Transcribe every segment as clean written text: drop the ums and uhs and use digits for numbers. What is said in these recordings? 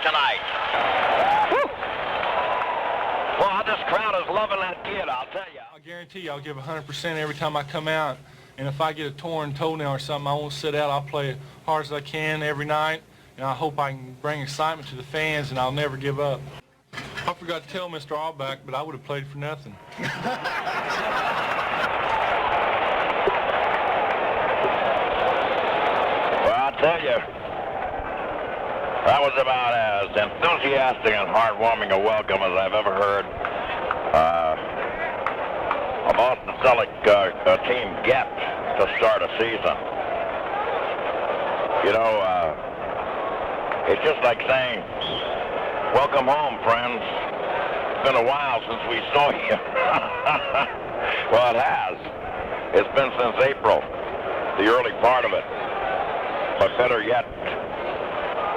tonight. Woo! Well, this crowd is loving that kid, I'll tell you. I guarantee you I'll give 100% every time I come out. And if I get a torn toenail or something, I won't sit out. I'll play as hard as I can every night. And I hope I can bring excitement to the fans, and I'll never give up. I forgot to tell Mr. Allback, but I would have played for nothing. Well, I'll tell you, that was about as enthusiastic and heartwarming a welcome as I've ever heard a Boston Celtics team get to start a season. You know, it's just like saying, welcome home, friends. It's been a while since we saw you. Well, it has. It's been since April, the early part of it. But better yet,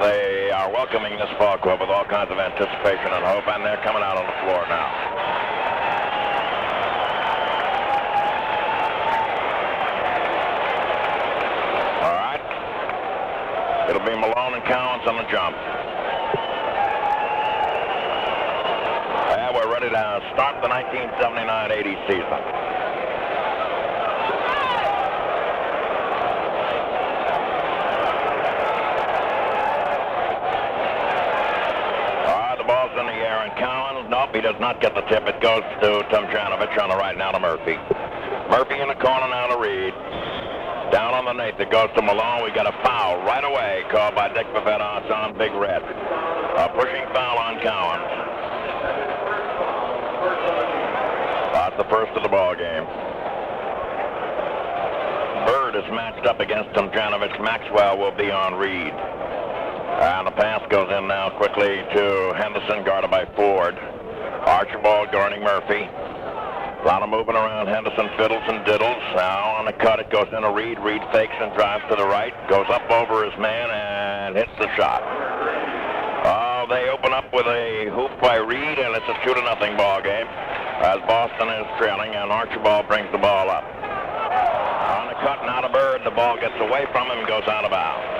they are welcoming this ball club with all kinds of anticipation and hope, and they're coming out on the floor now. All right. It'll be Malone and Cowens on the jump. And we're ready to start the 1979-80 season. In the air, and Cowens, nope, he does not get the tip. It goes to Tomjanovich on the right, now to Murphy. Murphy in the corner now to Reed. Down on the nape, it goes to Malone. We got a foul right away called by Dick Pavetta. It's on Big Red. A pushing foul on Cowens. That's the first of the ball game. Bird is matched up against Tomjanovich. Maxwell will be on Reed. And the pass goes in now quickly to Henderson, guarded by Ford. Archibald guarding Murphy. A lot of moving around. Henderson fiddles and diddles. Now on the cut, it goes into Reed. Reed fakes and drives to the right. Goes up over his man and hits the shot. Oh, they open up with a hoop by Reed, and it's a 2-0 ball game as Boston is trailing, and Archibald brings the ball up. On the cut, now to Bird. The ball gets away from him and goes out of bounds.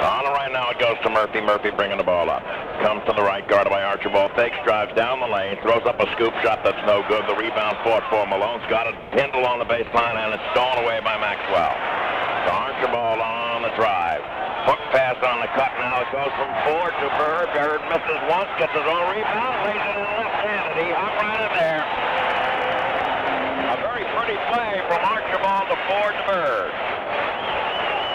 On the right now, it goes to Murphy. Murphy bringing the ball up. Comes to the right, guarded by Archibald. Fakes, drives down the lane, throws up a scoop shot that's no good. The rebound fought for Malone's got it pinned along the baseline, and it's stolen away by Maxwell. So Archibald on the drive. Hook pass on the cut now. It goes from Ford to Bird. Bird misses once, gets his own rebound, lays it in left-handed. He hopped right in there. A very pretty play from Archibald to Ford to Bird.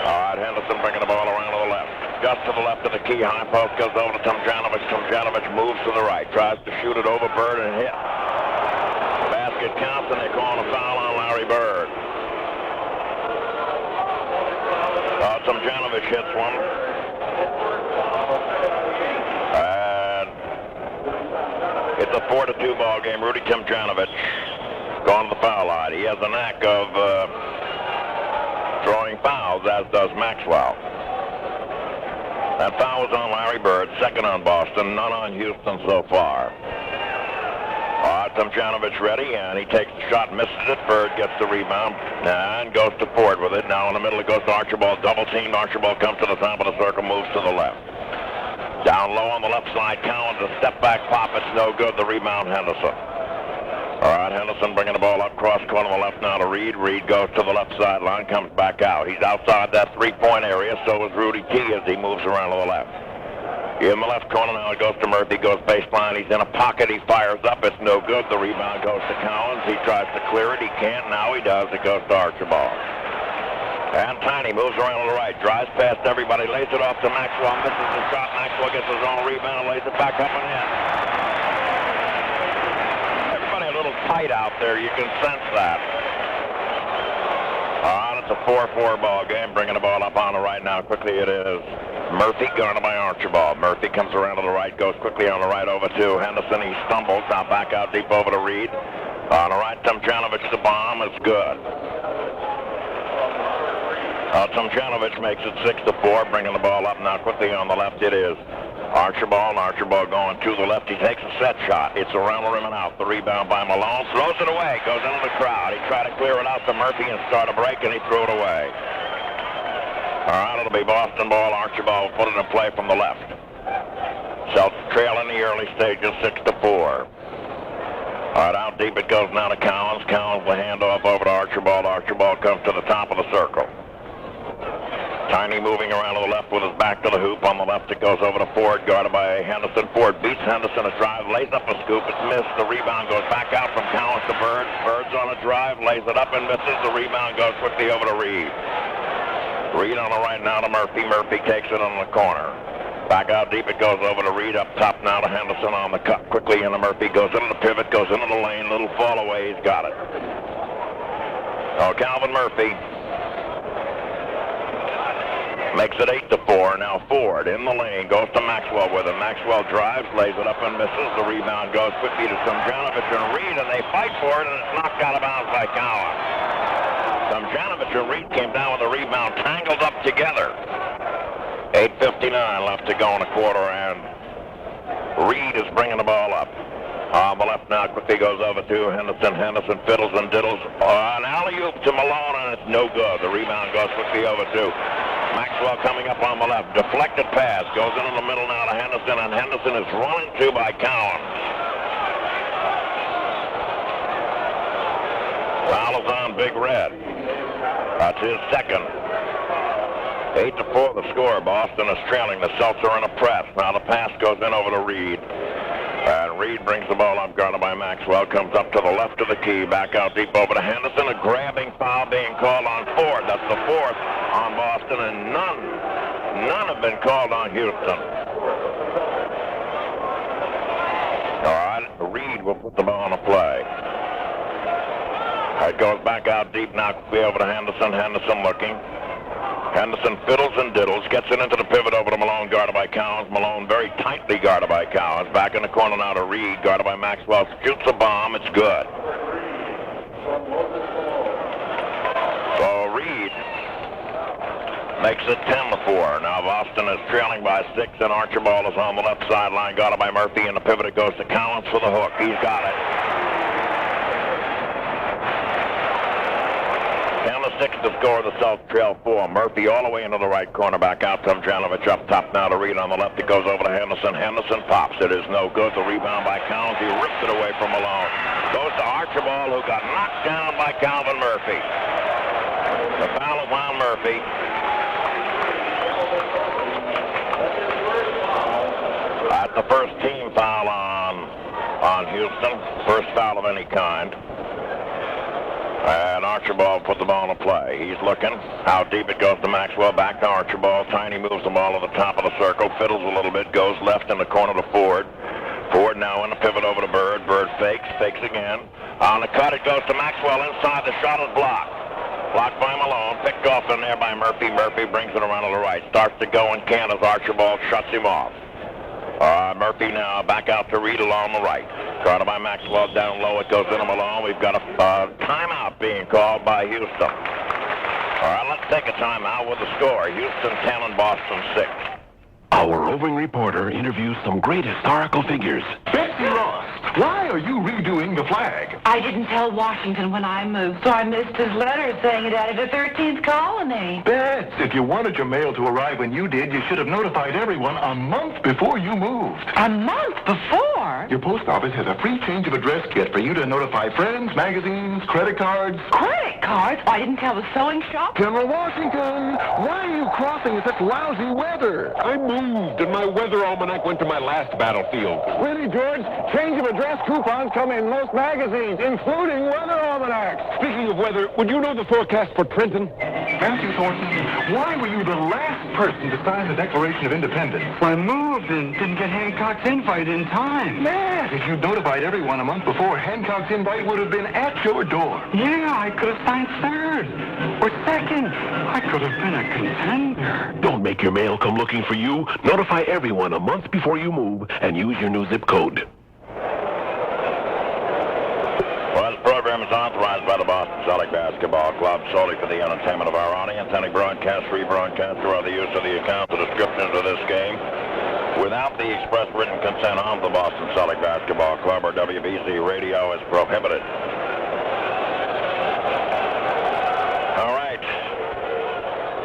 All right, Henderson bringing the ball around to the left. Just to the left of the key. High post goes over to Tomjanovich. Tomjanovich moves to the right. Tries to shoot it over Bird and hit. The basket counts, and they call a foul on Larry Bird. Tomjanovich hits one. And it's a 4-2 ball game. Rudy Tomjanovich going to the foul line. He has a knack of drawing fouls, as does Maxwell. That foul was on Larry Bird, second on Boston, none on Houston so far. Tomjanovich ready, and he takes the shot, misses it. Bird gets the rebound and goes to Ford with it. Now in the middle it goes to Archibald, double teamed. Archibald comes to the top of the circle, moves to the left. Down low on the left side, Cowens, a step back pop, it's no good. The rebound, Henderson. All right, Henderson bringing the ball up, cross corner on the left now to Reed. Reed goes to the left sideline, comes back out. He's outside that three-point area, so is Rudy T as he moves around to the left. In the left corner now, it goes to Murphy, goes baseline. He's in a pocket, he fires up, it's no good. The rebound goes to Cowens. He tries to clear it, he can't, now he does. It goes to Archibald. And Tiny moves around to the right, drives past everybody, lays it off to Maxwell, misses the shot. Maxwell gets his own rebound, lays it back up and in. A little tight out there, you can sense that. It's a 4-4 ball game. Bringing the ball up on the right now. Quickly it is Murphy, guarded by Archibald. Murphy comes around to the right, goes quickly on the right over to Henderson. He stumbles, now back out deep over to Reed. On the right, Tomjanovich, the bomb is good. Tomjanovich makes it 6-4, bringing the ball up now quickly on the left. It is Archibald going to the left. He takes a set shot. It's around the rim and out. The rebound by Malone. Throws it away. Goes into the crowd. He tried to clear it out to Murphy and start a break, and he threw it away. All right, it'll be Boston ball. Archibald will put it in play from the left. Celtics trail in the early stages, 6-4. All right, out deep it goes now to Collins. Collins will hand off over to Archibald. Archibald comes to the top of the circle. Tiny moving around to the left with his back to the hoop. On the left it goes over to Ford, guarded by Henderson. Ford beats Henderson a drive, lays up a scoop. It's missed. The rebound goes back out from Collins to Bird. Bird's on a drive, lays it up and misses. The rebound goes quickly over to Reed. Reed on the right now to Murphy. Murphy takes it on the corner. Back out deep it goes over to Reed. Up top now to Henderson on the cut. Quickly into Murphy. Goes into the pivot. Goes into the lane. Little fall away. He's got it. Oh, Calvin Murphy makes it 8-4. Now Ford in the lane. Goes to Maxwell with it. Maxwell drives. Lays it up and misses. The rebound goes quickly to Tomjanovich and Reed. And they fight for it. And it's knocked out of bounds by Collins. Tomjanovich and Reed came down with a rebound, tangled up together. 8:59 left to go in the quarter, and Reed is bringing the ball up. On the left now, quickly goes over to Henderson. Henderson fiddles and diddles. An alley-oop to Malone, and it's no good. The rebound goes quickly over to Maxwell coming up on the left. Deflected pass, goes into the middle now to Henderson, and Henderson is run into by Collins. Foul is on Big Red. That's his second. 8-4 the score. Boston is trailing. The Celtics are in a press. Now the pass goes in over to Reed. And Reed brings the ball up, guarded by Maxwell. Comes up to the left of the key. Back out deep over to Henderson. A grabbing foul being called on Ford. That's the fourth on Boston, and none have been called on Houston. All right, Reed will put the ball on the play. It goes back out deep now, quickly over to Henderson. Henderson looking. Henderson fiddles and diddles, gets it into the pivot over to Malone, guarded by Collins. Malone very tightly guarded by Collins. Back in the corner now to Reed, guarded by Maxwell. Shoots a bomb, it's good. So Reed makes it 10-4. Now Boston is trailing by 6, and Archibald is on the left sideline, guarded by Murphy. And the pivot it goes to Collins for the hook. He's got it. 10-6 to score. The South trail 4. Murphy all the way into the right corner. Back out to Tomjanovich. Up top now to Reed on the left. It goes over to Henderson. Henderson pops. It is no good. The rebound by Collins. He rips it away from Malone. Goes to Archibald, who got knocked down by Calvin Murphy. The foul is on Murphy. That's the first team foul on Houston. First foul of any kind. And Archibald put the ball in play. He's looking. How deep it goes to Maxwell. Back to Archibald. Tiny moves the ball to the top of the circle. Fiddles a little bit. Goes left in the corner to Ford. Ford now in the pivot over to Bird. Bird fakes. Fakes again. On the cut it goes to Maxwell inside. The shot is blocked. Blocked by Malone. Picked off in there by Murphy. Murphy brings it around to the right. Starts to go and can as Archibald shuts him off. Murphy now back out to Reed along the right. Guarded by Maxwell down low. It goes into Malone. We've got a timeout being called by Houston. All right, let's take a timeout with the score. Houston 10 and Boston 6. Our roving reporter interviews some great historical figures. Betsy Ross, why are you redoing the flag? I didn't tell Washington when I moved, so I missed his letter saying it added a 13th colony. Bets, if you wanted your mail to arrive when you did, you should have notified everyone a month before you moved. A month before? Your post office has a free change of address kit for you to notify friends, magazines, credit cards. Credit cards? I didn't tell the sewing shop. General Washington, why are you crossing in such lousy weather? I moved, and my weather almanac went to my last battlefield. Really, George? Change of address coupons come in most magazines, including weather almanacs. Speaking of weather, would you know the forecast for Trenton? Matthew Thornton, why were you the last person to sign the Declaration of Independence? I moved and didn't get Hancock's invite in time. Matt, if you'd notified everyone a month before, Hancock's invite would have been at your door. Yeah, I could have signed third or second. I could have been a contender. Don't make your mail come looking for you. Notify everyone a month before you move and use your new zip code. Well, this program is authorized by the Boston Celtic Basketball Club solely for the entertainment of our audience. Any broadcast, rebroadcast, or other use of the accounts or descriptions of this game without the express written consent of the Boston Celtic Basketball Club or WBZ Radio is prohibited. All right.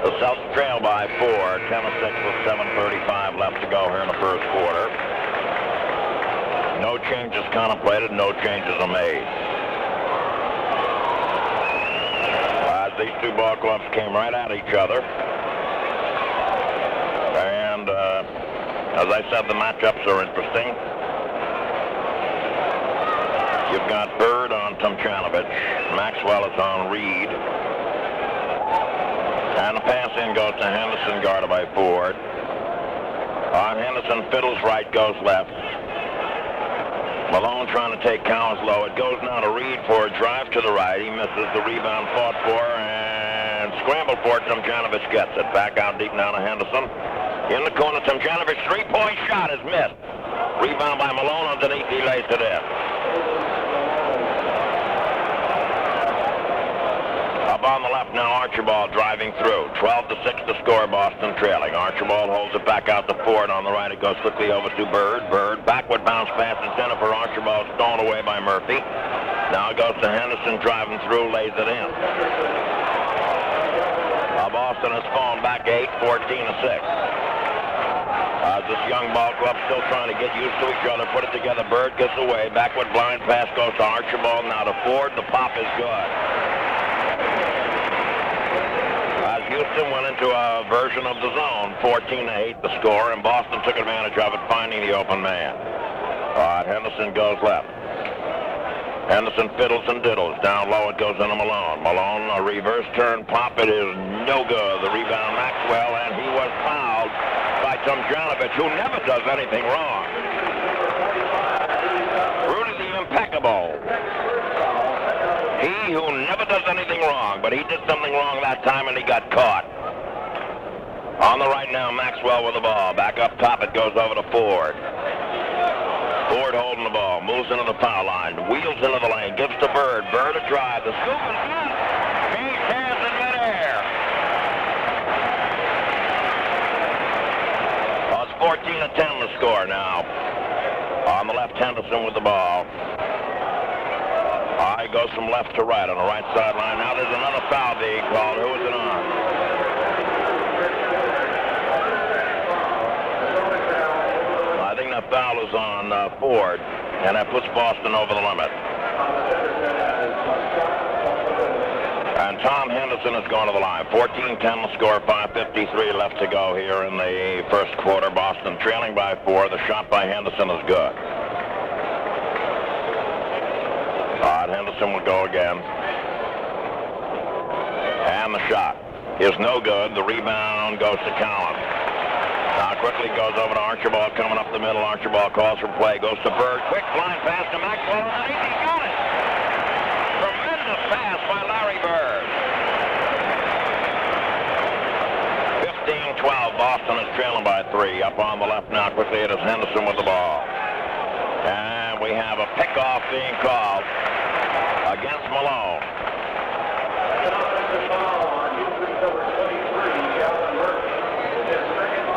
The Celtics trail by 4, 10-6 with 7:35 left to go here in the first quarter. No changes contemplated, no changes are made. As these two ball clubs came right at each other. And as I said, the matchups are interesting. You've got Bird on Tomjanovich. Maxwell is on Reed. And the pass in goes to Henderson, guarded by Ford. On Henderson, fiddles right, goes left. Malone trying to take Cowens low. It goes now to Reed for a drive to the right. He misses the rebound, fought for, and scrambled for it. Tomjanovich gets it. Back out deep now to Henderson. In the corner, Tomjanovich, three-point shot is missed. Rebound by Malone underneath. He lays it in. Up on the left now, Archibald driving through. 12-6 to score, Boston trailing. Archibald holds it back out to Ford. On the right, it goes quickly over to Bird. Bird, backward bounce pass in center for Archibald, stolen away by Murphy. Now it goes to Henderson, driving through, lays it in. Boston has fallen back 8, 14-6. This young ball club still trying to get used to each other, put it together. Bird gets away, backward blind pass goes to Archibald, now to Ford. The pop is good. Houston went into a version of the zone, 14-8 the score, and Boston took advantage of it, finding the open man. All right, Henderson goes left. Henderson fiddles and diddles. Down low it goes into Malone. Malone, a reverse turn pop. It is no good. The rebound, Maxwell, and he was fouled by Tomjanovich, who never does anything wrong. Rudy the impeccable. He who never does anything wrong, but he did something wrong that time and he got caught. On the right now, Maxwell with the ball. Back up top, it goes over to Ford. Ford holding the ball, moves into the foul line, wheels into the lane, gives to Bird. Bird a drive. The scoop is good. He stands in midair. Well, it's 14-10 the score now. On the left, Henderson with the ball. He goes from left to right on the right sideline. Now there's another foul being called. Who is it on? I think that foul is on Ford, and that puts Boston over the limit. And Tom Henderson is going to the line. 14-10 the score, 5:53 left to go here in the first quarter. Boston trailing by 4. The shot by Henderson is good. Henderson will go again. And the shot is no good. The rebound goes to Cowens. Now quickly goes over to Archibald, coming up the middle. Archibald calls for play, goes to Bird. Quick blind pass to Maxwell. He got it. Tremendous pass by Larry Bird. 15-12. Boston is trailing by 3. Up on the left now. Quickly it is Henderson with the ball. And we have a pickoff being called against Malone.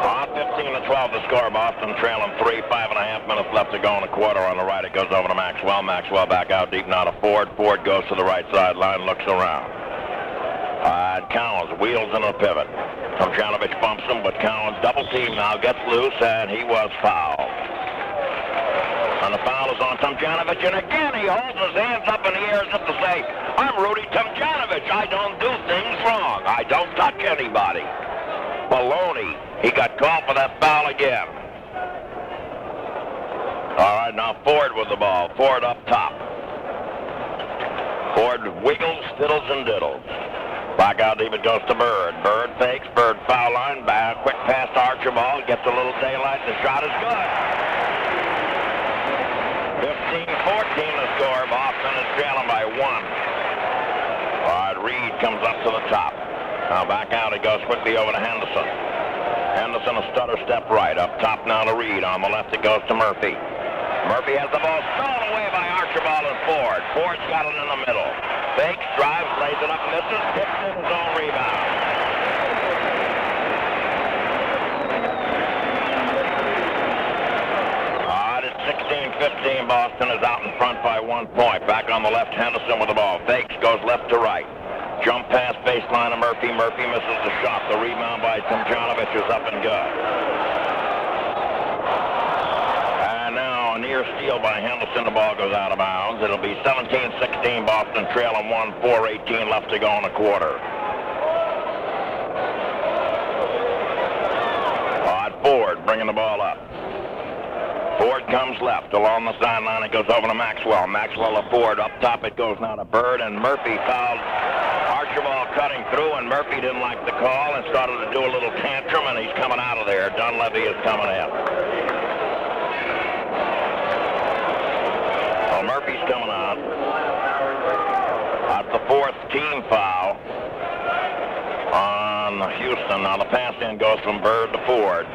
On 15-12 the score. Boston trailing 3. 5.5 minutes left to go in the quarter. On the right it goes over to Maxwell. Maxwell back out deep now to Ford. Ford goes to the right sideline, looks around. Cowens wheels into a pivot. Tomjanovich bumps him, but Cowens double team now, gets loose, and he was fouled. And the foul is on Tomjanovich, and again he holds his hands up in the air as if to say, I'm Rudy Tomjanovich. I don't do things wrong. I don't touch anybody. Baloney. He got called for that foul again. All right, now Ford with the ball. Ford up top. Ford wiggles, fiddles, and diddles. Back out deep it goes to Bird. Bird fakes. Bird foul line. Back. Quick pass to Archibald. Gets a little daylight. The shot is good. 15-14 the score. Boston is trailing by 1. All right, Reed comes up to the top. Now back out it goes quickly over to Henderson. Henderson a stutter step right. Up top now to Reed. On the left it goes to Murphy. Murphy has the ball stolen away by Archibald and Ford. Ford's got it in the middle. Fakes, drives, lays it up, misses, tips in his own rebound. It's 16-15. Boston is out in front by 1 point. Back on the left, Henderson with the ball. Fakes, goes left to right. Jump past baseline of Murphy. Murphy misses the shot. The rebound by Tomjanovich is up and good. And now a near steal by Henderson. The ball goes out of bounds. It'll be 17-16 Boston trailing 1, 4:18 left to go in the quarter. Ford bringing the ball up. Ford comes left along the sideline. It goes over to Maxwell. Maxwell to Ford. Up top it goes now to Bird, and Murphy fouled Archibald cutting through, and Murphy didn't like the call and started to do a little tantrum, and he's coming out of there. Dunleavy is coming in. Well, Murphy's coming out. That's the fourth team foul on Houston. Now the pass in goes from Bird to Ford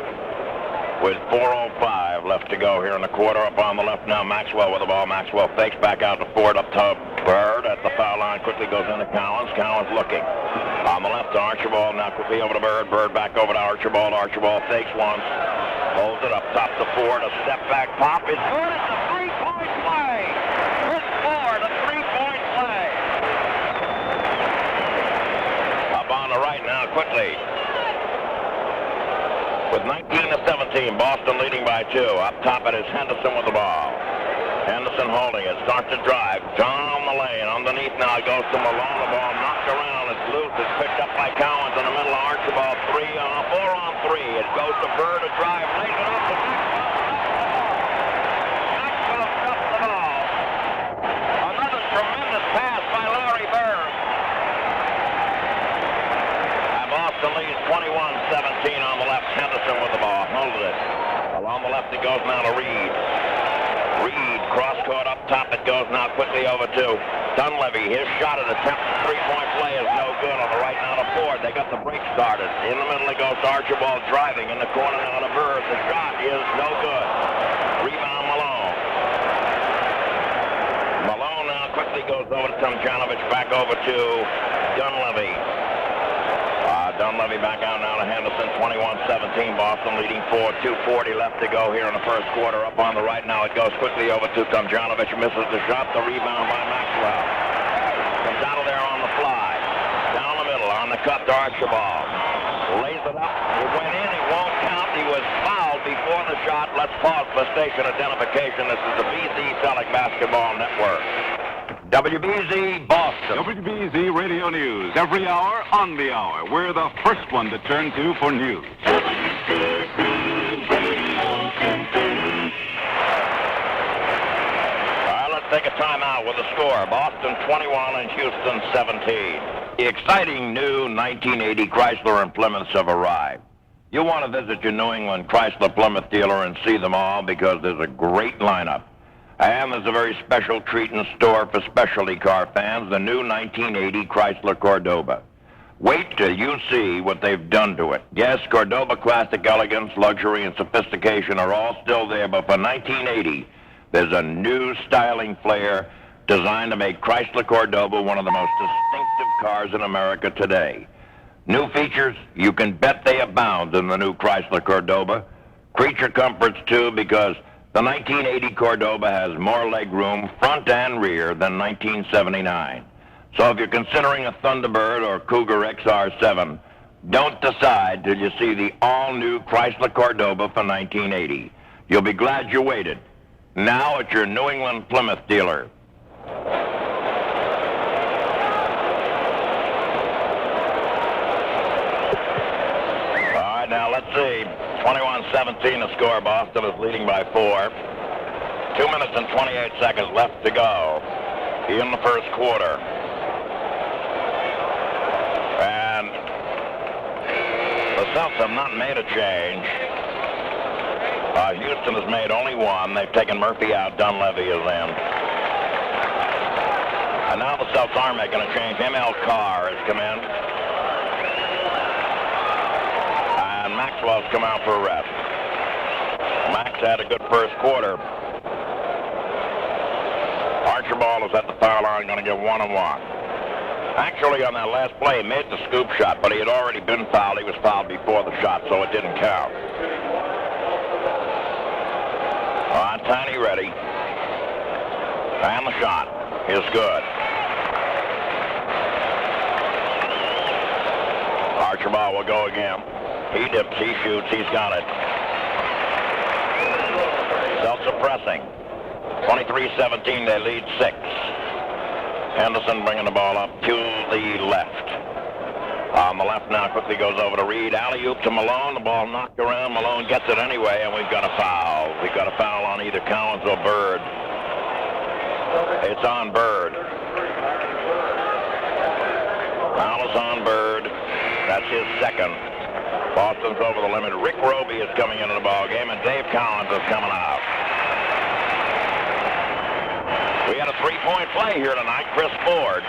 with 4:05 left to go here in the quarter. Up on the left now, Maxwell with the ball. Maxwell fakes back out to Ford up top. Bird at the foul line quickly goes into Collins. Collins looking. On the left to Archibald. Now quickly over to Bird. Bird back over to Archibald. Archibald fakes once. Holds it up top to Ford. A step back pop is good. It's a three-point play. Chris Ford, a three-point play. Up on the right now quickly. With 19-17, Boston leading by 2. Up top it is Henderson with the ball. Henderson holding it, starts to drive. Down the lane, underneath now it goes to Malone. The ball knocked around, it's loose. It's picked up by Collins in the middle of Archibald. 4-on-3. It goes to Bird to drive, lays it up to Maxwell. Stuffs the ball. Another tremendous pass by Larry Bird. And Boston leads 21-17 on the left. Henderson with the ball, holds it. Along the left it goes now to Reed. Reed, cross-court up top, it goes now quickly over to Dunleavy. His shot at attempt three-point play is no good. On the right now to Ford. They got the break started. In the middle it goes to Archibald driving. In the corner now to Bird. The shot is no good. Rebound Malone. Malone now quickly goes over to Tomjanovich, back over to Dunleavy. Dunleavy back out now to Henderson, 21-17, Boston leading 4, 2:40 left to go here in the first quarter. Up on the right now, it goes quickly over to Tomjanovich, misses the shot, the rebound by Maxwell. Comes out of there on the fly, down the middle, on the cut to Archibald. Lays it up, it went in, it won't count, he was fouled before the shot. Let's pause for station identification. This is the BZ Selleck Basketball Network. WBZ Boston. WBZ Radio News. Every hour on the hour. We're the first one to turn to for news. All right, let's take a timeout with the score. Boston 21 and Houston 17. The exciting new 1980 Chrysler and Plymouths have arrived. You want to visit your New England Chrysler Plymouth dealer and see them all because there's a great lineup. And there's a very special treat in store for specialty car fans, the new 1980 Chrysler Cordoba. Wait till you see what they've done to it. Yes, Cordoba classic elegance, luxury, and sophistication are all still there, but for 1980, there's a new styling flair designed to make Chrysler Cordoba one of the most distinctive cars in America today. New features, you can bet they abound in the new Chrysler Cordoba. Creature comforts, too, because the 1980 Cordoba has more legroom, front and rear, than 1979. So if you're considering a Thunderbird or Cougar XR7, don't decide till you see the all-new Chrysler Cordoba for 1980. You'll be glad you waited. Now at your New England Plymouth dealer. All right, now let's see. 21-17 the score. Boston is leading by 4. 2 minutes and 28 seconds left to go in the first quarter. And the Celtics have not made a change. Houston has made only one. They've taken Murphy out. Dunleavy is in. And now the Celtics are making a change. M.L. Carr has come in. Maxwell's come out for a rest. Max had a good first quarter. Archibald is at the foul line, going to get 1-on-1. Actually, on that last play, he made the scoop shot, but he had already been fouled. He was fouled before the shot, so it didn't count. All right, Tiny ready. And the shot is good. Archibald will go again. He dips, he shoots, he's got it. Self-suppressing. 23-17, they lead 6. Henderson bringing the ball up to the left. On the left now, quickly goes over to Reed. Alley-oop to Malone. The ball knocked around. Malone gets it anyway, and we've got a foul. We've got a foul on either Collins or Bird. It's on Bird. Foul is on Bird. That's his second. Boston's over the limit. Rick Roby is coming into the ball game, and Dave Collins is coming out. We had a three-point play here tonight. Chris Ford.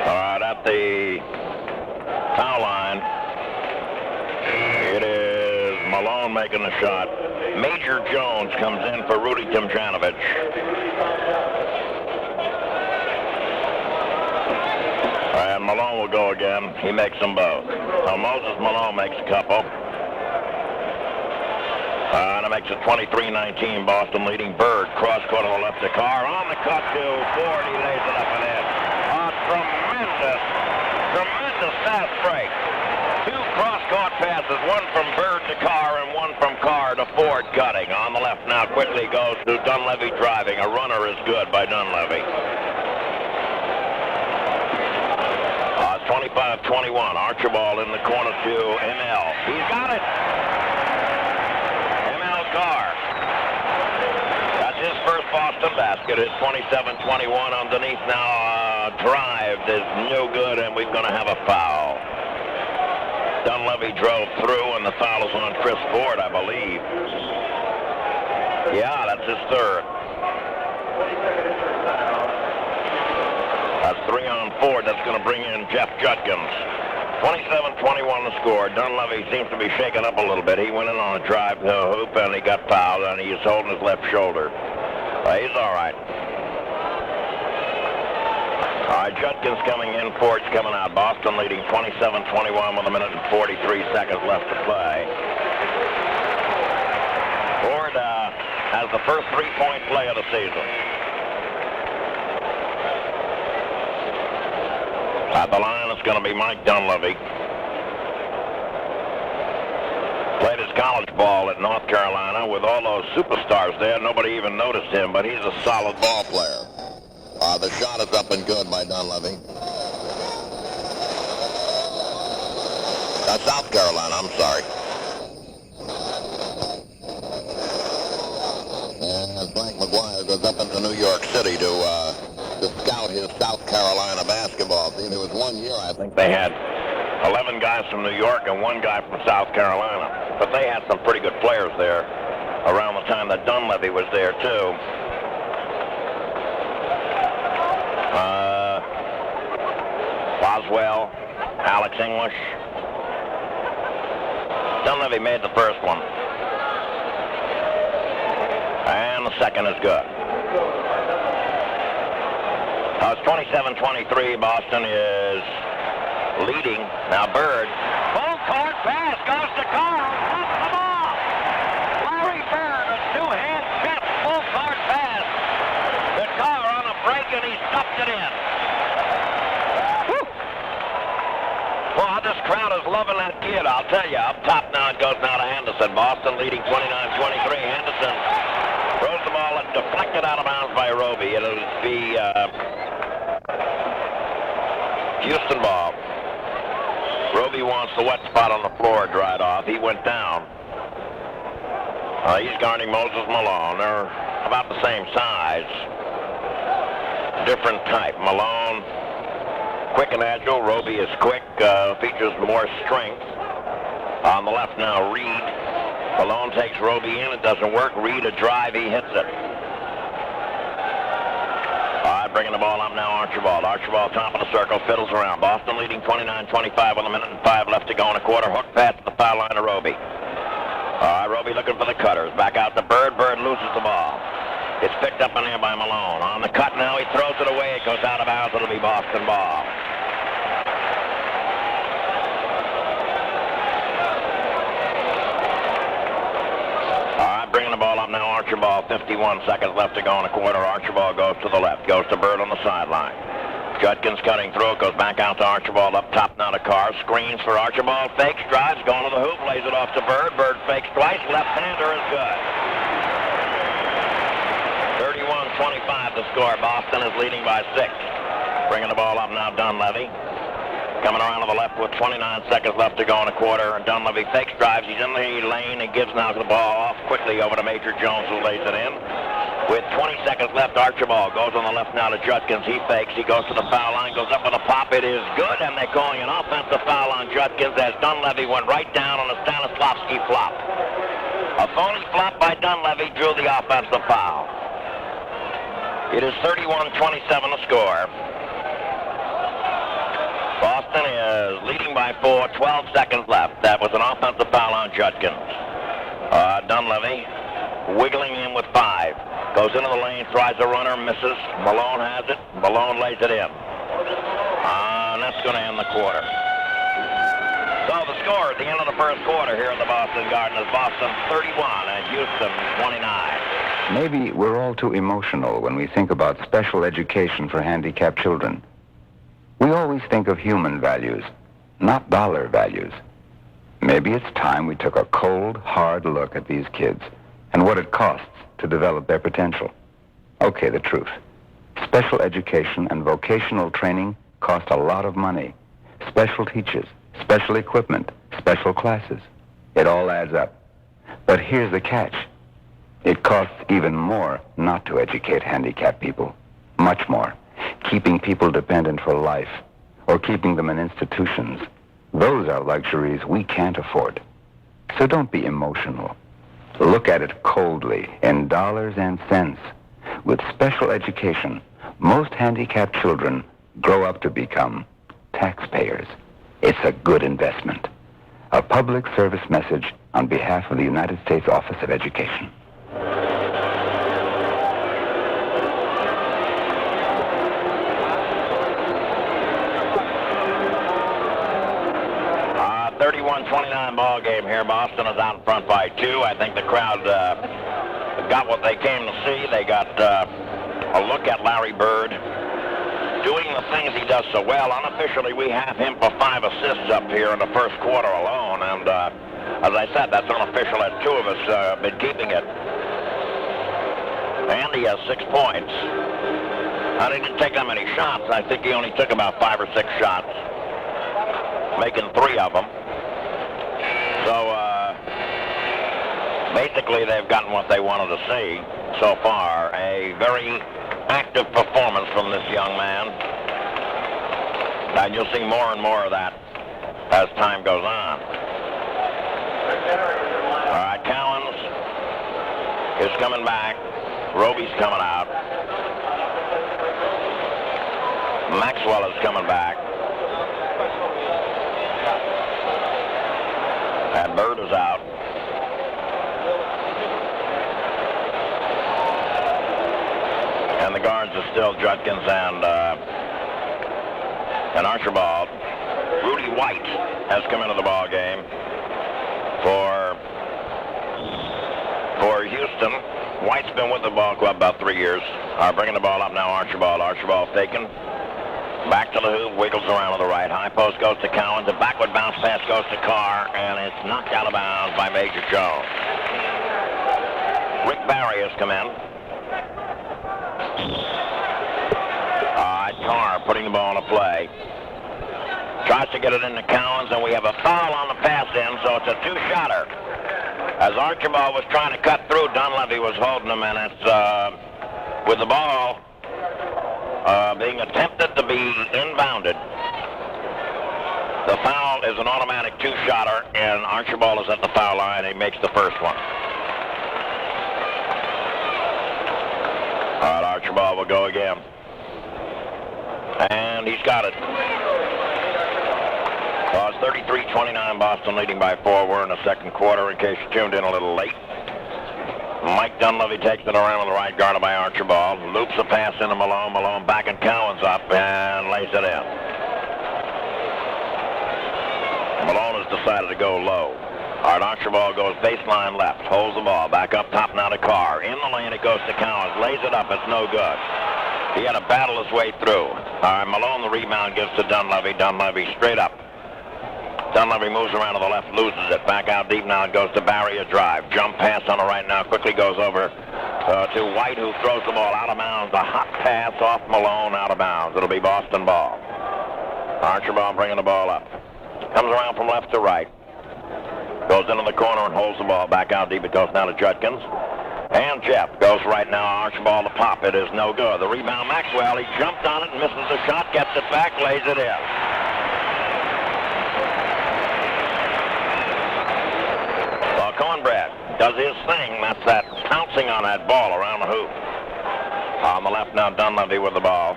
All right, at the foul line, it is Malone making the shot. Major Jones comes in for Rudy Tomjanovich. And Malone will go again. He makes them both. So Moses Malone makes a couple. And it makes it 23-19, Boston leading. Bird, cross-court on the left to Carr. On the cut to Ford, he lays it up and in. A tremendous fast break. 2 cross-court passes, one from Bird to Carr and one from Carr to Ford cutting. On the left now quickly goes to Dunleavy driving. A runner is good by Dunleavy. 25-21, Archibald in the corner to ML. He's got it. ML Carr. That's his first Boston basket. It's 27-21 underneath now. Drive is no good, and we're going to have a foul. Dunleavy drove through, and the foul is on Chris Ford, I believe. Yeah, that's his third. That's 3 on Ford. That's going to bring in Jeff Judkins. 27-21 the score. Dunleavy seems to be shaken up a little bit. He went in on a drive to the hoop, and he got fouled, and he's holding his left shoulder. He's all right. All right, Judkins coming in, Ford's coming out. Boston leading 27-21 with 1:43 seconds left to play. Ford has the first three-point play of the season. At the line, it's going to be Mike Dunleavy. Played his college ball at North Carolina with all those superstars there. Nobody even noticed him, but he's a solid ball player. The shot is up and good by Dunleavy. South Carolina, I'm sorry. And Frank McGuire goes up into New York City to scout his South Carolina basketball team. It was 1 year, I think, they had 11 guys from New York and 1 guy from South Carolina. But they had some pretty good players there around the time that Dunleavy was there, too. Boswell, Alex English. Dunleavy made the first one. And the second is good. It's 27-23. Boston is leading. Now Bird. Full court pass goes to Carl. Off the ball. Larry Bird, a two-hand chip. Full court pass. The Carr on a break, and he stuffed it in. Whew. Well, this crowd is loving that kid, I'll tell you. Up top now it goes now to Henderson. Boston leading 29-23. Henderson throws the ball and deflected out of bounds by Roby. It'll be Houston ball. Roby wants the wet spot on the floor dried off. He went down. He's guarding Moses Malone. They're about the same size. Different type. Malone, quick and agile. Roby is quick, features more strength. On the left now, Reed. Malone takes Roby in. It doesn't work. Reed a drive. He hits it. Bringing the ball up now, Archibald. Archibald, top of the circle, fiddles around. Boston leading 29-25 with 1:05 left to go in a quarter. Hook pass to the foul line of Roby. Roby looking for the cutters. Back out to Bird. Bird loses the ball. It's picked up in there by Malone. On the cut now, he throws it away. It goes out of bounds. It'll be Boston ball. Bringing the ball up now, Archibald, 51 seconds left to go in a quarter. Archibald goes to the left, goes to Bird on the sideline. Judkins cutting through. It goes back out to Archibald. Up top now to Carr. Screens for Archibald. Fakes, drives, going to the hoop. Lays it off to Bird. Bird fakes twice. Left-hander is good. 31-25 the score. Boston is leading by 6. Bringing the ball up now, Dunleavy. Coming around to the left with 29 seconds left to go in a quarter. And Dunleavy fakes, drives. He's in the lane. He gives now the ball off quickly over to Major Jones, who lays it in. With 20 seconds left, Archibald goes on the left now to Judkins. He fakes. He goes to the foul line, goes up with a pop. It is good, and they're calling an offensive foul on Judkins as Dunleavy went right down on a Stanislavski flop. A phony flop by Dunleavy drew the offensive foul. It is 31-27 the score. Boston is leading by 4, 12 seconds left. That was an offensive foul on Judkins. Dunleavy wiggling in with 5. Goes into the lane, tries a runner, misses. Malone has it. Malone lays it in. And that's going to end the quarter. So the score at the end of the first quarter here at the Boston Garden is Boston 31 and Houston 29. Maybe we're all too emotional when we think about special education for handicapped children. We always think of human values, not dollar values. Maybe it's time we took a cold, hard look at these kids and what it costs to develop their potential. Okay, the truth. Special education and vocational training cost a lot of money. Special teachers, special equipment, special classes. It all adds up. But here's the catch. It costs even more not to educate handicapped people. Much more. Keeping people dependent for life or keeping them in institutions. Those are luxuries we can't afford. So don't be emotional. Look at it coldly, in dollars and cents. With special education, most handicapped children grow up to become taxpayers. It's a good investment. A public service message on behalf of the United States Office of Education. 31-29 ball game here. Boston is out in front by 2. I think the crowd got what they came to see. They got a look at Larry Bird doing the things he does so well. Unofficially, we have him for 5 assists up here in the first quarter alone. And as I said, that's unofficial as 2 of us have been keeping it. Andy has 6 points. I didn't take that many shots. I think he only took about 5 or 6 shots, making 3 of them. So basically they've gotten what they wanted to see so far. A very active performance from this young man. And you'll see more and more of that as time goes on. All right, Cowens is coming back. Roby's coming out. Maxwell is coming back. And Bird is out. And the guards are still Judkins and Archibald. Rudy White has come into the ball game for Houston. White's been with the ball club about 3 years. Bringing the ball up now, Archibald. Archibald taken. Back to the hoop, wiggles around to the right. High post goes to Cowens. The backward bounce pass goes to Carr, and it's knocked out of bounds by Major Jones. Rick Barry has come in. Carr putting the ball in a play. Tries to get it into Cowens, and we have a foul on the pass in, so it's a 2-shotter. As Archibald was trying to cut through, Dunleavy was holding him, and it's with the ball being attempted to be inbounded. The foul is an automatic 2-shotter, and Archibald is at the foul line. He makes the first one. All right, Archibald will go again. And he's got it. Well, it's 33-29, Boston leading by 4. We're in the second quarter, in case you tuned in a little late. Mike Dunleavy takes it around on the right, guarded by Archibald. Loops a pass into Malone. Malone backing Cowens up and lays it in. Malone has decided to go low. All right, Archibald goes baseline left, holds the ball. Back up top now to Carr. In the lane it goes to Cowens. Lays it up. It's no good. He had to battle his way through. All right, Malone, the rebound, gives to Dunleavy. Dunleavy straight up. Dunleavy moves around to the left, loses it. Back out deep now. It goes to Barry, a drive. Jump pass on the right now. Quickly goes over to White, who throws the ball out of bounds. A hot pass off Malone, out of bounds. It'll be Boston ball. Archibald bringing the ball up. Comes around from left to right. Goes into the corner and holds the ball. Back out deep. It goes now to Judkins. And Jeff goes right now. Archibald to pop. It is no good. The rebound, Maxwell. He jumped on it and misses the shot. Gets it back. Lays it in. Well, Cornbread does his thing. That's that pouncing on that ball around the hoop. On the left now, Dunleavy with the ball.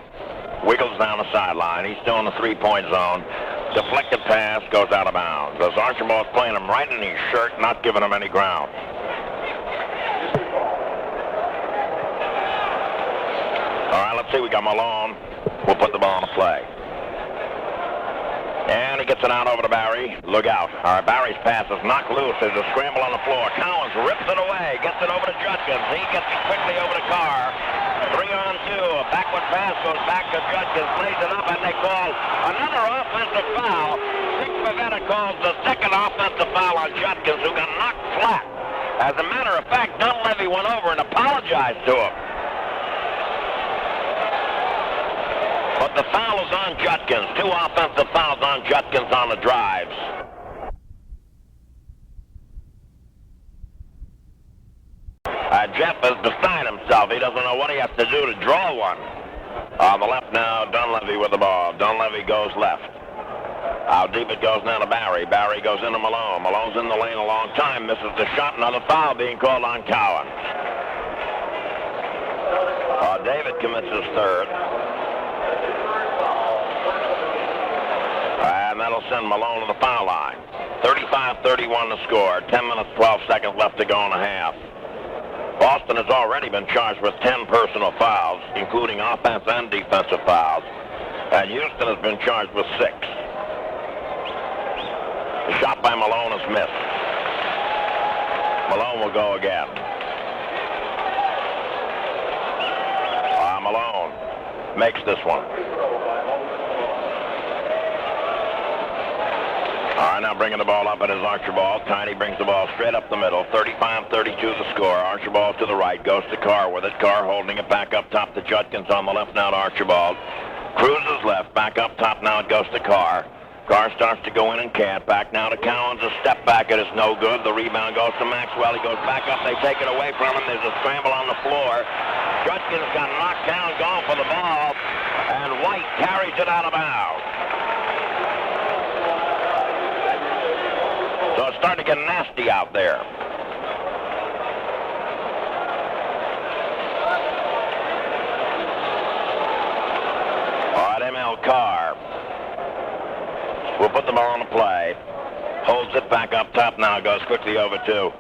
Wiggles down the sideline. He's still in the three-point zone. Deflected pass goes out of bounds. As Archibald's playing him right in his shirt, not giving him any ground. All right, let's see. We got Malone. We'll put the ball on the play. And he gets it out over to Barry. Look out. All right, Barry's pass is knocked loose. There's a scramble on the floor. Cowens rips it away. Gets it over to Judkins. He gets it quickly over to Carr. 3-on-2. A backward pass goes back to Judkins. Lays it up, and they call another offensive foul. Dick Pavetta calls the second offensive foul on Judkins, who got knocked flat. As a matter of fact, Dunleavy went over and apologized to him. But the foul is on Judkins. 2 offensive fouls on Judkins on the drives. Jeff is beside himself. He doesn't know what he has to do to draw one. On the left now, Dunleavy with the ball. Dunleavy goes left. Out deep it goes now to Barry. Barry goes into Malone. Malone's in the lane a long time. Misses the shot. Another foul being called on Cowan. David commits his third. And that'll send Malone to the foul line. 35-31 to score. 10 minutes, 12 seconds left to go in the half. Boston has already been charged with 10 personal fouls, including offense and defensive fouls. And Houston has been charged with 6. The shot by Malone is missed. Malone will go again. Malone makes this one. All right, now bringing the ball up, it is Archibald. Tiny brings the ball straight up the middle. 35-32 the score. Archibald to the right, goes to Carr with it. Carr holding it back up top to Judkins on the left now to Archibald. Cruises left, back up top now it goes to Carr. Carr starts to go in and can't. Back now to Cowens, a step back, it is no good. The rebound goes to Maxwell. He goes back up, they take it away from him. There's a scramble on the floor. Judkins got knocked down, gone for the ball, and White carries it out of bounds. So it's starting to get nasty out there. All right, M.L. Carr will put the ball on the play. Holds it back up top now. Goes quickly over to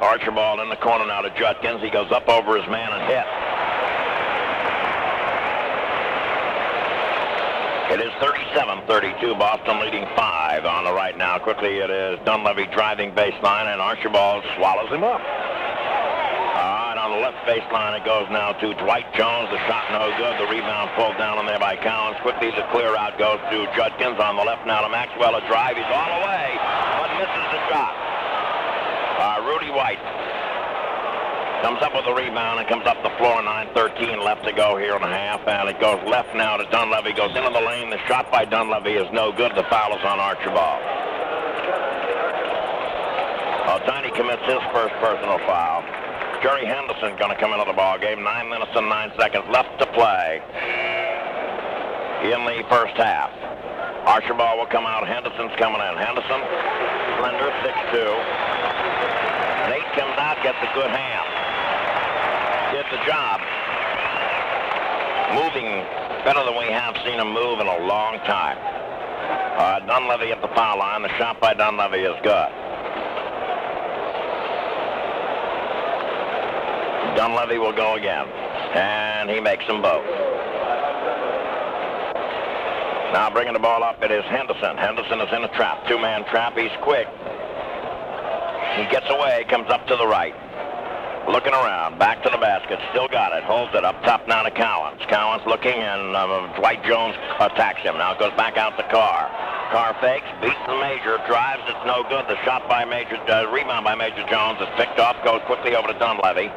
Archibald in the corner now to Judkins. He goes up over his man and hit. It is 37-32, Boston leading 5 on the right now. Quickly it is Dunleavy driving baseline, and Archibald swallows him up. All right, on the left baseline it goes now to Dwight Jones. The shot no good. The rebound pulled down on there by Cowens. Quickly the clear out goes to Judkins. On the left now to Maxwell. A drive. He's all the way, but misses the shot. Rudy White comes up with a rebound and comes up the floor. 9:13 left to go here in the half, and it goes left now to Dunleavy. Goes into the lane. The shot by Dunleavy is no good. The foul is on Archibald. Tiny commits his first personal foul. Jerry Henderson going to come into the ball game. 9 minutes and 9 seconds left to play in the first half. Archibald will come out. Henderson's coming in. Henderson, slender, 6'2". Nate comes out, gets a good hand. Did the job. Moving better than we have seen him move in a long time. Dunleavy at the foul line. The shot by Dunleavy is good. Dunleavy will go again. And he makes them both. Now bringing the ball up, it is Henderson. Henderson is in a trap. Two-man trap. He's quick. He gets away, comes up to the right. Looking around, back to the basket, still got it, holds it up top now to Cowens. Cowens looking, and Dwight Jones attacks him. Now it goes back out to Carr. Carr fakes, beats the Major, drives, it's no good. The shot by Major, rebound by Major Jones is picked off, goes quickly over to Dunleavy.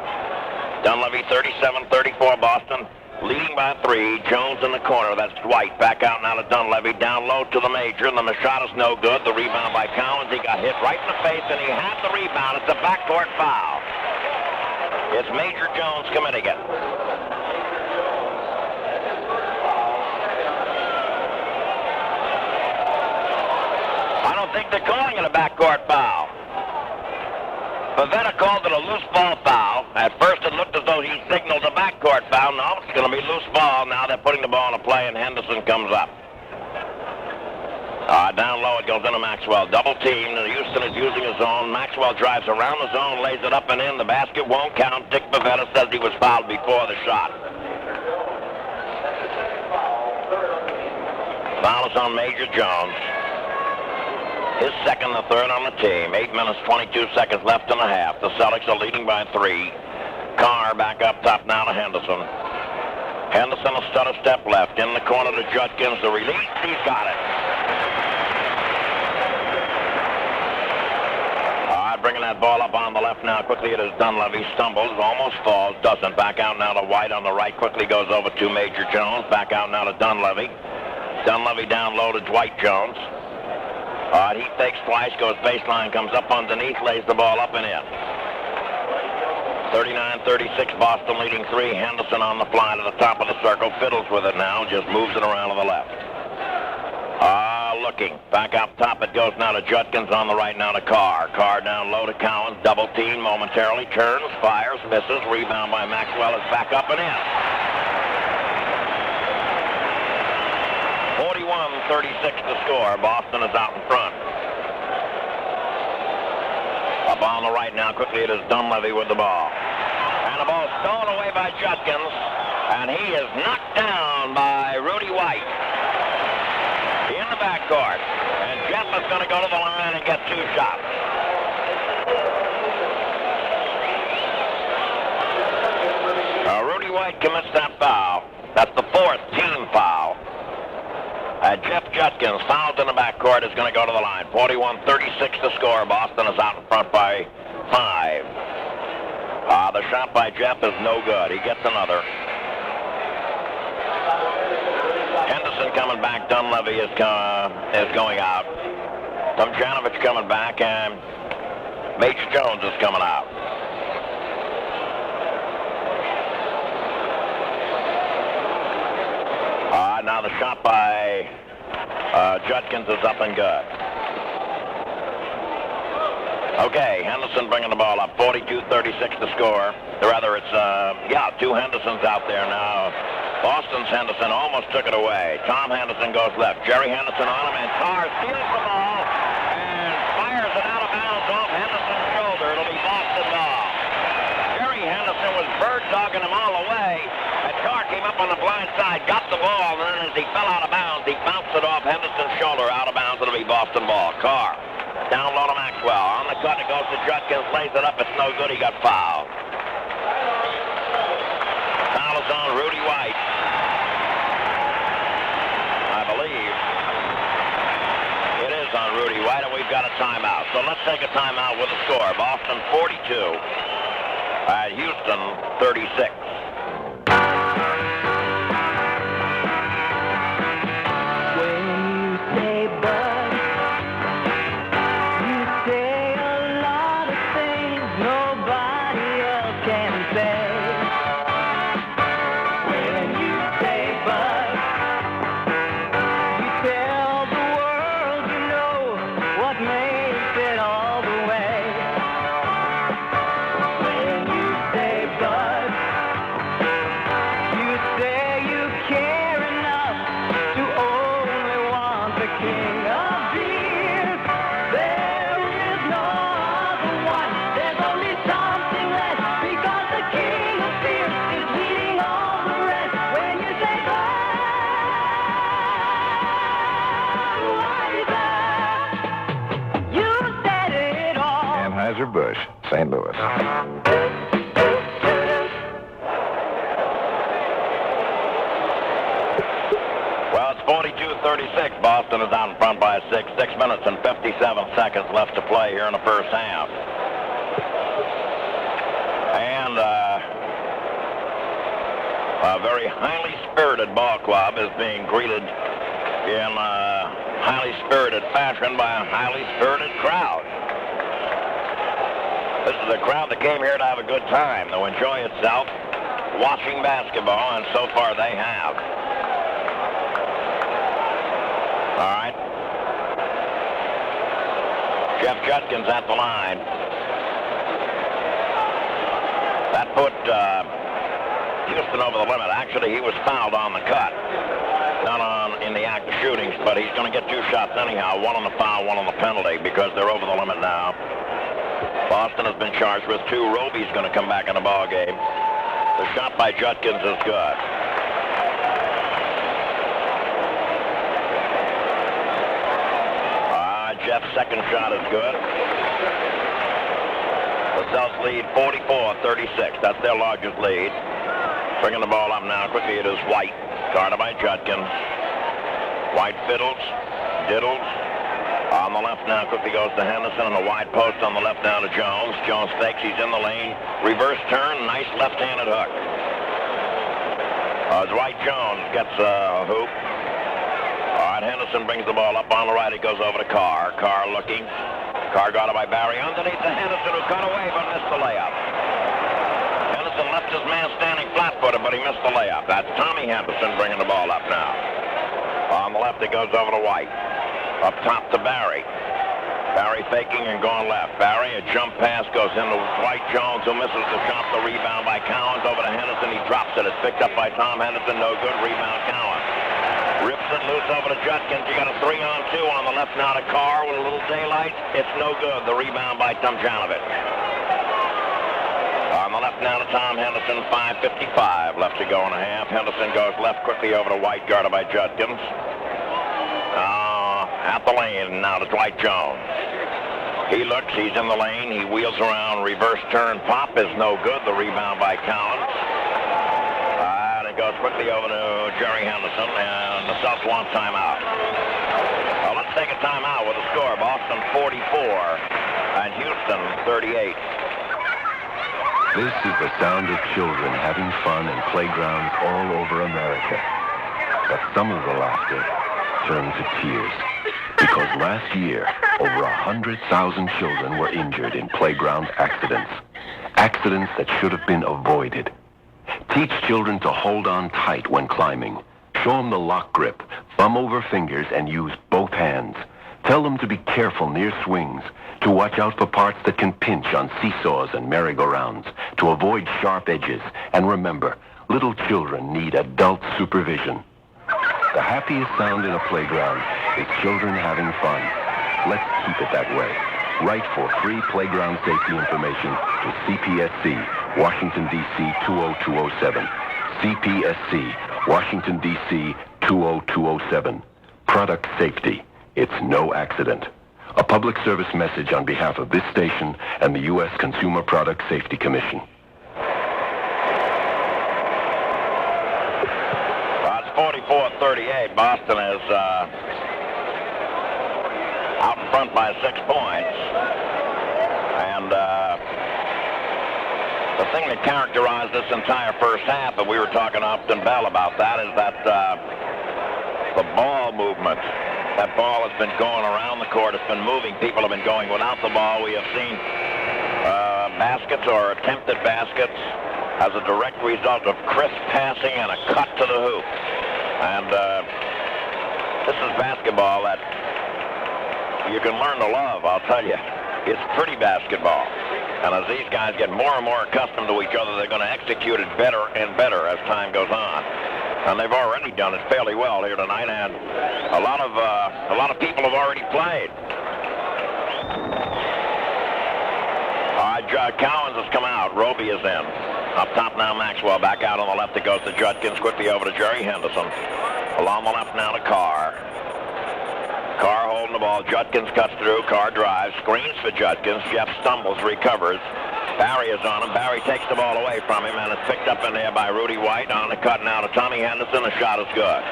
Dunleavy 37-34 Boston, leading by 3. Jones in the corner, that's Dwight. Back out now to Dunleavy, down low to the Major, and the shot is no good. The rebound by Cowens, he got hit right in the face, and he had the rebound. It's a backcourt foul. It's Major Jones committing it. I don't think they're calling it a backcourt foul. Pavetta called it a loose ball foul. At first it looked as though he signaled a backcourt foul. No, it's going to be loose ball. Now they're putting the ball into play, and Henderson comes up. Down low it goes into Maxwell. Double team. Houston is using his zone. Maxwell drives around the zone, lays it up and in. The basket won't count. Dick Pavetta says he was fouled before the shot. Foul is on Major Jones. His second, the third on the team. 8 minutes, 22 seconds left in the half. The Celtics are leading by 3. Carr back up top now to Henderson. Henderson will stutter step left. In the corner to Judkins. The release, he's got it. Bringing that ball up on the left now. Quickly it is Dunleavy. Stumbles, almost falls, doesn't. Back out now to White on the right. Quickly goes over to Major Jones. Back out now to Dunleavy. Dunleavy down low to Dwight Jones. He fakes twice, goes baseline, comes up underneath, lays the ball up and in. 39-36, Boston leading 3. Henderson on the fly to the top of the circle. Fiddles with it now, just moves it around to the left. Looking. Back up top it goes now to Judkins on the right now to Carr. Carr down low to Cowens. Double team momentarily. Turns, fires, misses. Rebound by Maxwell is back up and in. 41-36 to score. Boston is out in front. Up on the right now. Quickly it is Dunleavy with the ball. And the ball stolen away by Judkins. And he is knocked down by Rudy White. In the backcourt, and Jeff is going to go to the line and get 2 shots. Rudy White commits that foul. That's the 4th team foul. Jeff Judkins, fouled in the backcourt, is going to go to the line. 41-36 to score. Boston is out in front by 5. The shot by Jeff is no good. He gets another. Henderson coming back. Dunleavy is going out. Tomjanovich coming back, and Major Jones is coming out. Now the shot by Judkins is up and good. Okay, Henderson bringing the ball up. 42-36 to score. Rather, it's 2 Hendersons out there now. Boston's Henderson almost took it away. Tom Henderson goes left. Jerry Henderson on him, and Carr steals the ball and fires it out of bounds off Henderson's shoulder. It'll be Boston ball. Jerry Henderson was bird-dogging him all the way, and Carr came up on the blind side, got the ball, and then as he fell out of bounds, he bounced it off Henderson's shoulder. Out of bounds, it'll be Boston ball. Carr down low to Maxwell. On the cut, it goes to Judkins, lays it up. It's no good. He got fouled. Foul is on Rudy White. I believe it is on Rudy White, and we've got a timeout. So let's take a timeout with a score. Boston 42 at Houston 36. Bush, St. Louis. 44-36. Boston is out in front by 6. 6 minutes and 57 seconds left to play here in the first half. And a very highly spirited ball club is being greeted in highly spirited fashion by a highly spirited crowd. This is a crowd that came here to have a good time, to enjoy itself, watching basketball, and so far they have. All right. Jeff Judkins at the line. That put Houston over the limit. Actually, he was fouled on the cut. Not in the act of shooting, but he's going to get 2 shots anyhow. 1 on the foul, 1 on the penalty, because they're over the limit now. Boston has been charged with 2. Roby's going to come back in the ball game. The shot by Judkins is good. Jeff's second shot is good. The Celts lead 44-36. That's their largest lead. Bringing the ball up now quickly. It is White. Guarded by Judkins. White fiddles, diddles. On the left now quickly goes to Henderson, and a wide post on the left now to Jones. Jones fakes. He's in the lane. Reverse turn. Nice left-handed hook. Dwight Jones gets a hoop. All right, Henderson brings the ball up on the right. It goes over to Carr. Carr looking. Carr got it by Barry. Underneath to Henderson, who cut away but missed the layup. Henderson left his man standing flat-footed, but he missed the layup. That's Tommy Henderson bringing the ball up now. On the left, it goes over to White. Up top to Barry. Barry faking and going left. Barry, a jump pass goes into Dwight Jones, who misses the shot. The rebound by Cowens over to Henderson. He drops it. It's picked up by Tom Henderson. No good. Rebound Cowens. Rips it loose over to Judkins. You got a 3-on-2 on the left now to Carr with a little daylight. It's no good. The rebound by Tomjanovich. On the left now to Tom Henderson. 5:55 left to go in a half. Henderson goes left quickly over to White, guarded by Judkins. At the lane now to Dwight Jones. He looks. He's in the lane. He wheels around. Reverse turn pop is no good. The rebound by Cowens. Goes quickly over to Jerry Henderson, and the Celtics want timeout. Well, let's take a timeout with the score. Boston 44 and Houston 38. This is the sound of children having fun in playgrounds all over America. But some of the laughter turned to tears. Because last year, over 100,000 children were injured in playground accidents. Accidents that should have been avoided. Teach children to hold on tight when climbing. Show them the lock grip, thumb over fingers, and use both hands. Tell them to be careful near swings, to watch out for parts that can pinch on seesaws and merry-go-rounds, to avoid sharp edges. And remember, little children need adult supervision. The happiest sound in a playground is children having fun. Let's keep it that way. Write for free playground safety information to CPSC, Washington, D.C. 20207. CPSC, Washington, D.C. 20207. Product safety. It's no accident. A public service message on behalf of this station and the U.S. Consumer Product Safety Commission. It's 44-38. Boston is out in front by 6 points. And the thing that characterized this entire first half, and we were talking to Upton Bell about that, is that the ball movement. That ball has been going around the court. It's been moving. People have been going without the ball. We have seen baskets or attempted baskets as a direct result of crisp passing and a cut to the hoop. And this is basketball that you can learn to love, I'll tell you. It's pretty basketball. And as these guys get more and more accustomed to each other, they're going to execute it better and better as time goes on. And they've already done it fairly well here tonight, and a lot of people have already played. All right, Cowens has come out. Roby is in. Up top now, Maxwell. Back out on the left. It goes to Judkins. Quickly over to Jerry Henderson. Along the left now to Carr. Carr holding the ball. Judkins cuts through. Carr drives. Screens for Judkins. Jeff stumbles, recovers. Barry is on him. Barry takes the ball away from him, and it's picked up in there by Rudy White. On the cut now to Tommy Henderson. The shot is good.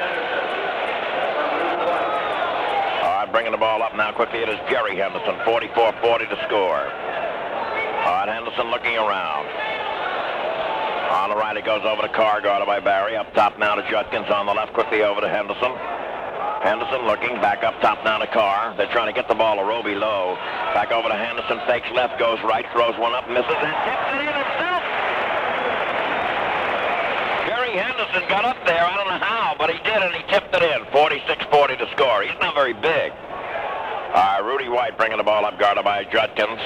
bringing the ball up now quickly. It is Jerry Henderson, 44-40 to score. All right, Henderson looking around. On the right, it goes over to Carr, guarded by Barry. Up top now to Judkins. On the left, quickly over to Henderson. Henderson looking, back up top now to Carr. They're trying to get the ball to Roby low. Back over to Henderson, fakes left, goes right, throws one up, misses, and tips it in himself. Jerry Henderson got up there, I don't know how, but he did, and he tipped it in. 46-40 to score. He's not very big. Rudy White bringing the ball up, guarded by Judkins.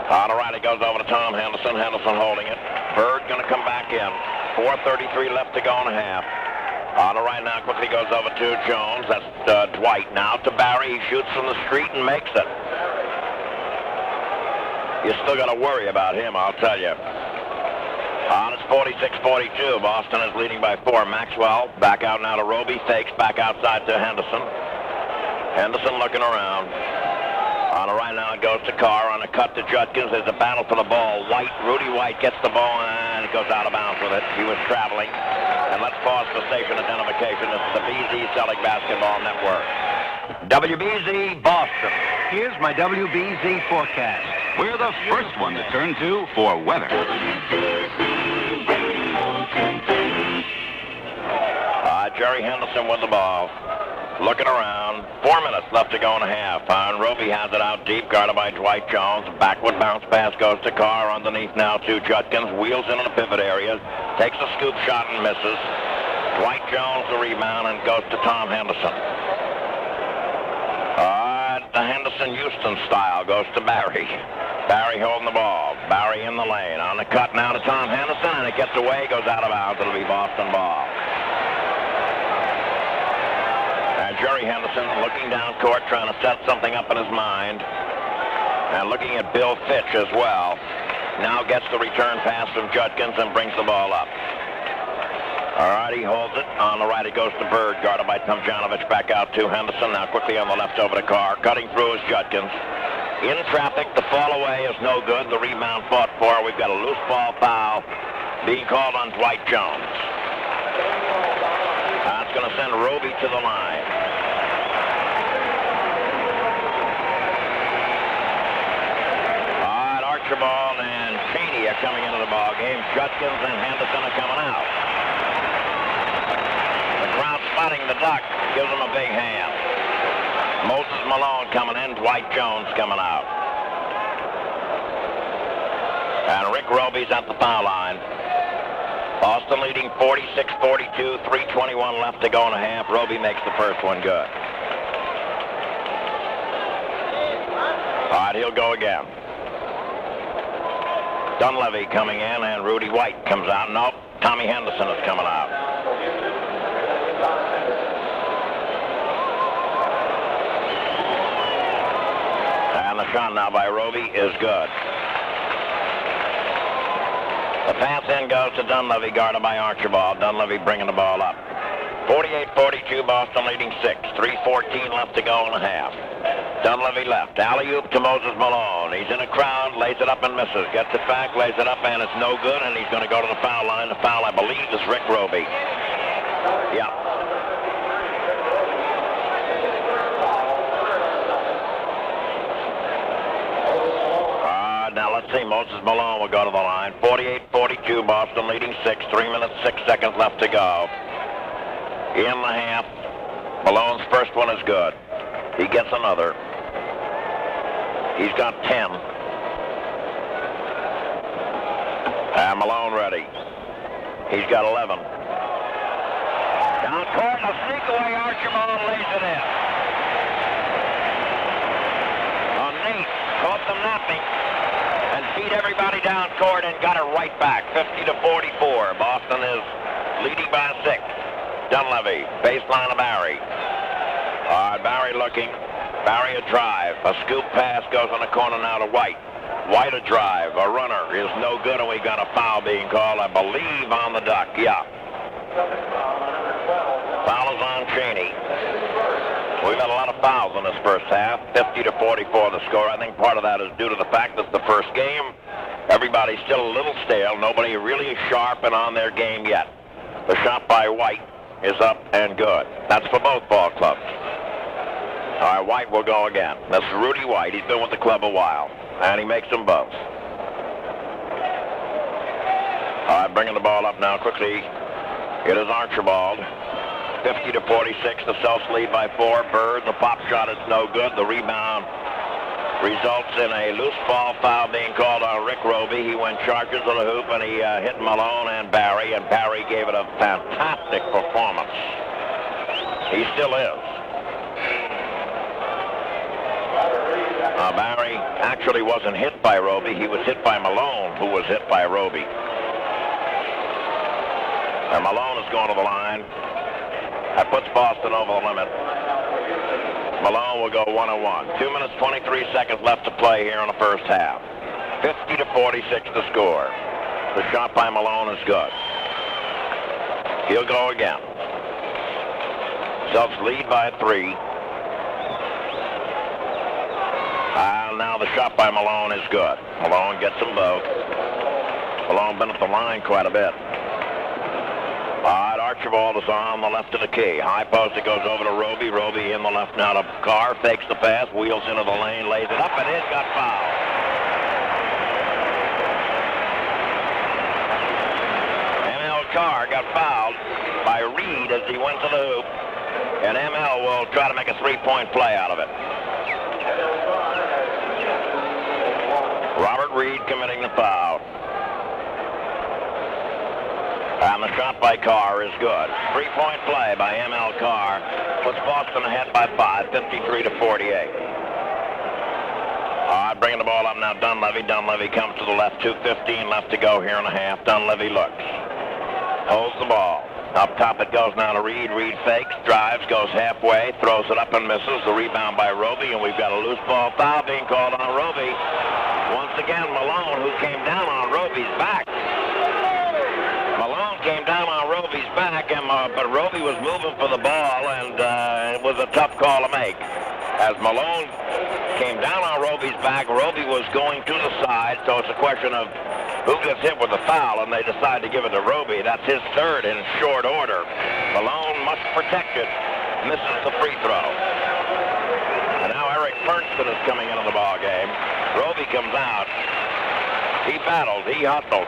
On the right, it goes over to Tom Henderson. Henderson holding it. Bird going to come back in. 4:33 left to go in a half. On the right now, quickly goes over to Jones. That's Dwight. Now to Barry. He shoots from the street and makes it. You still got to worry about him, I'll tell you. It's 46-42. Boston is leading by 4. Maxwell back out now to Roby. Fakes back outside to Henderson. Henderson looking around. On the right now, it goes to Carr. On a cut to Judkins. There's a battle for the ball. Rudy White gets the ball, and it goes out of bounds with it. He was traveling. And let's pause for station identification. This is the BZ Selling Basketball Network. WBZ Boston. Here's my WBZ forecast. We're the first one to turn to for weather. Jerry Henderson with the ball. Looking around. 4 minutes left to go in a half. Roby has it out deep, guarded by Dwight Jones. Backward bounce pass goes to Carr. Underneath now to Judkins. Wheels into the pivot area. Takes a scoop shot and misses. Dwight Jones the rebound and goes to Tom Henderson. The Henderson-Houston style goes to Barry. Barry holding the ball. Barry in the lane. On the cut now to Tom Henderson, and it gets away, goes out of bounds. It'll be Boston ball. And Jerry Henderson looking down court, trying to set something up in his mind. And looking at Bill Fitch as well. Now gets the return pass from Judkins and brings the ball up. All right, he holds it. On the right, it goes to Bird, guarded by Tomjanovich. Back out to Henderson. Now quickly on the left over to Carr. Cutting through is Judkins. In traffic, the fall away is no good. The rebound fought for. We've got a loose ball foul being called on Dwight Jones. That's going to send Roby to the line. All right, Archibald and Cheney are coming into the ball game. Judkins and Henderson are coming out. Spotting the duck, gives him a big hand. Moses Malone coming in, Dwight Jones coming out. And Rick Roby's at the foul line. Boston leading 46-42, 3:21 left to go in a half. Roby makes the first one good. All right, he'll go again. Dunleavy coming in, and Rudy White comes out. Nope, Tommy Henderson is coming out. The shot now by Roby is good. The pass in goes to Dunleavy, guarded by Archibald. Dunleavy bringing the ball up. 48-42, Boston leading 6. 3:14 left to go in a half. Dunleavy left. Alley-oop to Moses Malone. He's in a crowd, lays it up and misses. Gets it back, lays it up, and it's no good, and he's going to go to the foul line. The foul, I believe, is Rick Roby. Yeah. Now let's see, Moses Malone will go to the line. 48-42, Boston leading 6. 3 minutes, 6 seconds left to go. In the half. Malone's first one is good. He gets another. He's got 10. And Malone ready. He's got 11. Down court, a sneak away, Archibald lays it in. Nate caught them napping. And beat everybody down court and got it right back. 50-44. Boston is leading by 6. Dunleavy, baseline of Barry. All right, Barry looking. Barry a drive. A scoop pass goes in the corner now to White. White a drive. A runner is no good, and we got a foul being called, I believe, on the duck. Yeah. Foul is on Cheney. We've had a lot of fouls in this first half. 50-44 the score. I think part of that is due to the fact that the first game, everybody's still a little stale. Nobody really sharp and on their game yet. The shot by White is up and good. That's for both ball clubs. All right, White will go again. This is Rudy White. He's been with the club a while, and he makes them both. All right, bringing the ball up now quickly. It is Archibald. 50 to 46. The Celts lead by 4. Bird, the pop shot is no good. The rebound results in a loose ball foul being called on Rick Roby. He went charges to the hoop, and he hit Malone and Barry gave it a fantastic performance. He still is. Barry actually wasn't hit by Roby. He was hit by Malone, who was hit by Roby. And Malone is going to the line. That puts Boston over the limit. Malone will go 1-1. 2 minutes, 23 seconds left to play here in the first half. 50 to 46 to score. The shot by Malone is good. He'll go again. Celts lead by 3. Now the shot by Malone is good. Malone gets them both. Malone been at the line quite a bit. All right, Archibald is on the left of the key. High post, it goes over to Roby. Roby in the left now to Carr. Fakes the pass, wheels into the lane, lays it up, and it got fouled. ML Carr got fouled by Reed as he went to the hoop. And ML will try to make a three-point play out of it. Robert Reed committing the foul. And the shot by Carr is good. Three-point play by ML Carr. Puts Boston ahead by 5, 53 to 48. All right, bringing the ball up now, Dunleavy. Dunleavy comes to the left, 2:15 left to go here in a half. Dunleavy looks. Holds the ball. Up top it goes now to Reed. Reed fakes, drives, goes halfway, throws it up and misses. The rebound by Roby, and we've got a loose ball foul being called on Roby. Once again, Malone, who came down on Roby's back. Malone came down on Roby's back, but Roby was moving for the ball, and it was a tough call to make. As Malone came down on Roby's back, Roby was going to the side, so it's a question of who gets hit with the foul, and they decide to give it to Roby. That's his third in short order. Malone must protect it. Misses the free throw. And now Eric Fernston is coming into the ball game. Roby comes out. He battled. He hustled.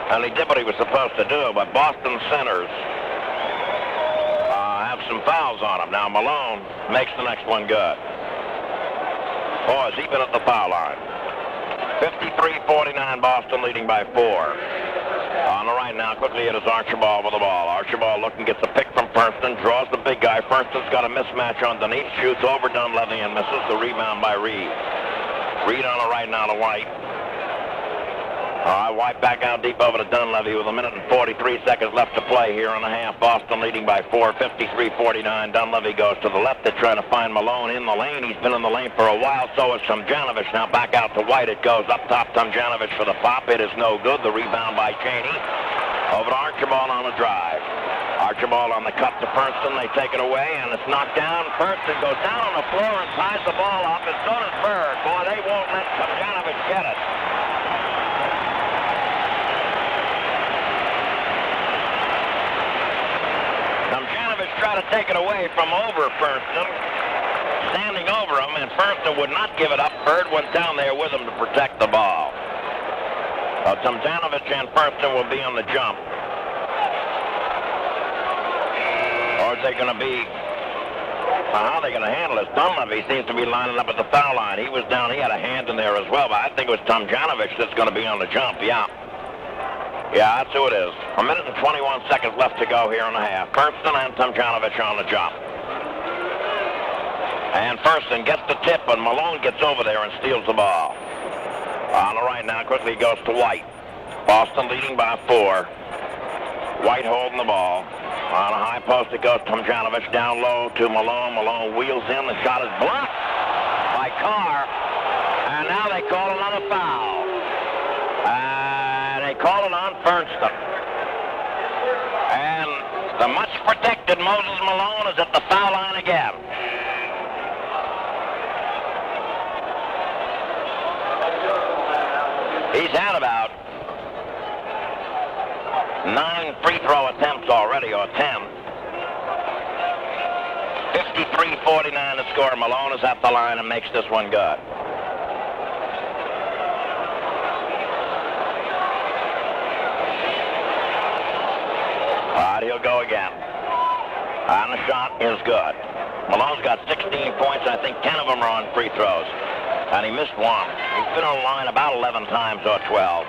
And he did what he was supposed to do, but Boston centers have some fouls on him. Now Malone makes the next one good. Boy, has he been at the foul line. 53-49, Boston leading by 4. On the right now, quickly it is Archibald with the ball. Archibald looking, gets a pick from Fernston, draws the big guy. Fernston's got a mismatch underneath, shoots over Dunleavy and misses. The rebound by Reed. Reed on the right now to White. All right, White back out deep over to Dunleavy with 1 minute and 43 seconds left to play here in a half. Boston leading by 4, 53-49. Dunleavy goes to the left. They're trying to find Malone in the lane. He's been in the lane for a while. So is Tomjanovich. Now back out to White. It goes up top. Tomjanovich for the pop. It is no good. The rebound by Cheney. Over to Archibald on the drive. Archibald on the cut to Fernston. They take it away, and it's knocked down. Fernston goes down on the floor and ties the ball up, and so does Bird. Boy, they won't let Tomjanovich get it. Try to take it away from over Fernston, standing over him, and Fernston would not give it up. Bird went down there with him to protect the ball. Tomjanovich and Fernston will be on the jump. Or is they going to be, how are they going to handle this? Dunleavy seems to be lining up at the foul line. He was down, he had a hand in there as well, but I think it was Tomjanovich that's going to be on the jump, yeah. Yeah, that's who it is. 1 minute and 21 seconds left to go here in a half. Fernston and Tomjanovich on the jump. And Fernston gets the tip, and Malone gets over there and steals the ball. On the right now, quickly goes to White. Boston leading by 4. White holding the ball. On a high post it goes Tomjanovich down low to Malone. Malone wheels in. The shot is blocked by Carr. And now they call another foul. They call it on Fernston. And the much-protected Moses Malone is at the foul line again. He's had about 9 free throw attempts already, or 10. 53-49 the score. Malone is at the line and makes this one good. All right, he'll go again. And the shot is good. Malone's got 16 points. I think 10 of them are on free throws. And he missed one. He's been on the line about 11 times or 12.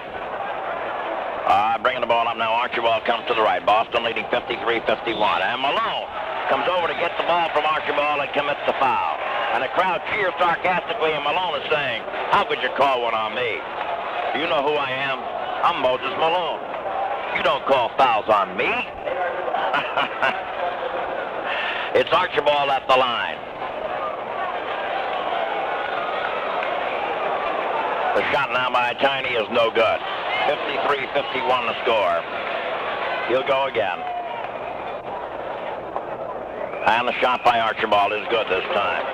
Bringing the ball up now. Archibald comes to the right. Boston leading 53-51. And Malone comes over to get the ball from Archibald and commits the foul. And the crowd cheers sarcastically, and Malone is saying, how could you call one on me? Do you know who I am? I'm Moses Malone. You don't call fouls on me. It's Archibald at the line. The shot now by Tiny is no good. 53-51 the score. He'll go again. And the shot by Archibald is good this time.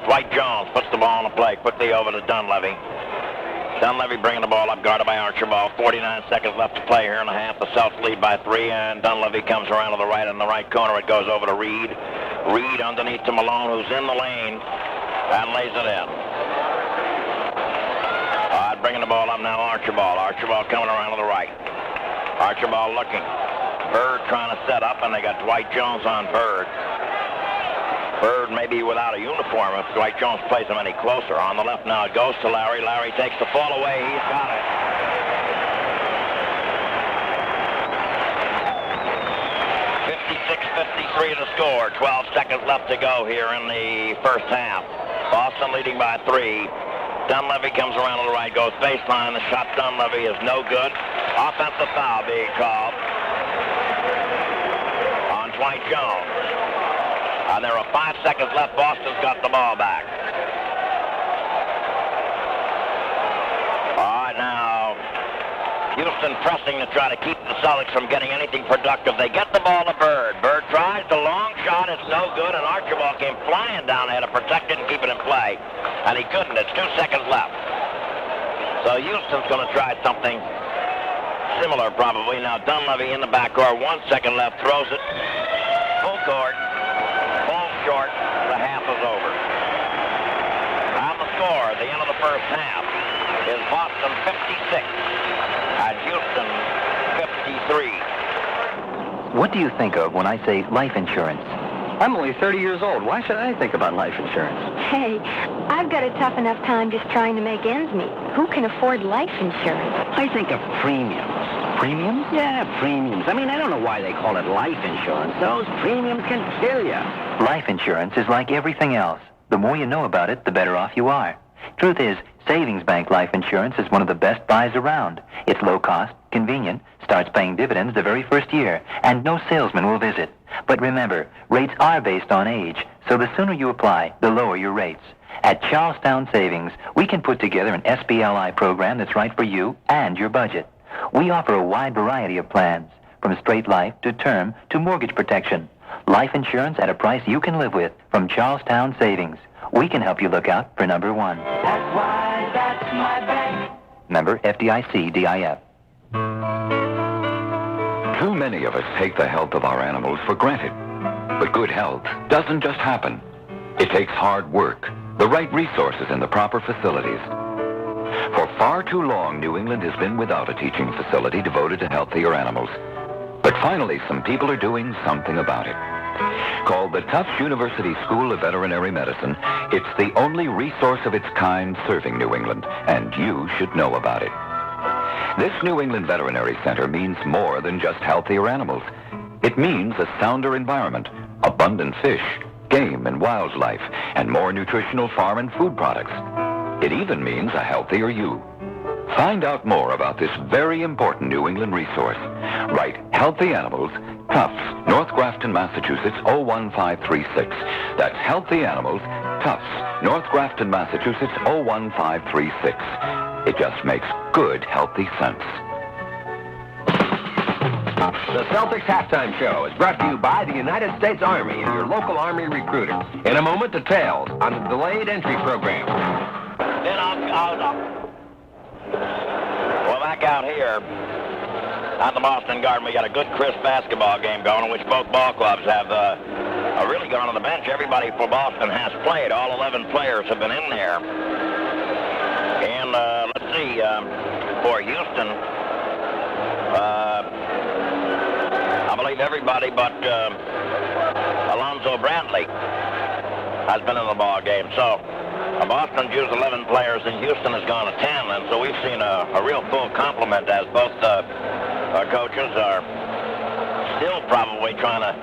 Dwight Jones puts the ball on the play quickly over to Dunleavy. Dunleavy bringing the ball up, guarded by Archibald. 49 seconds left to play here in the half. The Celts lead by 3, and Dunleavy comes around to the right. In the right corner, it goes over to Reed. Reed underneath to Malone, who's in the lane, and lays it in. Bringing the ball up now, Archibald. Archibald coming around to the right. Archibald looking. Bird trying to set up, and they got Dwight Jones on Bird. Bird may be without a uniform if Dwight Jones plays him any closer. On the left now, it goes to Larry. Larry takes the fall away. He's got it. .53 to score. 12 seconds left to go here in the first half. Boston leading by 3. Dunleavy comes around to the right, goes baseline. The shot Dunleavy is no good. Offensive foul being called on Dwight Jones. And there are 5 seconds left. Boston's got the ball back. All right, now, Houston pressing to try to keep the Celtics from getting anything productive. They get the ball to Bird. Bird tries the long shot. It's no good, and Archibald came flying down there to protect it and keep it in play. And he couldn't. It's 2 seconds left. So Houston's going to try something similar probably. Now Dunleavy in the backcourt. 1 second left. Throws it. Full court. Falls short. The half is over. On the score, the end of the first half, is Boston 56 and Houston 53. What do you think of when I say life insurance? I'm only 30 years old. Why should I think about life insurance? Hey, I've got a tough enough time just trying to make ends meet. Who can afford life insurance? I think of premiums. Premiums? Yeah, premiums. I mean, I don't know why they call it life insurance. Those premiums can kill you. Life insurance is like everything else. The more you know about it, the better off you are. Truth is, Savings Bank Life Insurance is one of the best buys around. It's low cost, convenient, starts paying dividends the very first year, and no salesman will visit. But remember, rates are based on age, so the sooner you apply, the lower your rates. At Charlestown Savings, we can put together an SBLI program that's right for you and your budget. We offer a wide variety of plans, from straight life to term to mortgage protection. Life insurance at a price you can live with from Charlestown Savings. We can help you look out for number 1. That's why that's my bank. Member FDIC DIF. Too many of us take the health of our animals for granted. But good health doesn't just happen. It takes hard work, the right resources, and the proper facilities. For far too long, New England has been without a teaching facility devoted to healthier animals. But finally, some people are doing something about it. Called the Tufts University School of Veterinary Medicine, it's the only resource of its kind serving New England, and you should know about it. This New England Veterinary Center means more than just healthier animals. It means a sounder environment, abundant fish, game and wildlife, and more nutritional farm and food products. It even means a healthier you. Find out more about this very important New England resource. Write Healthy Animals, Tufts, North Grafton, Massachusetts, 01536. That's Healthy Animals, Tufts, North Grafton, Massachusetts, 01536. It just makes good, healthy sense. The Celtics Halftime Show is brought to you by the United States Army and your local Army recruiter. In a moment, details on the delayed entry program. Then I'll well, back out here. At the Boston Garden, we got a good, crisp basketball game going in which both ball clubs have really gone on the bench. Everybody for Boston has played. All 11 players have been in there. And let's see, for Houston, I believe everybody but Alonzo Bradley has been in the ball game. So Boston's used 11 players and Houston has gone to 10, and so we've seen a real full complement as both coaches are still probably trying to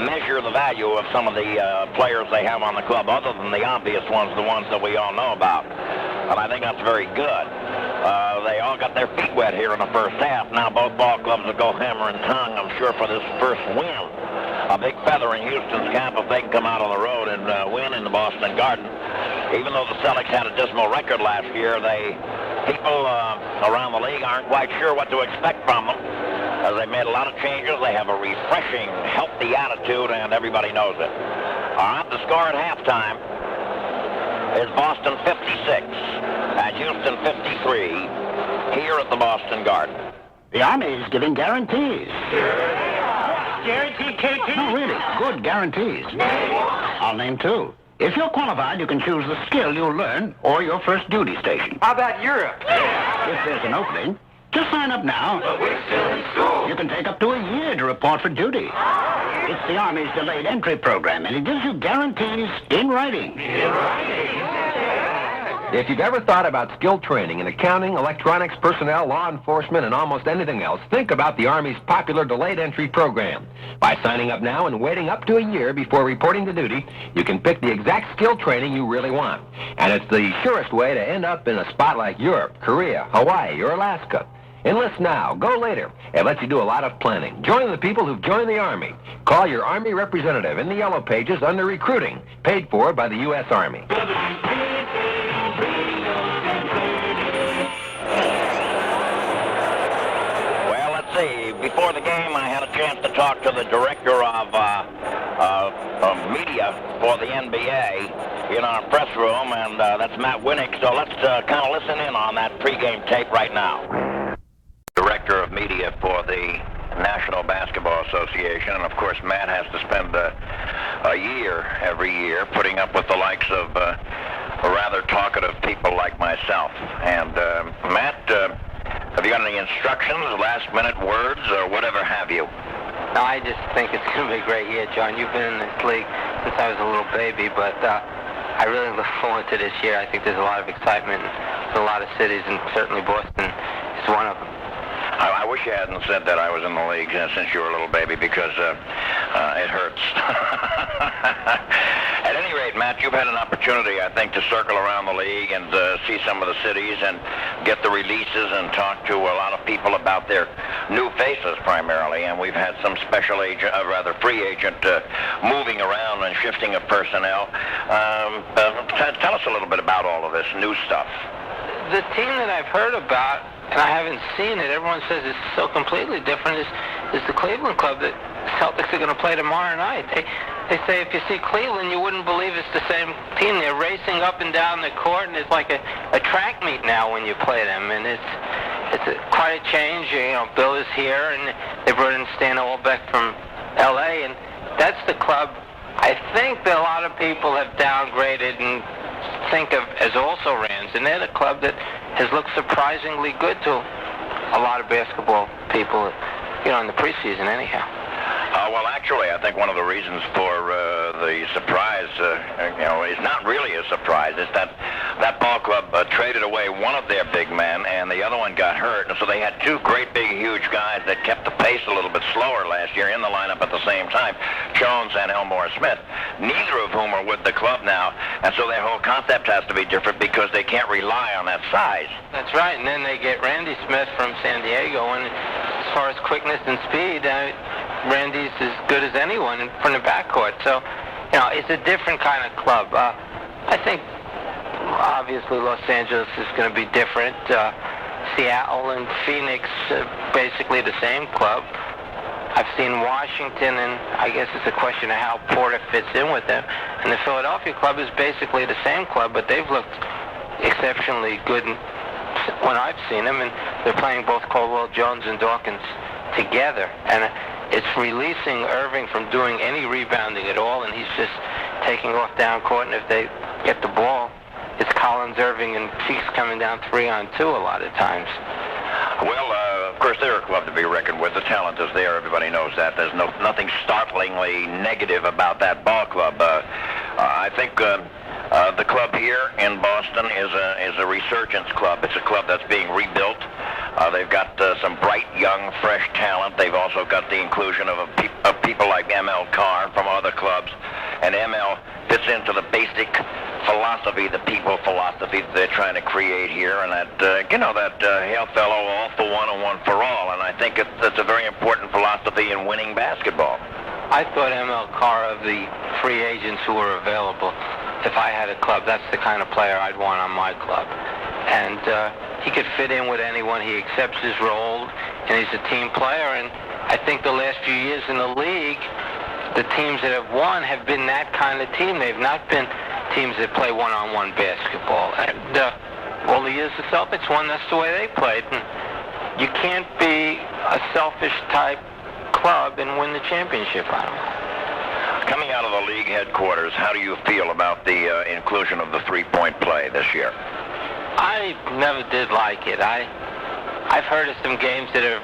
measure the value of some of the players they have on the club, other than the obvious ones, the ones that we all know about. And I think that's very good. They all got their feet wet here in the first half. Now both ball clubs will go hammer and tongue, I'm sure, for this first win. A big feather in Houston's cap if they can come out on the road and win in the Boston Garden. Even though the Celtics had a dismal record last year, people around the league aren't quite sure what to expect from them. As they made a lot of changes, they have a refreshing, healthy attitude, and everybody knows it. All right, the score at halftime is Boston 56 and Houston 53 here at the Boston Garden. The Army is giving guarantees. Guarantee, KT? No, really, good guarantees. I'll name two. If you're qualified, you can choose the skill you'll learn or your first duty station. How about Europe? If there's an opening, just sign up now. But we're still in school. You can take up to a year to report for duty. It's the Army's delayed entry program, and it gives you guarantees in writing. If you've ever thought about skill training in accounting, electronics, personnel, law enforcement, and almost anything else, think about the Army's popular delayed entry program. By signing up now and waiting up to a year before reporting to duty, you can pick the exact skill training you really want. And it's the surest way to end up in a spot like Europe, Korea, Hawaii, or Alaska. Enlist now. Go later. It lets you do a lot of planning. Join the people who've joined the Army. Call your Army representative in the Yellow Pages under Recruiting, paid for by the U.S. Army. Well, let's see. Before the game, I had a chance to talk to the director of media for the NBA in our press room, and that's Matt Winnick. So let's kind of listen in on that pregame tape right now. Director of media for the National Basketball Association, and of course Matt has to spend a year every year putting up with the likes of rather talkative people like myself. And Matt, have you got any instructions, last-minute words, or whatever have you? No, I just think it's going to be a great year, John. You've been in this league since I was a little baby, but I really look forward to this year. I think there's a lot of excitement in a lot of cities, and certainly Boston is one of them. I wish you hadn't said that I was in the league since you were a little baby, because it hurts. At any rate, Matt, you've had an opportunity, I think, to circle around the league and see some of the cities and get the releases and talk to a lot of people about their new faces primarily. And we've had some special agent, free agent moving around and shifting of personnel. Tell us a little bit about all of this new stuff. The team that I've heard about, and I haven't seen it, everyone says it's so completely different, is the Cleveland club that Celtics are going to play tomorrow night. They say if you see Cleveland, you wouldn't believe it's the same team. They're racing up and down the court, and it's like a track meet now when you play them. And it's quite a change. You know, Bill is here, and they brought in Stan Olbeck from L.A., and that's the club I think that a lot of people have downgraded and think of as also-rans, and they're the club that has looked surprisingly good to a lot of basketball people, you know, in the preseason anyhow. Well, actually, I think one of the reasons for the surprise, is not really a surprise. It's that ball club traded away one of their big men, and the other one got hurt. And so they had two great, big, huge guys that kept the pace a little bit slower last year in the lineup at the same time, Jones and Elmore Smith, neither of whom are with the club now. And so their whole concept has to be different because they can't rely on that size. That's right. And then they get Randy Smith from San Diego, and as far as quickness and speed, Randy's as good as anyone from the backcourt. So, you know, it's a different kind of club. I think, obviously, Los Angeles is going to be different. Seattle and Phoenix, basically the same club. I've seen Washington, and I guess it's a question of how Porter fits in with them. And the Philadelphia club is basically the same club, but they've looked exceptionally good when I've seen them, and they're playing both Caldwell Jones and Dawkins together. And it's releasing Irving from doing any rebounding at all, and he's just taking off down court, and if they get the ball, it's Collins, Irving, and Cheeks coming down 3-on-2 a lot of times. Well, of course, they're a club to be reckoned with. The talent is there. Everybody knows that. There's nothing startlingly negative about that ball club. I think the club here in Boston is a resurgence club. It's a club that's being rebuilt. They've got some bright, young, fresh talent. They've also got the inclusion of people like M.L. Carr from other clubs. And M.L. fits into the basic philosophy, the people philosophy that they're trying to create here. And that, that hail fellow, all for one and one for all. And I think it's a very important philosophy in winning basketball. I thought M.L. Carr, of the free agents who were available, if I had a club, that's the kind of player I'd want on my club. And he could fit in with anyone. He accepts his role, and he's a team player. And I think the last few years in the league, the teams that have won have been that kind of team. They've not been teams that play one-on-one basketball. And all the years the Celtics won, that's the way they played. And you can't be a selfish type club and win the championship, I don't know. Coming out of the league headquarters, how do you feel about the inclusion of the three-point play this year? I never did like it. I've heard of some games that have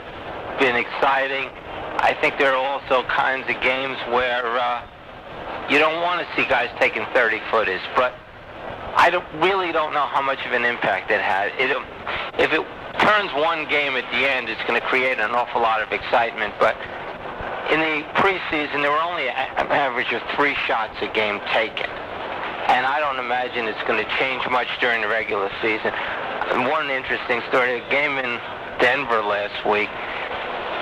been exciting. I think there are also kinds of games where you don't want to see guys taking 30-footers, but I really don't know how much of an impact it had. If it turns one game at the end, it's going to create an awful lot of excitement, but in the preseason, there were only an average of 3 shots a game taken. And I don't imagine it's going to change much during the regular season. And one interesting story, a game in Denver last week.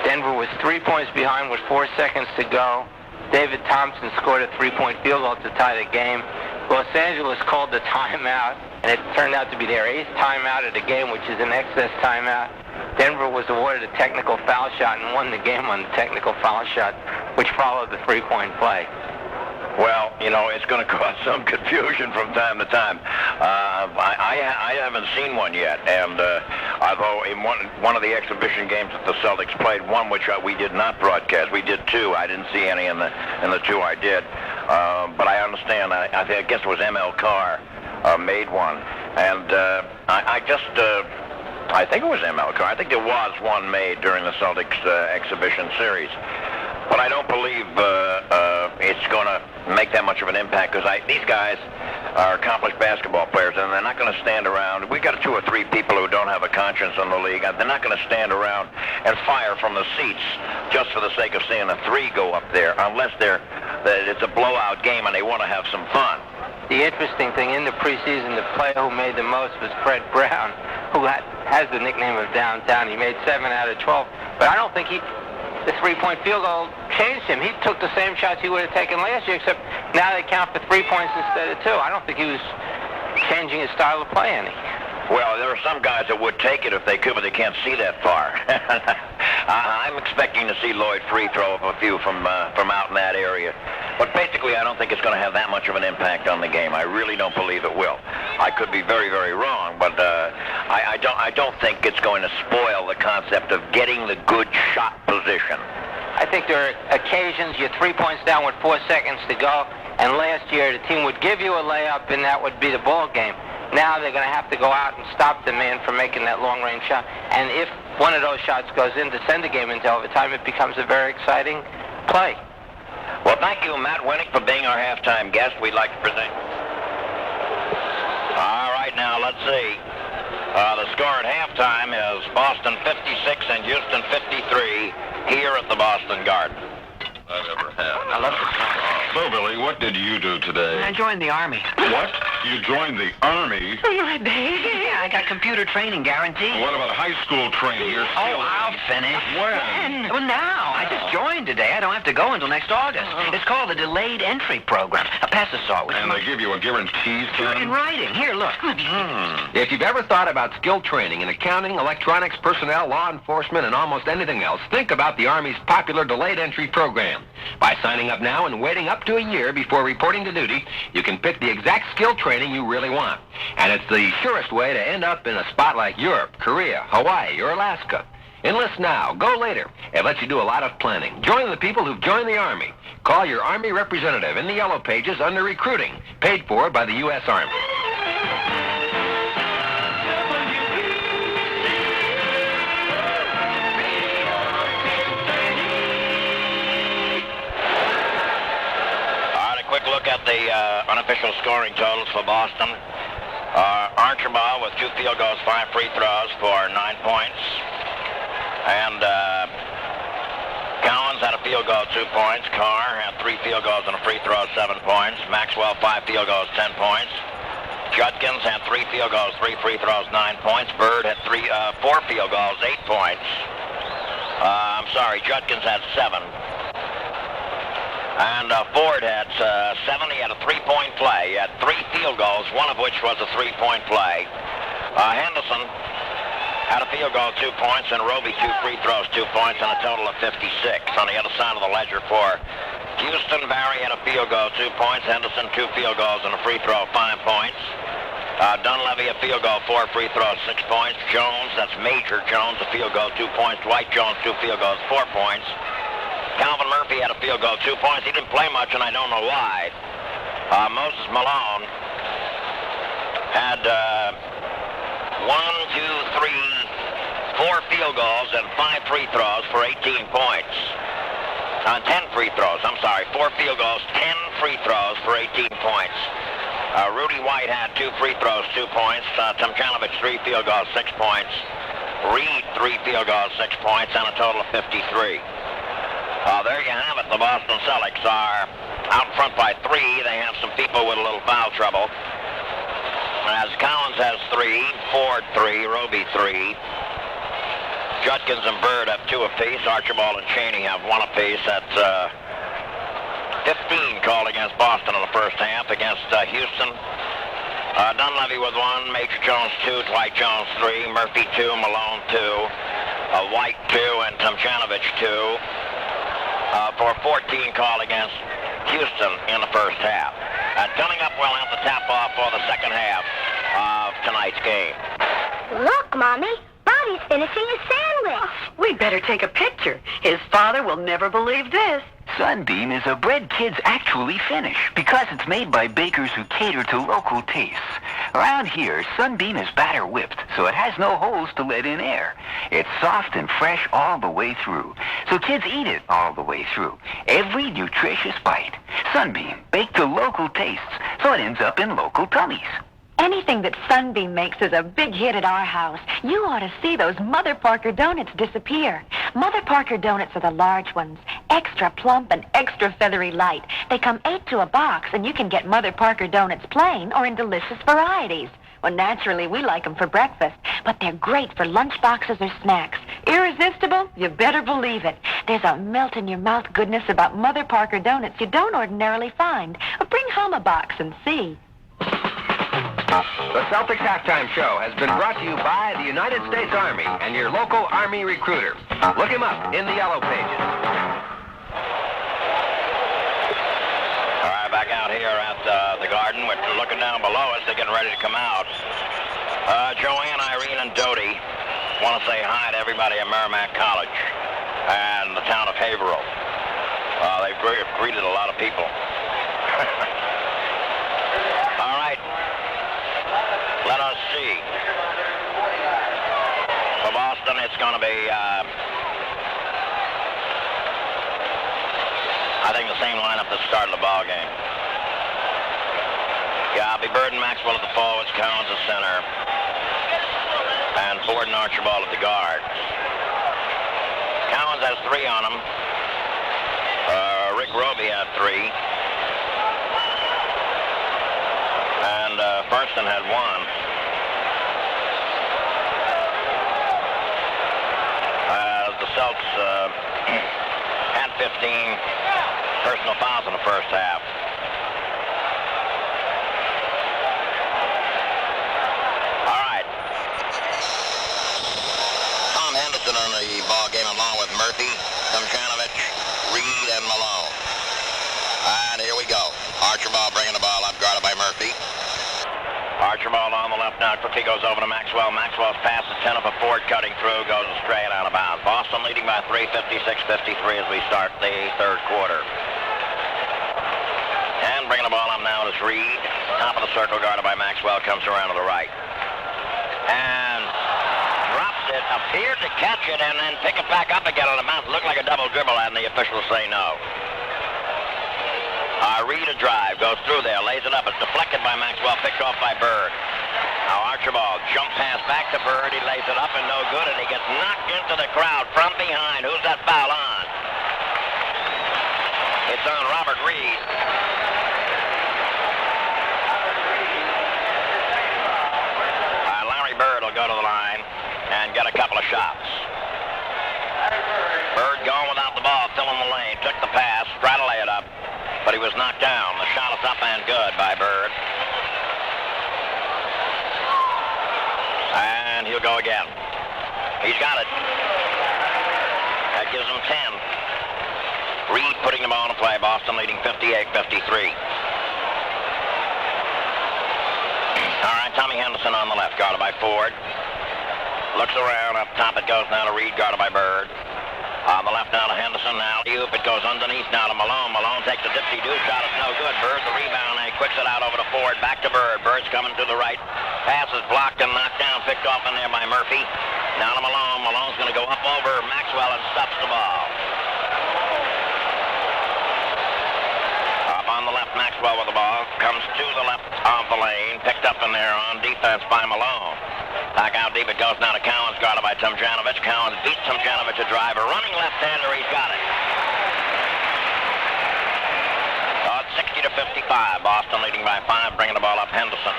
Denver was 3 points behind with 4 seconds to go. David Thompson scored a 3-point field goal to tie the game. Los Angeles called the timeout, and it turned out to be their 8th timeout of the game, which is an excess timeout. Denver was awarded a technical foul shot and won the game on the technical foul shot, which followed the 3-point play. Well, it's going to cause some confusion from time to time. I haven't seen one yet, and although in one of the exhibition games that the Celtics played, one which we did not broadcast, we did 2. I didn't see any in the 2 I did, but I understand. I guess it was M.L. Carr made one, and I think it was M.L. Carr. I think there was one made during the Celtics exhibition series. But I don't believe it's going to make that much of an impact because these guys are accomplished basketball players, and they're not going to stand around. We got 2 or 3 people who don't have a conscience in the league. They're not going to stand around and fire from the seats just for the sake of seeing a 3 go up there, unless it's a blowout game and they want to have some fun. The interesting thing in the preseason, the player who made the most was Fred Brown, who has the nickname of Downtown. He made 7 out of 12, but I don't think the 3-point field goal changed him. He took the same shots he would have taken last year, except now they count for 3 points instead of 2. I don't think he was changing his style of play any. Well, there are some guys that would take it if they could, but they can't see that far. I'm expecting to see Lloyd Free throw up a few from out in that area. But basically, I don't think it's going to have that much of an impact on the game. I really don't believe it will. I could be very, very wrong, but I don't think it's going to spoil the concept of getting the good shot position. I think there are occasions you're 3 points down with 4 seconds to go, and last year the team would give you a layup, and that would be the ball game. Now they're going to have to go out and stop the man from making that long-range shot. And if one of those shots goes in to send the game into overtime, it becomes a very exciting play. Well, thank you, Matt Winnick, for being our halftime guest. We'd like to present. All right, now, let's see. The score at halftime is Boston 56 and Houston 53 here at the Boston Garden. I've ever had. I love the song. So, Billy, what did you do today? I joined the Army. What? You joined the Army? Yeah, I got computer training guaranteed. What about high school training? You're still... Oh, I'll finish. When? Well, now. I just joined today. I don't have to go until next August. It's called the Delayed Entry Program. Pass the salt. And they give you a guarantee, son? In writing. Here, look. If you've ever thought about skill training in accounting, electronics, personnel, law enforcement, and almost anything else, think about the Army's popular Delayed Entry Program. By signing up now and waiting up to a year before reporting to duty, you can pick the exact skill training you really want. And it's the surest way to end up in a spot like Europe, Korea, Hawaii, or Alaska. Enlist now, go later. It lets you do a lot of planning. Join the people who've joined the Army. Call your Army representative in the Yellow Pages under Recruiting, paid for by the U.S. Army. Quick look at the unofficial scoring totals for Boston. Archibald with 2 field goals, 5 free throws for 9 points. And Collins had a field goal, 2 points. Carr had 3 field goals and a free throw, 7 points. Maxwell, 5 field goals, 10 points. Judkins had 3 field goals, 3 free throws, 9 points. Bird had 4 field goals, 8 points. I'm sorry, Judkins had 7. And Ford had 7. He had a 3-point play. He had 3 field goals, one of which was a 3-point play. Henderson had a field goal, 2 points, and Roby 2 free throws, 2 points, and a total of 56. On the other side of the ledger for Houston, Barry had a field goal, 2 points. Henderson, 2 field goals and a free throw, 5 points. Dunleavy, a field goal, 4 free throws, 6 points. Jones, that's Major Jones, a field goal, 2 points. Dwight Jones, 2 field goals, 4 points. Calvin Murphy had a field goal, 2 points. He didn't play much, and I don't know why. Moses Malone had 4 field goals and 5 free throws for 18 points. 10 free throws, I'm sorry. 4 field goals, 10 free throws for 18 points. Rudy White had 2 free throws, 2 points. Tomjanovich, 3 field goals, 6 points. Reed, 3 field goals, 6 points, and a total of 53. There you have it. The Boston Celtics are out in front by 3. They have some people with a little foul trouble. As Collins has 3, Ford 3, Roby 3. Judkins and Bird have 2 apiece. Archibald and Cheney have 1 apiece. That's 15 called against Boston in the first half against Houston. Dunleavy with 1, Major Jones 2, Dwight Jones 3, Murphy 2, Malone 2, White 2, and Tomjanovich 2. For 14 call against Houston in the first half. Coming up, we'll have the tap-off for the second half of tonight's game. Look, Mommy. Bobby's finishing his sandwich. We'd better take a picture. His father will never believe this. Sunbeam is a bread kids actually finish because it's made by bakers who cater to local tastes. Around here, Sunbeam is batter whipped, so it has no holes to let in air. It's soft and fresh all the way through, so kids eat it all the way through. Every nutritious bite. Sunbeam, baked to local tastes, so it ends up in local tummies. Anything that Sunbeam makes is a big hit at our house. You ought to see those Mother Parker donuts disappear. Mother Parker donuts are the large ones, extra plump and extra feathery light. They come 8 to a box, and you can get Mother Parker donuts plain or in delicious varieties. Well, naturally, we like them for breakfast, but they're great for lunch boxes or snacks. Irresistible? You better believe it. There's a melt-in-your-mouth goodness about Mother Parker donuts you don't ordinarily find. Well, bring home a box and see. The Celtics Halftime Show has been brought to you by the United States Army and your local Army recruiter. Look him up in the Yellow Pages. All right, back out here at the Garden. We're looking down below us. They're getting ready to come out. Joanne, Irene, and Dodie want to say hi to everybody at Merrimack College and the town of Haverhill. They've greeted a lot of people. All right. Let us see. For Boston, it's going to be, I think, the same lineup that started the ball game. Yeah, it'll be Bird and Maxwell at the forwards, Collins at center, and Ford and Archibald at the guard. Collins has 3 on him. Rick Roby had 3. And Furston had 1. The Celts had 15 personal fouls in the first half. All right. Tom Henderson on the ball game along with Murphy, Tomjanovich, Reed, and Malone. And here we go. Archibald bringing the ball up, guarded by Murphy. Archibald on the left now. Quickly goes over to Maxwell. Maxwell's pass is 10 up a Ford cutting through. Goes straight out of bounds. Boston leading by 3, 56-53 as we start the third quarter. And bringing the ball up now is Reed. Top of the circle guarded by Maxwell. Comes around to the right. And drops it. Appeared to catch it and then pick it back up again on the mountain. Looked like a double dribble and the officials say no. Reed a drive, goes through there, lays it up. It's deflected by Maxwell, picked off by Bird. Now Archibald, jump pass back to Bird. He lays it up and no good, and he gets knocked into the crowd from behind. Who's that foul on? It's on Robert Reed. Larry Bird will go to the line and get a couple of shots. Bird going without the ball, still in the lane, took the pass, tried to lay it up, but he was knocked down. The shot is up and good by Bird. And he'll go again. He's got it. That gives him 10. Reed putting the ball in play. Boston leading 58-53. All right, Tommy Henderson on the left, guarded by Ford. Looks around, up top it goes now to Reed, guarded by Bird. On the left now to Henderson, now Oop, it goes underneath now to Malone. Malone takes a dipsy-do shot, it's no good. Bird the rebound, and he quicks it out over to Ford, back to Bird. Bird's coming to the right. Pass is blocked and knocked down, picked off in there by Murphy. Now to Malone. Malone's going to go up over Maxwell and stops the ball. Up on the left, Maxwell with the ball. Comes to the left of the lane, picked up in there on defense by Malone. Back out deep it goes now to Cowens, guarded by Tomjanovich. Cowens beats Tomjanovich a driver. Running left-hander, he's got it. Oh, it's 60-55. Boston leading by 5, bringing the ball up Henderson.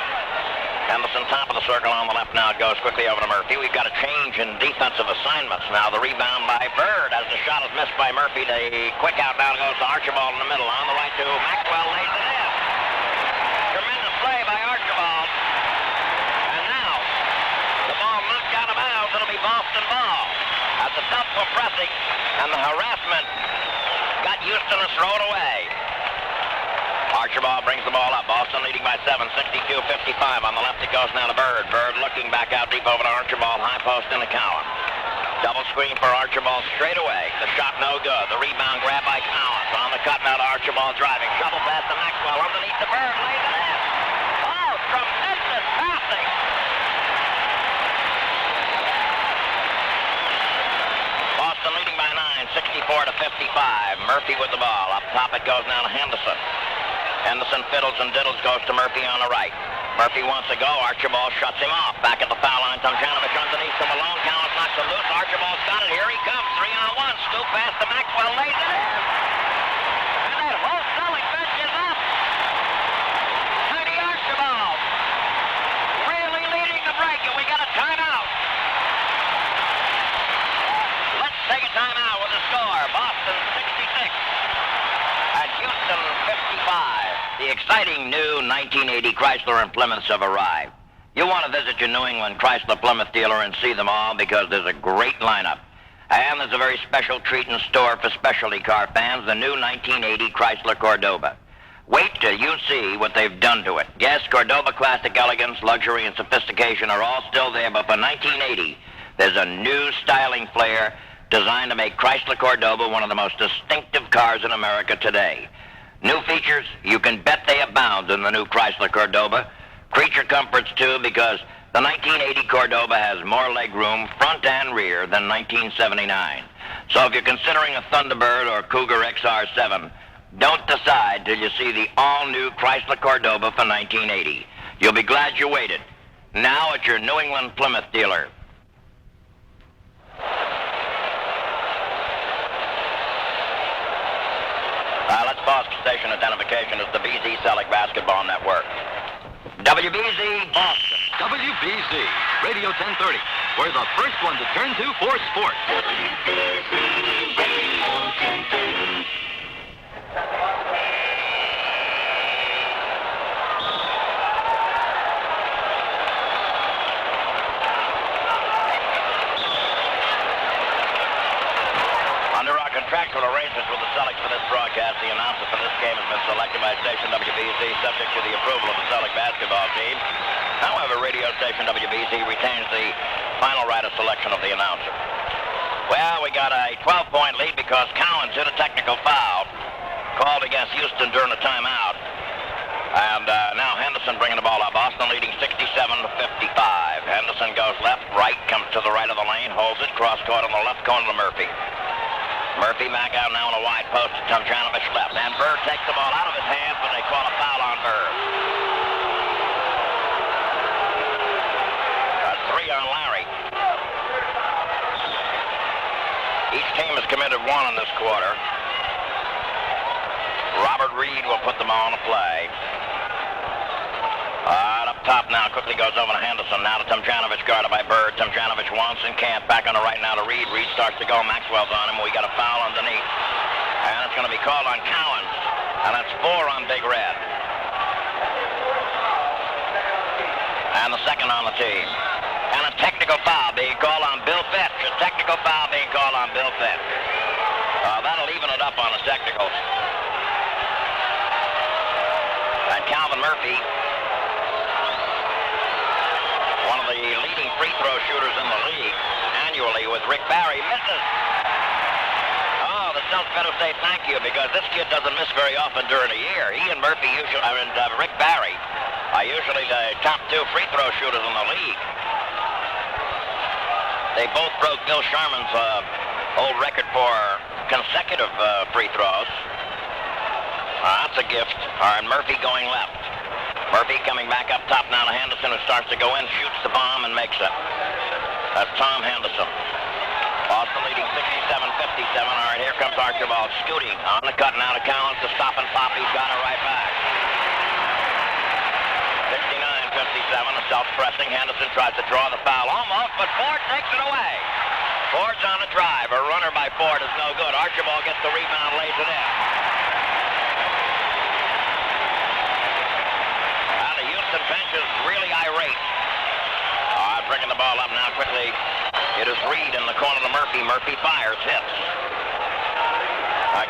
Henderson top of the circle on the left now. It goes quickly over to Murphy. We've got a change in defensive assignments. Now the rebound by Bird as the shot is missed by Murphy. The quick out now goes to Archibald in the middle. On the right to Maxwell, lays it in. Tremendous play by Archibald. It'll be Boston ball. As the Ducks were pressing and the harassment got Houston to throw it away. Archibald brings the ball up. Boston leading by 7, 62-55. On the left it goes now to Bird. Bird looking back out deep over to Archibald. High post into Cowan. Double screen for Archibald straight away. The shot no good. The rebound grab by Cowens. On the cut now to Archibald driving. Shovel pass to Maxwell underneath the Bird. Lays it in. Oh, tremendous passing. Boston leading by 9, 64-55. Murphy with the ball. Up top it goes now to Henderson. Henderson fiddles and diddles, goes to Murphy on the right. Murphy wants to go. Archibald shuts him off. Back at the foul line. Tomjanovich underneath to Malone. Cowens knocks it loose. Archibald's got it. Here he comes. 3-on-1. Scoop pass to Maxwell. Lays it in. And that whole Celtic bench is up. Tiny Archibald. Really leading the break, and we got a timeout. Let's take a timeout with the score. Boston 66 and Houston 55. The exciting new 1980 Chrysler and Plymouths have arrived. You want to visit your New England Chrysler Plymouth dealer and see them all because there's a great lineup. And there's a very special treat in store for specialty car fans, the new 1980 Chrysler Cordoba. Wait till you see what they've done to it. Yes, Cordoba classic elegance, luxury, and sophistication are all still there, but for 1980, there's a new styling flair designed to make Chrysler Cordoba one of the most distinctive cars in America today. New features, you can bet they abound in the new Chrysler Cordoba. Creature comforts, too, because the 1980 Cordoba has more legroom, front and rear, than 1979. So if you're considering a Thunderbird or Cougar XR7, don't decide till you see the all-new Chrysler Cordoba for 1980. You'll be glad you waited. Now at your New England Plymouth dealer. Let's pause for station identification. It's the BZ Selleck Basketball Network. WBZ Boston. WBZ, Radio 1030. We're the first one to turn to for sports. WBZ, Radio 1030. Under our contractual arrangements with the Celtics for this broadcast, the announcer for this game has been selected by station WBZ, subject to the approval of the Celtic basketball team. Now radio station WBZ retains the final right of selection of the announcer. Well, we got a 12-point lead because Cowens hit a technical foul called against Houston during the timeout. And now Henderson bringing the ball up. Boston leading 67-55. Henderson goes left, right, comes to the right of the lane, holds it, cross court on the left corner to Murphy. Murphy back out now on a wide post to Tomjanovich left. And Bird takes the ball out of his hands, but they call a foul on Bird. That's 3 on Larry. Each team has committed 1 in this quarter. Robert Reed will put them on to play. Up top now, quickly goes over to Henderson. Now to Tomjanovich, guarded by Bird. Tomjanovich wants and can't. Back on the right now to Reed. Reed starts to go. Maxwell's on him. We got a foul underneath. And it's going to be called on Cowens. And that's 4 on Big Red. And the second on the team. And a technical foul being called on Bill Fitch. A technical foul being called on Bill Fitch. That'll even it up on the technicals. And Calvin Murphy, one of the leading free throw shooters in the league annually with Rick Barry, misses. Oh, the Celtics better say thank you because this kid doesn't miss very often during the year. He and Murphy usually, Rick Barry are usually the top 2 free throw shooters in the league. They both broke Bill Sharman's old record for consecutive free throws. That's a gift. All right, Murphy going left. Murphy coming back up top now to Henderson, who starts to go in, shoots the bomb, and makes it. That's Tom Henderson. Boston leading 67-57. All right, here comes Archibald scooting on the cut now to Cowens to stop and pop. He's got it right back. 69-57. The Celtics pressing. Henderson tries to draw the foul almost, but Ford takes it away. Ford's on the drive. A runner by Ford is no good. Archibald gets the rebound, lays it in. The bench is really irate. Bringing the ball up now quickly. It is Reed in the corner to Murphy. Murphy fires, hits.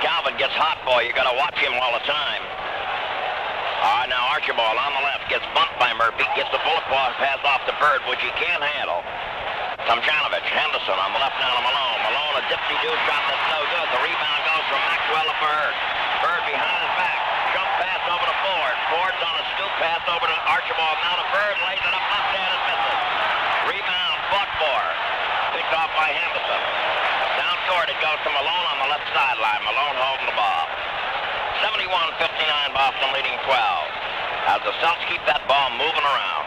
Calvin gets hot, boy. You got to watch him all the time. Now Archibald on the left gets bumped by Murphy. Gets the bullet pass off to Bird, which he can't handle. Tomjanovich, Henderson on the left now to Malone. Malone, a dipsy-do shot that's no good. The rebound goes from Maxwell to Bird. Bird behind his back. Jump pass over to Ford. Ford's on a scoop pass over to Archibald. Now to Bird, lays it up left hand and misses. Rebound fought for. Picked off by Henderson. Down court it goes to Malone on the left sideline. Malone holding the ball. 71-59, Boston leading 12. As the Celtics keep that ball moving around.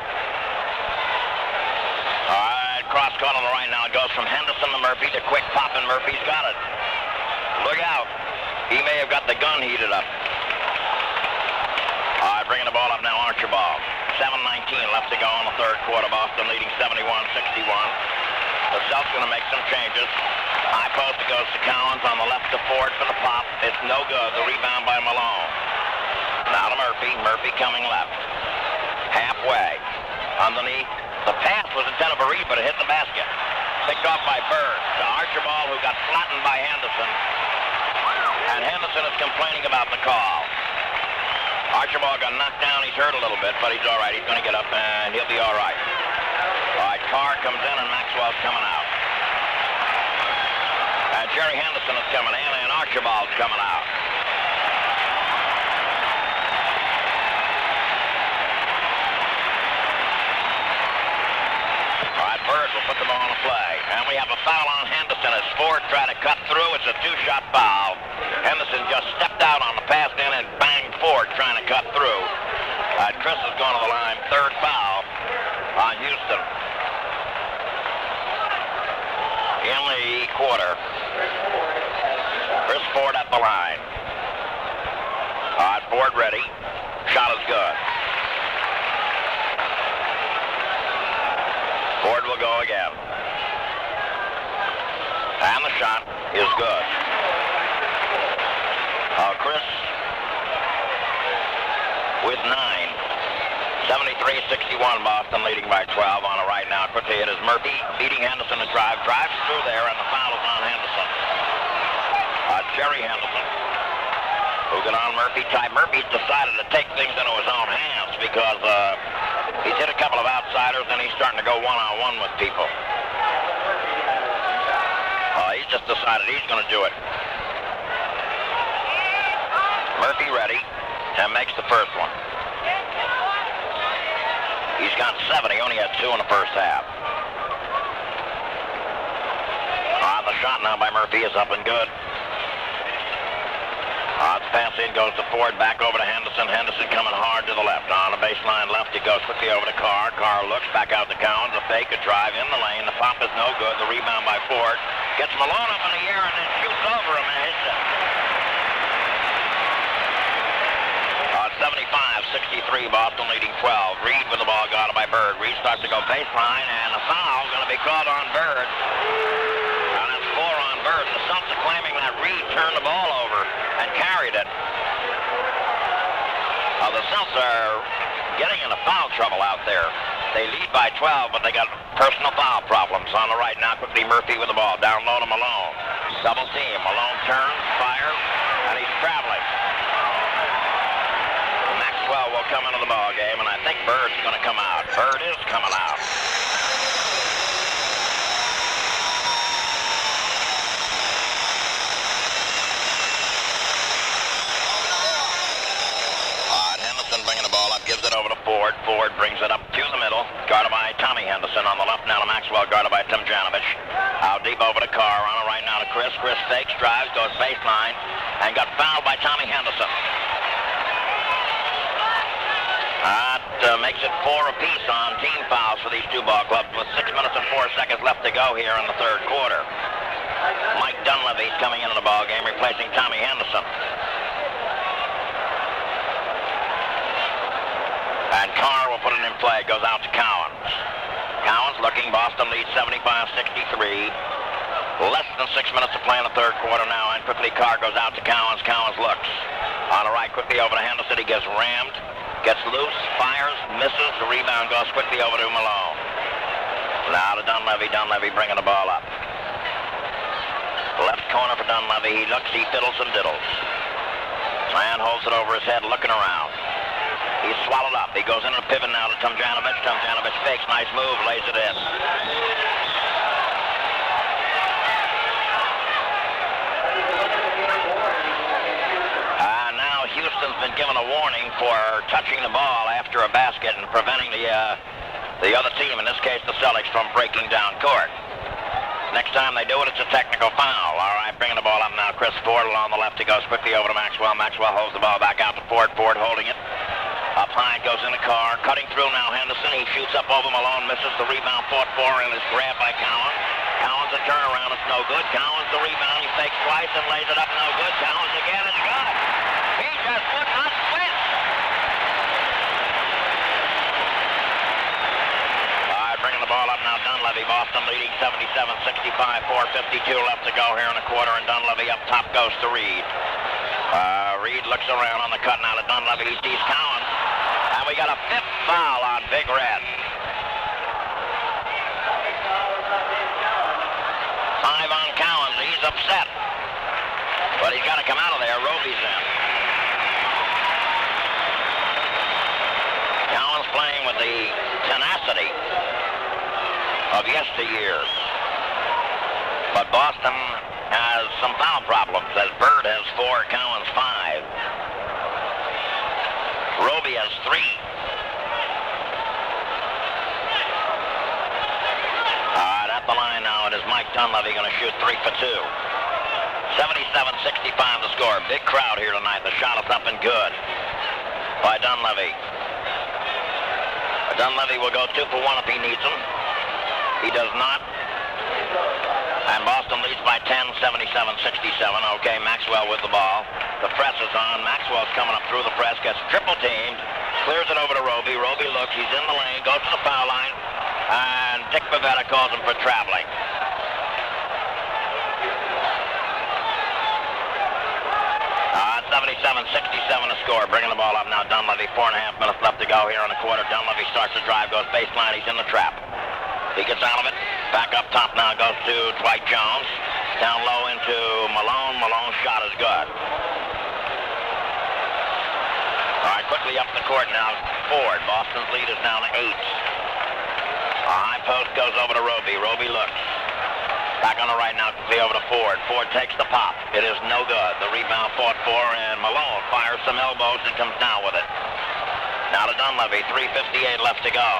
All right, cross court on the right now. It goes from Henderson to Murphy. The quick pop, and Murphy's got it. Look out. He may have got the gun heated up. All right, bringing the ball up now, Archibald. 7:19 left to go in the third quarter. Boston leading 71-61. The Celtics going to make some changes. High post, it goes to Cowens on the left to Ford for the pop. It's no good. The rebound by Malone. Now to Murphy. Murphy coming left. Halfway. Underneath. The pass was intended for Reed, but it hit the basket. Picked off by Bird to Archibald, who got flattened by Henderson. And Henderson is complaining about the call. Archibald got knocked down. He's hurt a little bit, but he's all right. He's going to get up, and he'll be all right. All right, Carr comes in, and Maxwell's coming out. And Jerry Henderson is coming in, and Archibald's coming out. All right, Bird will put the ball on the play. And we have a foul on Henderson as Ford tried to cut through. It's a 2-shot foul. Henderson just stepped out on the pass in and banged Ford trying to cut through. Chris is going to the line. Third foul on Houston. In the quarter. Chris Ford at the line. All right, Ford ready. Shot is good. Ford will go again. And the shot is good. Chris with 9. 73-61, Boston leading by 12 on it right now. Quickly it is Murphy beating Henderson to drive. Drives through there, and the foul is on Henderson. Jerry Henderson, who got on Murphy tight. Murphy's decided to take things into his own hands because he's hit a couple of outsiders, and he's starting to go one-on-one with people. He's just decided he's going to do it. Murphy ready, and makes the first one. He's got 7. He only had 2 in the first half. The shot now by Murphy is up and good. The pass in goes to Ford, back over to Henderson. Henderson coming hard to the left. On the baseline left, it goes quickly over to Carr. Carr looks back out to Cowens. A fake, a drive in the lane. The pop is no good. The rebound by Ford. Gets Malone up in the air and then shoots over him and hits it. 75-63, Boston leading 12. Reed with the ball guarded by Bird. Reed starts to go baseline, and a foul going to be called on Bird. And that's 4 on Bird. The Celtics are claiming that Reed turned the ball over and carried it. The Celtics are getting into foul trouble out there. They lead by 12, but they got personal foul problems. On the right now, quickly Murphy with the ball. Down low to Malone. Double team. Malone turns, fires, and he's traveling. Maxwell will come into the ball game, and I think Bird's going to come out. Bird is coming out. Bringing the ball up, gives it over to Ford. Ford brings it up to the middle, guarded by Tommy Henderson. On the left now to Maxwell, guarded by Tim Janovich. Out deep over to Carr. On the right now to Chris. Chris fakes, drives, goes baseline, and got fouled by Tommy Henderson. That makes it 4 apiece on team fouls for these two ball clubs with 6 minutes and 4 seconds left to go here in the third quarter. Mike Dunleavy's coming into the ball game, replacing Tommy Henderson. And Carr will put it in play. Goes out to Cowens. Cowens looking. Boston leads 75-63. Less than 6 minutes to play in the third quarter now. And quickly Carr goes out to Cowens. Cowens looks. On the right quickly over to Henderson. He gets rammed. Gets loose. Fires. Misses. The rebound goes quickly over to Malone. Now to Dunleavy. Dunleavy bringing the ball up. Left corner for Dunleavy. He looks. He fiddles and diddles. Man holds it over his head looking around. He's swallowed up. He goes into the pivot now to Tomjanovich. Tomjanovich fakes. Nice move. Lays it in. And now Houston's been given a warning for touching the ball after a basket and preventing the other team, in this case the Celtics, from breaking down court. Next time they do it, it's a technical foul. All right, bringing the ball up now. Chris Ford along the left. He goes quickly over to Maxwell. Maxwell holds the ball back out to Ford. Ford holding it. Up high, goes in the car. Cutting through now, Henderson. He shoots up over Malone. Misses the rebound. Fought for and is grabbed by Cowens. Cowens a turnaround. It's no good. Cowens the rebound. He fakes twice and lays it up. No good. Cowens again. It's good. He just would not quit. All right, bringing the ball up now. Dunleavy. Boston leading 77-65. 4:52 left to go here in the quarter, and Dunleavy up top goes to Reed. Reed looks around on the cut now to Dunleavy. He sees Cowens. And we got a 5th foul on Big Red. 5 on Cowens. He's upset. But he's got to come out of there. Roby's in. Cowens playing with the tenacity of yesteryear. But Boston has some foul problems, as Bird has 4, Cowens 5. Roby has 3. All right, at the line now, it is Mike Dunleavy going to shoot 3 for 2. 77-65 the score. Big crowd here tonight. The shot is up and good by Dunleavy. Dunleavy will go 2 for 1 if he needs them. He does not. And Boston leads by 10, 77-67. Okay, Maxwell with the ball. The press is on. Maxwell's coming up through the press, gets triple teamed, clears it over to Roby. Roby looks, he's in the lane, goes to the foul line, and Dick Bavetta calls him for traveling. 77-67 the score. Bringing the ball up now. Dunleavy, 4.5 minutes left to go here in the quarter. Dunleavy starts to drive, goes baseline. He's in the trap. He gets out of it. Back up top now goes to Dwight Jones. Down low into Malone. Malone's shot is good. All right, quickly up the court now. Ford. Boston's lead is now to 8. High post goes over to Roby. Roby looks. Back on the right now, quickly over to Ford. Ford takes the pop. It is no good. The rebound fought for, and Malone fires some elbows and comes down with it. Now to Dunleavy, 3:58 left to go.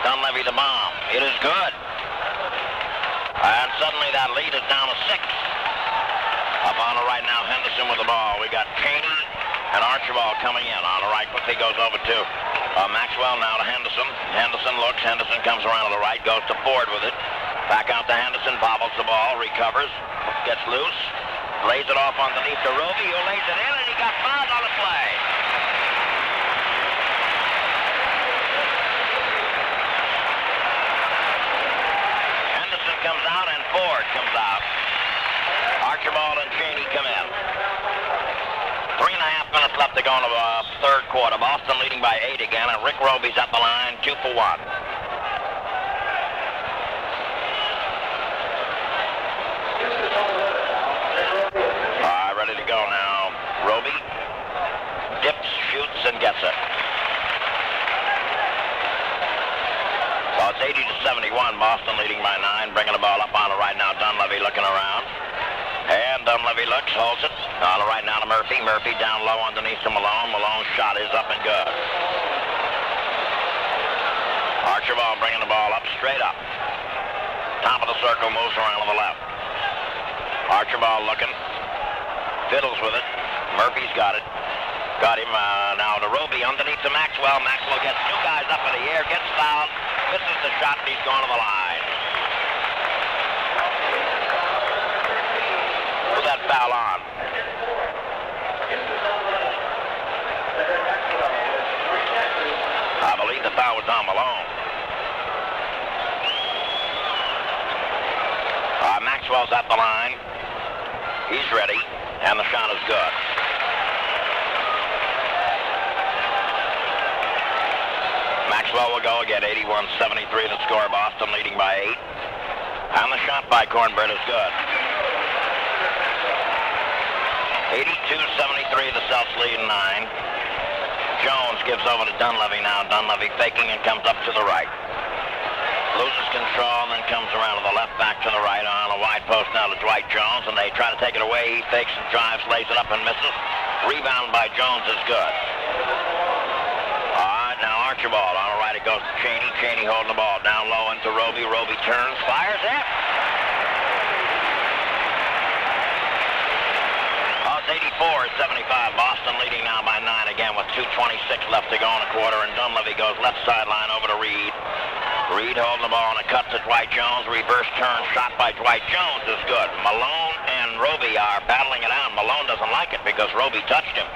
Dunleavy the bomb. It is good. And suddenly that lead is down to 6. Up on the right now, Henderson with the ball. We got Cheney and Archibald coming in. On the right, quickly goes over to Maxwell, now to Henderson. Henderson looks. Henderson comes around to the right, goes to Ford with it. Back out to Henderson, bobbles the ball, recovers, gets loose, lays it off underneath to Roby, who lays it in, and he got fouled on the play. Henderson comes out, and Ford comes out. Archibald and Cheney come in. 3.5 minutes left to go in the third quarter. Boston leading by 8 again, and Rick Roby's at the line, 2 for 1. Ready to go now. Roby dips, shoots, and gets it. So it's 80-71. Boston leading by 9. Bringing the ball up on the right now. Dunleavy looking around. And Dunleavy looks, holds it. On the right now to Murphy. Murphy down low underneath to Malone. Malone's shot is up and good. Archibald bringing the ball up, straight up. Top of the circle, moves around to the left. Archibald looking. Fiddles with it. Murphy's got it. Got him now to Roby underneath to Maxwell. Maxwell gets 2 guys up in the air, gets fouled, misses the shot, and he's going to the line. Who's that foul on? I believe the foul was on Malone. Maxwell's at the line. He's ready. And the shot is good. Maxwell will go again, 81-73 to score. Boston leading by 8. And the shot by Cornbread is good. 82-73, the Celts lead 9. Jones gives over to Dunleavy now. Dunleavy faking and comes up to the right. Loses control and then comes around to the left, back to the right on a wide post now to Dwight Jones, and they try to take it away. He fakes and drives, lays it up and misses. Rebound by Jones is good. All right, now Archibald. On the right it goes to Cheney. Cheney holding the ball down low into Roby. Roby turns, fires it. Oh, it's 84-75. Boston leading now by 9 again with 2:26 left to go in a quarter, and Dunleavy goes left sideline over to Reed. Reed holding the ball on a cut to Dwight Jones. Reverse turn shot by Dwight Jones is good. Malone and Roby are battling it out. Malone doesn't like it because Roby touched him.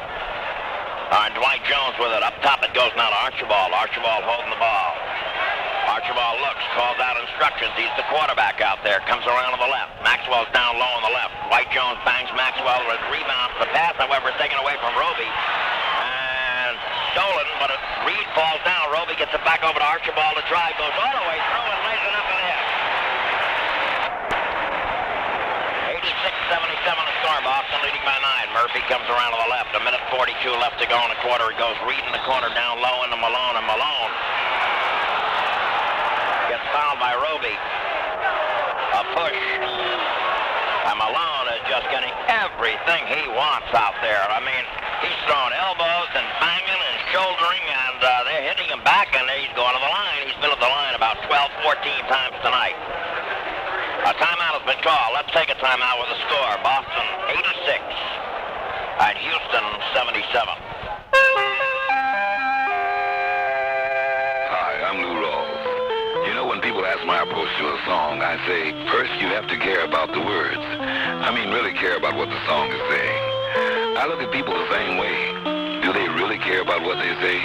Dwight Jones with it. Up top it goes now to Archibald. Archibald holding the ball. Archibald looks, calls out instructions. He's the quarterback out there. Comes around to the left. Maxwell's down low on the left. Dwight Jones bangs Maxwell with rebound. The pass, however, is taken away from Roby. Stolen, but Reed falls down. Roby gets it back over to Archibald. The drive goes all the way through and lays it up and in. 86-77 to score. Boston leading by 9. Murphy comes around to the left. 1:42 left to go in the quarter. It goes Reed in the corner down low into Malone, and Malone gets fouled by Roby. A push. And Malone is just getting everything he wants out there. I mean, he's throwing elbows and banging and shouldering, and they're hitting him back, and he's going to the line. He's been at the line about 12-14 times tonight. A timeout has been called. Let's take a timeout with a score. Boston 86 and Houston 77. Hi, I'm Lou Rawls. You know, when people ask my approach to a song, I say, first you have to care about the words. I mean, really care about what the song is saying. I look at people the same way. Do they really care about what they say?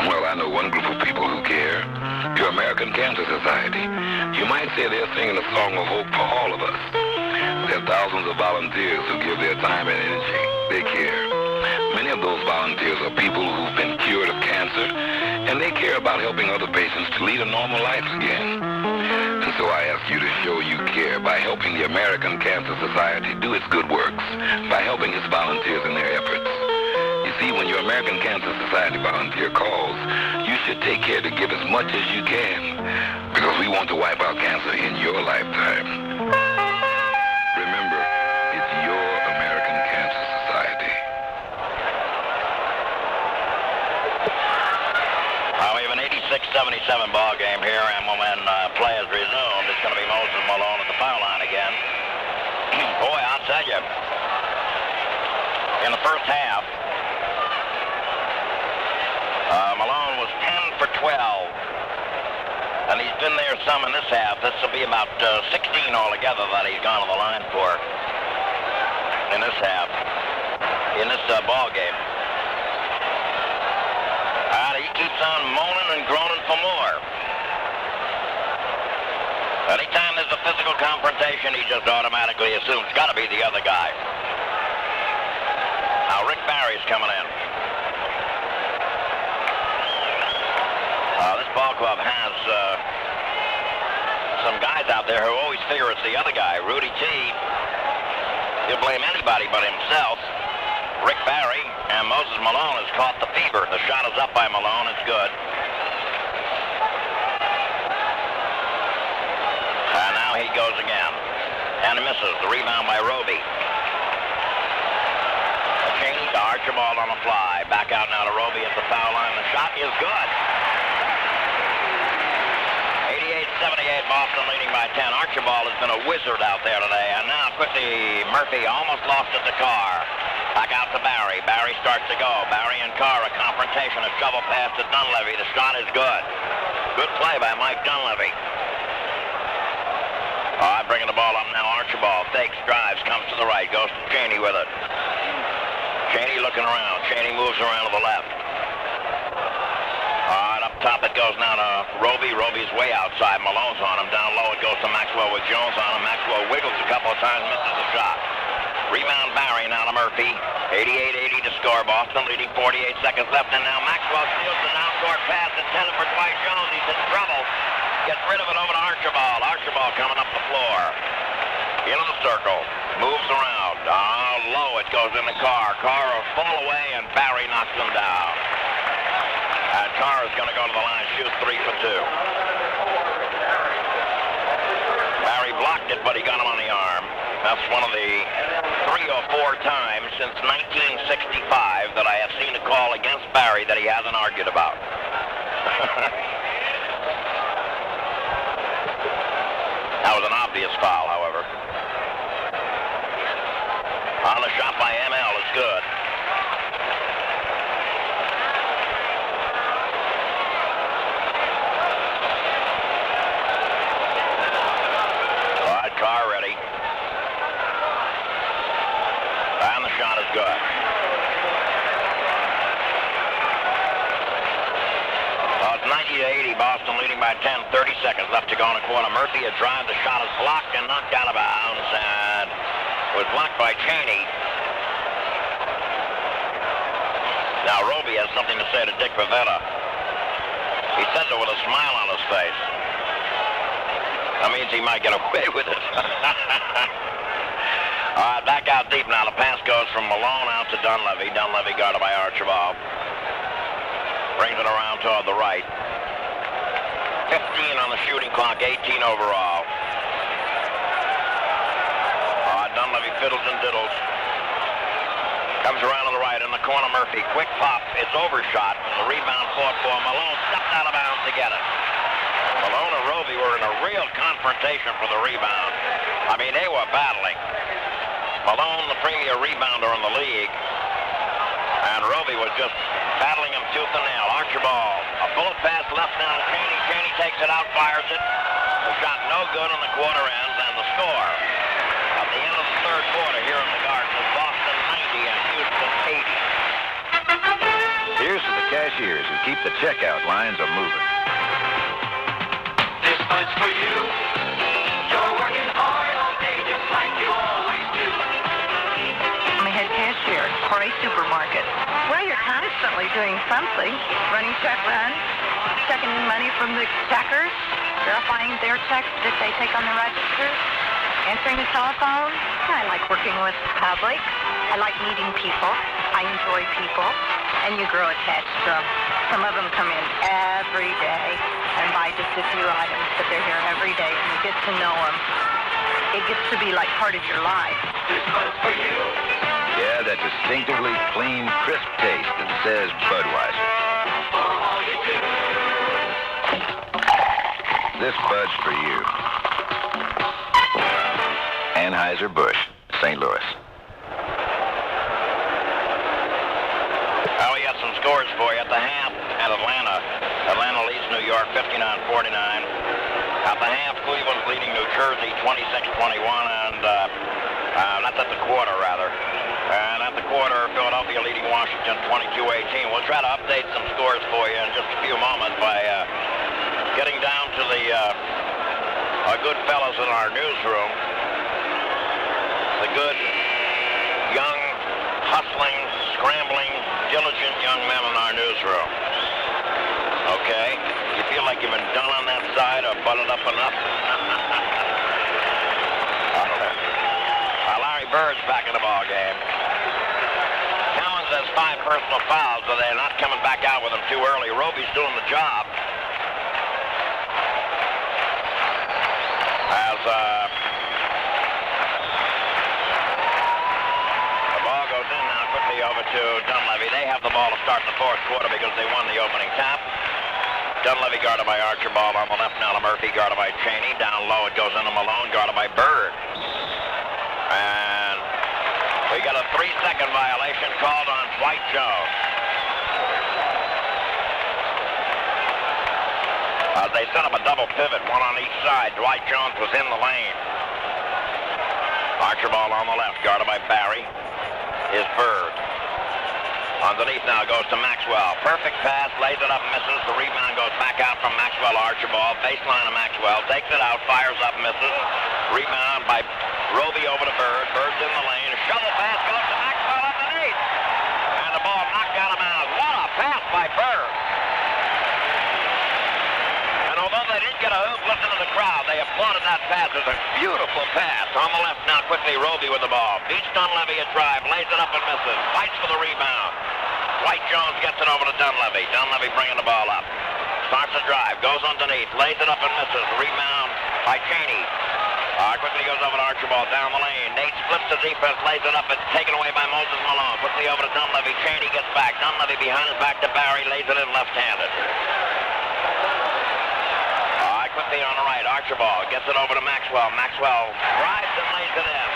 Well, I know one group of people who care. Your American Cancer Society. You might say they're singing a song of hope for all of us. There are thousands of volunteers who give their time and energy. They care. Many of those volunteers are people who've been cured of cancer, and they care about helping other patients to lead a normal life again. And so I ask you to show you care by helping the American Cancer Society do its good works, by helping its volunteers in their efforts. You See, when your American Cancer Society volunteer calls, you should take care to give as much as you can, because we want to wipe out cancer in your lifetime. Remember, it's your American Cancer Society. We have an 86-77 ball game here, and when play is resumed, it's going to be Moses Malone at the foul line again. Boy, I'll tell you, in the first half, Malone was 10 for 12, and he's been there some in this half. This will be about 16 altogether that he's gone to the line for in this half, in this ball game. And he keeps on moaning and groaning for more. Anytime there's a physical confrontation, he just automatically assumes it's got to be the other guy. Now Rick Barry's coming in. This ball club has some guys out there who always figure it's the other guy. Rudy T. He'll blame anybody but himself. Rick Barry and Moses Malone has caught the fever. The shot is up by Malone. It's good. And now he goes again. And he misses. The rebound by Roby. Cheney to Archibald on the fly. Back out now to Roby at the foul line. The shot is good. 88-78, Boston leading by 10. Archibald has been a wizard out there today. And now quickly Murphy almost lost at the car. Back out to Barry. Barry starts to go. Barry and Carr, a confrontation, a shovel pass to Dunleavy. The shot is good. Good play by Mike Dunleavy. All right, bringing the ball up now. Archibald fakes, drives, comes to the right, goes to Cheney with it. Cheney looking around. Cheney moves around to the left. All right, up top it goes now to Roby. Roby's way outside. Malone's on him. Down low it goes to Maxwell with Jones on him. Maxwell wiggles a couple of times, misses the shot. Rebound Barry now to Murphy. 88-80 to score. Boston leading 48 seconds left. And now Maxwell steals the down-court pass intended for Dwight Jones. He's in trouble. Gets rid of it over to Archibald. Archibald coming up the floor. Into the circle. Moves around. Low it goes in the car. Carr will fall away and Barry knocks him down. And Carr is going to go to the line, shoot 3 for 2. Barry blocked it, but he got him on the arm. That's one of the 3 or 4 times since 1965 that I have seen a call against Barry that he hasn't argued about. That was an obvious foul, however. On the shot by ML is good. All right, Carr ready. And the shot is good. It's 90-80, Boston leading by 10, 30 seconds left to go in the quarter. Murphy a drive, the shot is blocked and knocked out of bounds, and was blocked by Cheney. Now Roby has something to say to Dick Pavetta. He says it with a smile on his face. That means he might get away with it. All right, back out deep now. The pass goes from Malone out to Dunleavy. Dunleavy guarded by Archibald. Brings it around toward the right. 15 on the shooting clock, 18 overall. Dunleavy fiddles and diddles. Comes around to the right in the corner. Murphy, quick pop. It's overshot. The rebound fought for. Malone stepped out of bounds to get it. Malone and Roby were in a real confrontation for the rebound. I mean, they were battling. Malone, the premier rebounder in the league, and Roby was just battling him tooth and nail. Archibald, a bullet pass left now to Cheney. Cheney takes it out, fires it. The shot no good on the quarter ends, and the score at the end of the third quarter here in the Garden is Boston 90 and Houston 80. Here's to the cashiers who keep the checkout lines a moving. This fight's for you. You're working hard all day just like you always do. I'm a head cashier for a supermarket. Well, you're constantly doing something. Running check runs, checking money from the checkers, verifying their checks that they take on the register, answering the telephone. I like working with the public. I like meeting people. I I enjoy people, and you grow attached to them. Some of them come in every day and buy just a few items, but they're here every day, and you get to know them. It gets to be like part of your life. This one's for you. Yeah, that distinctively clean, crisp taste that says Budweiser. This Bud's for you. Anheuser-Busch, St. Louis. Well, we got some scores for you at the half at Atlanta. Atlanta leads New York 59-49. At the half, Cleveland's leading New Jersey 26-21, and that's at the quarter, rather. And at the quarter, Philadelphia leading Washington 22-18. We'll try to update some scores for you in just a few moments by getting down to the good fellows in our newsroom. The good, young, hustling, scrambling, diligent young men in our newsroom. Okay? You feel like you've been done on that side or butted up enough? I don't know. Larry Bird's back in the ball game. Collins has 5 personal fouls, so they're not coming back out with him too early. Roby's doing the job. As the ball goes in now quickly over to Dunleavy. They have the ball to start the fourth quarter because they won the opening tap. Dunleavy guarded by Archibald on the left now to Murphy, guarded by Cheney. Down low it goes into Malone, guarded by Bird. And we got a 3-second violation called on Dwight Jones. They set up a double pivot, one on each side. Dwight Jones was in the lane. Archibald on the left, guarded by Barry, is Bird. Underneath now goes to Maxwell. Perfect pass, lays it up, misses. The rebound goes back out from Maxwell, Archibald. Baseline of Maxwell, takes it out, fires up, misses. Rebound by Roby over to Bird. Bird's in the lane. A shovel pass goes to Maxwell underneath. And the ball knocked out of bounds. What a pass by Bird. And although they didn't get a hoop, listen to the crowd. They applauded that pass. It's a beautiful pass. On the left now quickly, Roby with the ball. Beats Dunleavy a drive, lays it up and misses. Fights for the rebound. Dwight Jones gets it over to Dunleavy. Dunleavy bringing the ball up. Starts a drive, goes underneath, lays it up and misses. Rebound by Cheney. Quickly goes over to Archibald down the lane. Nate splits the defense, lays it up. It's taken away by Moses Malone. Quickly over to Dunleavy. Cheney gets back. Dunleavy behind his back to Barry, lays it in left-handed. Quickly on the right, Archibald gets it over to Maxwell. Maxwell drives and lays it in.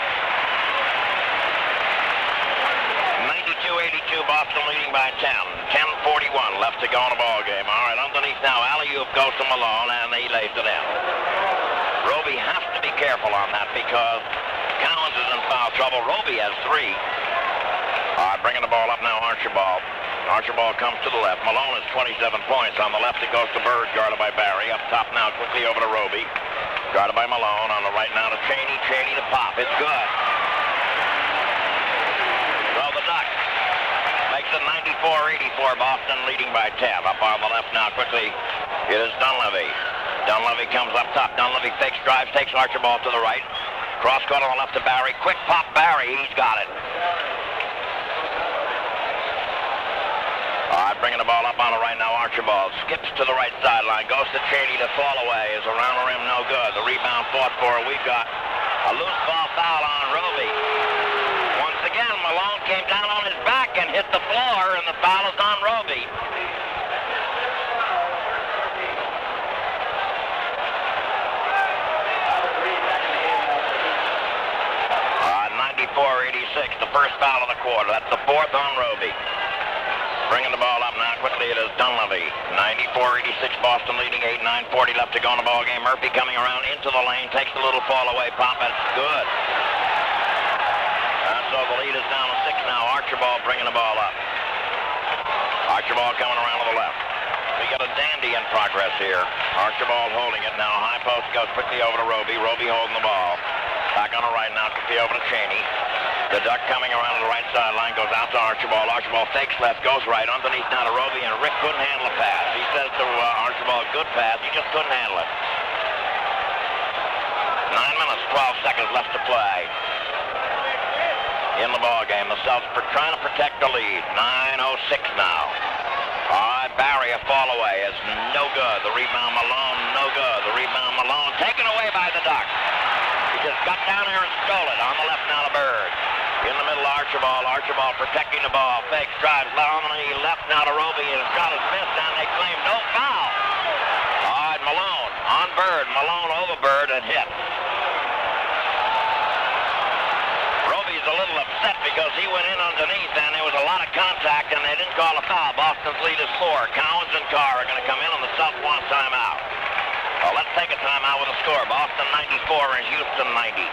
92-82, Boston leading by 10. 10:41 left to go in the ball game. All right, underneath now, alley-oop goes to Malone, and he lays it in. Roby has to be careful on that because Collins is in foul trouble. Roby has 3. All right, bringing the ball up now, Archibald. Archibald comes to the left. Malone has 27 points. On the left, it goes to Bird, guarded by Barry. Up top now, quickly over to Roby. Guarded by Malone. On the right now to Cheney. Cheney to pop. It's good. So the Ducks makes it 94-84. Boston leading by 10. Up on the left now, quickly, it is Dunleavy. Dunleavy comes up top. Dunleavy fakes, drives, takes Archibald to the right. Cross court on the left to Barry. Quick pop, Barry. He's got it. All right, bringing the ball up on the right now, Archibald. Skips to the right sideline, goes to Cheney to fall away. Is around the rim, no good. The rebound fought for. We've got a loose ball foul on Roby. Once again, Malone came down on his back and hit the floor, and the foul is on Roby. 94-86, the first foul of the quarter. That's the 4th on Roby. Bringing the ball up now quickly, it is Dunleavy. 94-86, Boston leading 8, 9:40 left to go in the ball game. Murphy coming around into the lane, takes the little fall away pop. That's good. And so the lead is down to 6 now. Archibald bringing the ball up. Archibald coming around to the left. We got a dandy in progress here. Archibald holding it now. High post goes quickly over to Roby. Roby holding the ball. Back on the right now, quickly over to Cheney. The Duck coming around to the right sideline, goes out to Archibald. Archibald fakes left, goes right, underneath now to Roby, and Rick couldn't handle the pass. He says to Archibald, good pass, he just couldn't handle it. 9 minutes, 12 seconds left to play. in the ball game. The Celts trying to protect the lead. 9:06 now. All right, Barry, a fall away is no good. The rebound, Malone, no good. The rebound, Malone, taken away by the Ducks. He just got down there and stole it. On the left now, the Bird. In the middle, Archibald. Archibald protecting the ball. Fakes, drives down on the left now to Roby, and his shot is missed, and they claim no foul. All right, Malone on Bird. Malone over Bird and hit. Roby's a little upset because he went in underneath, and there was a lot of contact, and they didn't call a foul. Boston's lead is 4. Cowens and Carr are going to come in on the South one timeout. Well, let's take a timeout with a score. Boston 94 and Houston 90.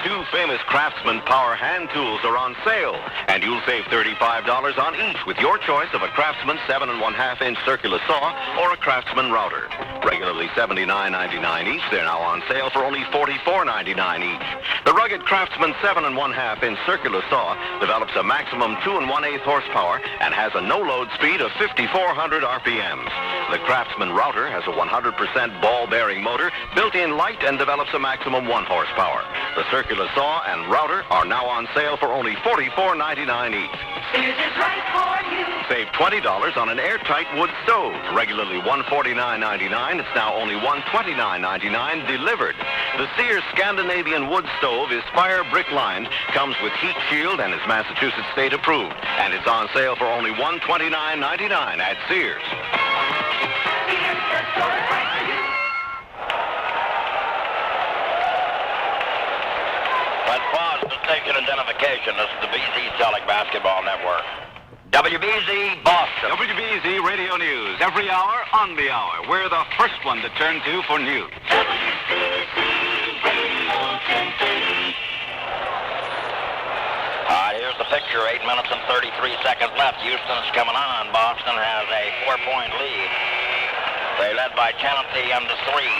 Two famous Craftsman power hand tools are on sale, and you'll save $35 on each with your choice of a Craftsman 7 1/2-inch circular saw or a Craftsman router. Regularly $79.99 each, they're now on sale for only $44.99 each. The rugged Craftsman 7 1/2-inch circular saw develops a maximum 2 1/8 horsepower and has a no-load speed of 5,400 RPMs. The Craftsman router has a 100% ball-bearing motor, built-in light, and develops a maximum 1 horsepower. The circular saw and router are now on sale for only $44.99 each. Sears is right for you. Save $20 on an airtight wood stove. Regularly $149.99. It's now only $129.99 delivered. The Sears Scandinavian wood stove is fire brick lined, comes with heat shield, and is Massachusetts state approved. And it's on sale for only $129.99 at Sears. Sears is right for you. Let's pause to station identification. This is the BZ Celtic Basketball Network. WBZ Boston. WBZ Radio News. Every hour, on the hour. We're the first one to turn to for news. WBZ Radio 1030. All right, here's the picture. 8 minutes and 33 seconds left. Houston's coming on. Boston has a 4-point lead. They led by Tennessee under 3.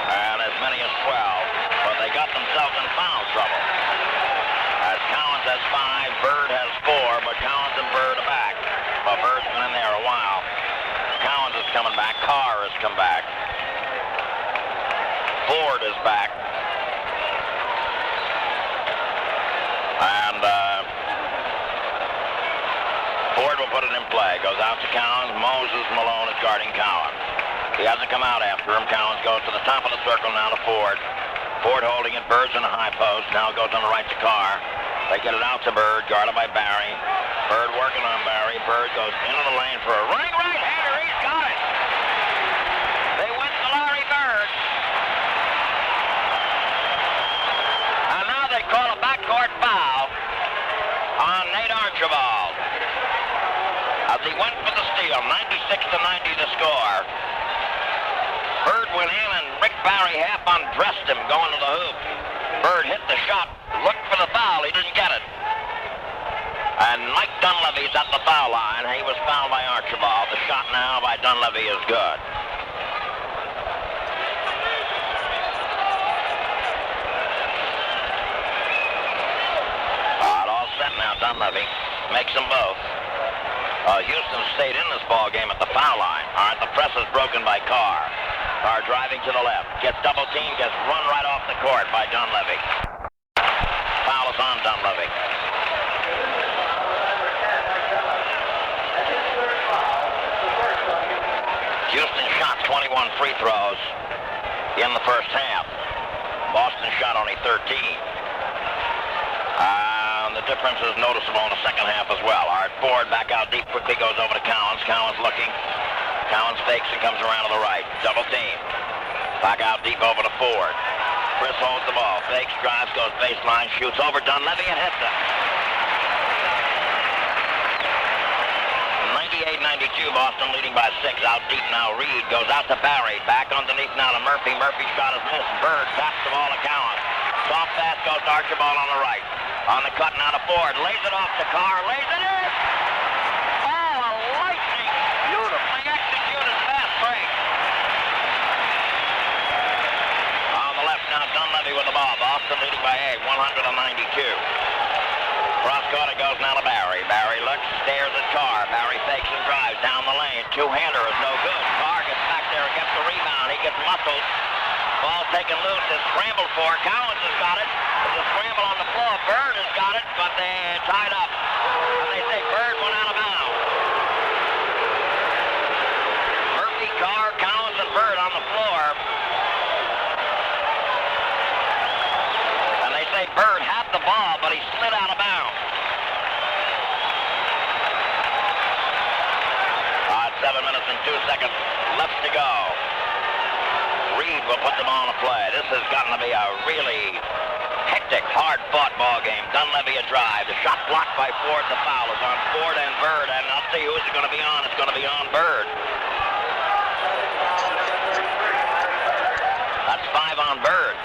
And as many as 12. But they got themselves in foul trouble. As Cowens has 5, Bird has 4, but Cowens and Bird are back. Well, Bird's been in there a while. Cowens is coming back. Carr has come back. Ford is back. And Ford will put it in play. Goes out to Cowens. Moses Malone is guarding Cowens. He hasn't come out after him. Cowens goes to the top of the circle now to Ford. Ford holding it. Bird's in the high post. Now goes on the right to Carr. They get it out to Bird, guarded by Barry. Bird working on Barry. Bird goes into the lane for a running right-hander. He's got it. They win to Larry Bird. And now they call a backcourt foul on Nate Archibald. As he went for the steal, 96-90 to score. Bird went in and Rick Barry half undressed him going to the hoop. Bird hit the shot, looked for the foul, he didn't get it. And Mike Dunleavy's at the foul line. He was fouled by Archibald. The shot now by Dunleavy is good. All set now, Dunleavy makes them both. Houston stayed in this ball game at the foul line. All right, the press is broken by Carr. Carr driving to the left. Gets double teamed, gets run right off the court by Dunleavy. Foul is on Dunleavy. Houston shot 21 free throws in the first half. Boston shot only 13. The difference is noticeable in the second half as well. All right, Ford back out deep, quickly goes over to Cowens. Cowens looking. Cowens fakes and comes around to the right. Double team. Back out deep over to Ford. Chris holds the ball. Fakes, drives, goes baseline, shoots over Dunleavy and hits it. 98-92, Boston leading by 6. Out deep now, Reed goes out to Barry. Back underneath now to Murphy. Murphy's shot is missed. Bird taps the ball to Cowens. Soft pass goes to Archibald on the right. On the cut now to Ford. Lays it off to Carr. Lays it in! Oh, a lightning! Beautifully executed fast break. On the left now, Dunleavy with the ball. Boston leading by 8, 192. Cross-court it goes now to Barry. Barry looks, stares at Carr. Barry fakes and drives down the lane. Two-hander is no good. Carr gets back there and gets the rebound. He gets muscled. Ball taken loose, is scrambled for. Cowens has got it. There's a scramble on the floor. Bird has got it, but they're tied up. And they say Bird went out of bounds. Murphy, Carr, Cowens, and Bird on the floor. And they say Bird had the ball, but he slid out of bounds. 7 minutes and 2 seconds left to go. Reed will put the ball in play. This has gotten to be a really hectic, hard-fought ball game. Dunleavy a drive. The shot blocked by Ford. The foul is on Ford and Bird. And I'll tell you who's it going to be on. It's going to be on Bird. That's 5 on Bird.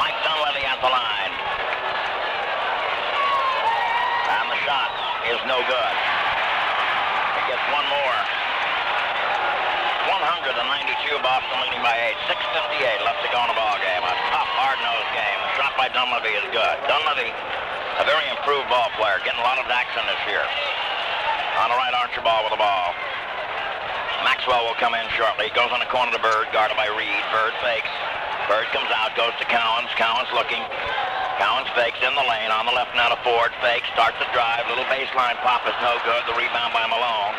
Mike Dunleavy at the line. And the shot is no good. He gets one more. 192, Boston leading by 8. 6:58 left to go in the ball game. A tough, hard-nosed game. The shot by Dunleavy is good. Dunleavy, a very improved ball player, getting a lot of action this year. On the right, Archibald with the ball. Maxwell will come in shortly. He goes on the corner to Bird, guarded by Reed. Bird fakes. Bird comes out, goes to Cowens. Cowens looking. Cowens fakes in the lane. On the left now to Ford. Fake, starts the drive. Little baseline pop is no good. The rebound by Malone.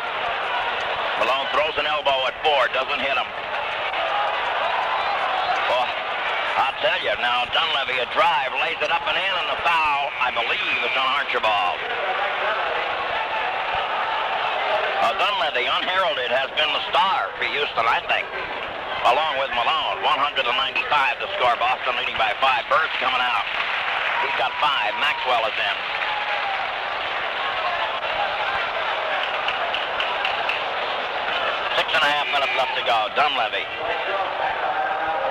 Malone throws an elbow at Ford. Doesn't hit him. Well, I'll tell you now, Dunleavy a drive. Lays it up and in, and the foul, I believe, is on Archibald. Dunleavy, unheralded, has been the star for Houston, I think. Along with Malone. 195 to score. Boston leading by 5. Bird's coming out. He's got 5. Maxwell is in. Six and a half minutes left to go. Dunleavy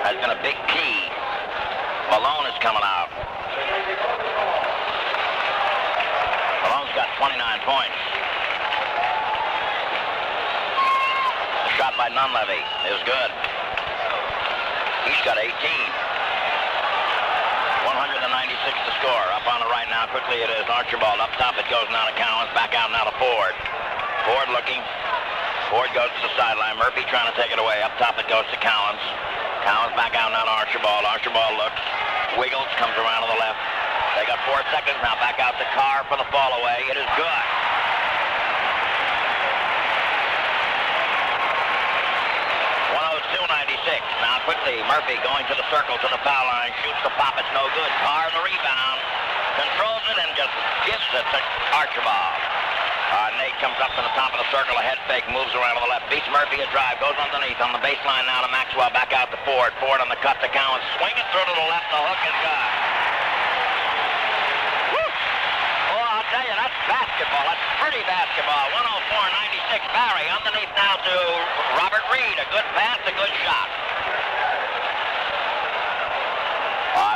has been a big key. Malone is coming out. Malone's got 29 points. The shot by Dunleavy is good. He's got 18. 196 to score. Up on the right now. Quickly it is Archibald. Up top it goes now to Cowens. Back out now to Ford. Ford looking. Ford goes to the sideline. Murphy trying to take it away. Up top it goes to Cowens. Cowens back out now to Archibald. Archibald looks. Wiggles. Comes around to the left. They got 4 seconds now. Back out to Carr for the fall away. It is good. Now quickly, Murphy going to the circle, to the foul line, shoots the pop, it's no good. Carr the rebound, controls it and just gives it to Archibald. Nate comes up to the top of the circle, a head fake, moves around to the left, beats Murphy a drive, goes underneath on the baseline now to Maxwell, back out to Ford. Ford on the cut to Cowens, swing it through to the left, the hook is good. Woo! Oh, I'll tell you, that's basketball. That's pretty basketball. 104-96, Barry underneath now to Robert Reed. A good pass, a good shot.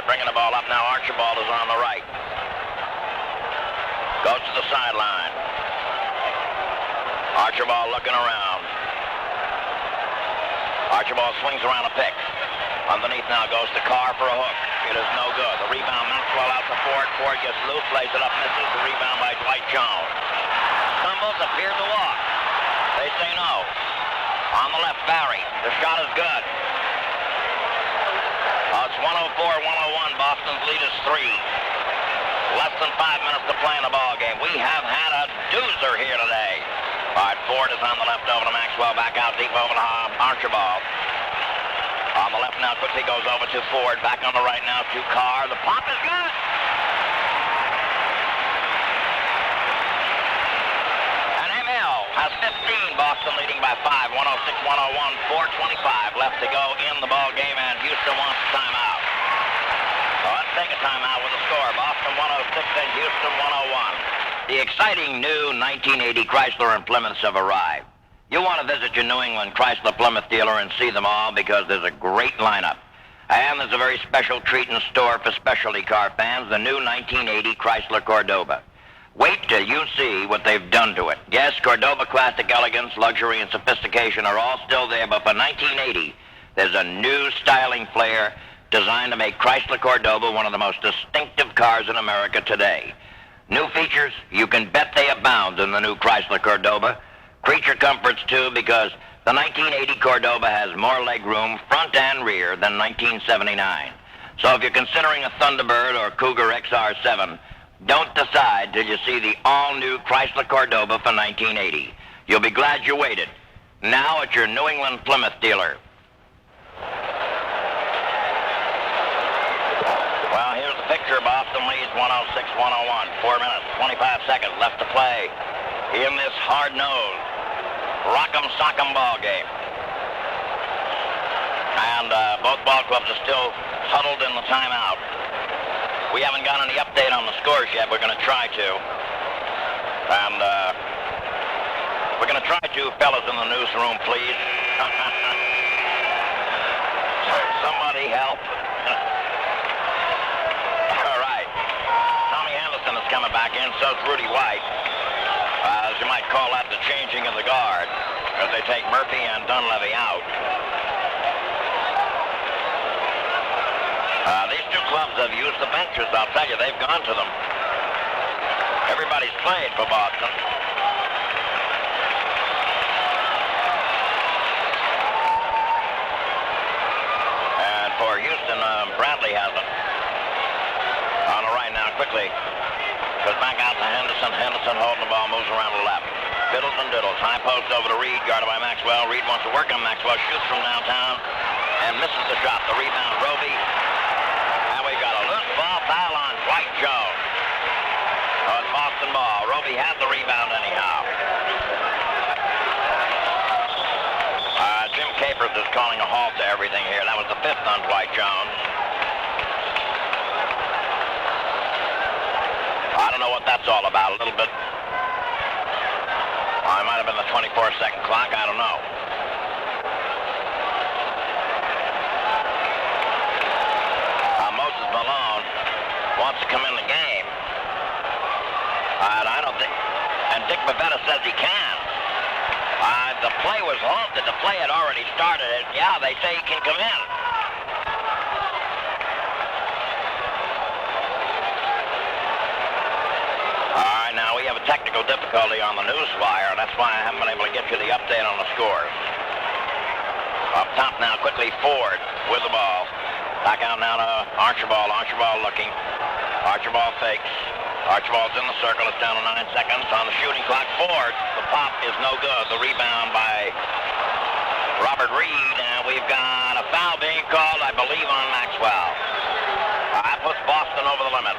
Bringing the ball up now. Archibald is on the right. Goes to the sideline. Archibald looking around. Archibald swings around a pick. Underneath now goes to Carr for a hook. It is no good. The rebound, Maxwell out to Ford. Ford gets loose, lays it up, misses. The rebound by Dwight Jones. Stumbles, appeared to walk. They say no. On the left, Barry. The shot is good. It's 104-101. Boston's lead is 3. Less than 5 minutes to play in the ball game. We have had a doozer here today. All right, Ford is on the left over to Maxwell. Back out deep over to Archibald. On the left now, quickly goes over to Ford. Back on the right now to Carr. The pop is good. And ML has 15. Boston leading by 5. 106-101. 4:25 left to go in the ball game, and Houston wants a timeout. So let's take a timeout with the score. Boston 106 and Houston 101. The exciting new 1980 Chrysler and Plymouths have arrived. You want to visit your New England Chrysler Plymouth dealer and see them all because there's a great lineup. And there's a very special treat in store for specialty car fans, the new 1980 Chrysler Cordoba. Wait till you see what they've done to it. Yes, Cordoba classic elegance, luxury, and sophistication are all still there, but for 1980, there's a new styling flair designed to make Chrysler Cordoba one of the most distinctive cars in America today. New features, you can bet they abound in the new Chrysler Cordoba. Creature comforts, too, because the 1980 Cordoba has more legroom, front and rear, than 1979. So if you're considering a Thunderbird or Cougar XR7, don't decide till you see the all-new Chrysler Cordoba for 1980. You'll be glad you waited. Now at your New England Plymouth dealer. Well, here's the picture. Boston leads 106-101. 4 minutes, 25 seconds left to play in this hard-nosed, rock'em sock'em ball game. And both ball clubs are still huddled in the timeout. We haven't got any update on the scores yet. We're going to try to. And we're going to try to, fellas in the newsroom, please. Somebody help. All right. Tommy Henderson is coming back in, so is Rudy White. As you might call that the changing of the guard, as they take Murphy and Dunleavy out. These two clubs have used the benches. I'll tell you, they've gone to them. Everybody's played for Boston. And for Houston, Bradley hasn't. On the right now, quickly. Goes back out to Henderson. Henderson holding the ball, moves around to the left. Fiddles and diddles. High post over to Reed, guarded by Maxwell. Reed wants to work on Maxwell. Shoots from downtown and misses the shot. The rebound, Roby. And we've got a loose ball foul on Dwight Jones. Oh, it's Boston ball. Roby had the rebound anyhow. Jim Capers is calling a halt to everything here. That was the 5th on Dwight Jones. I don't know what that's all about. A little bit. I might have been the 24-second clock. I don't know. Moses Malone wants to come in the game. And I don't think... And Dick Bavetta says he can. The play was halted. The play had already started. Yeah, they say he can come in. Now we have a technical difficulty on the news wire, and that's why I haven't been able to get you the update on the scores. Up top now, quickly, Ford with the ball. Back out now to Archibald. Archibald looking. Archibald fakes. Archibald's in the circle. It's down to 9 seconds on the shooting clock. Ford, the pop is no good. The rebound by Robert Reed, and we've got a foul being called, I believe, on Maxwell. That puts Boston over the limit.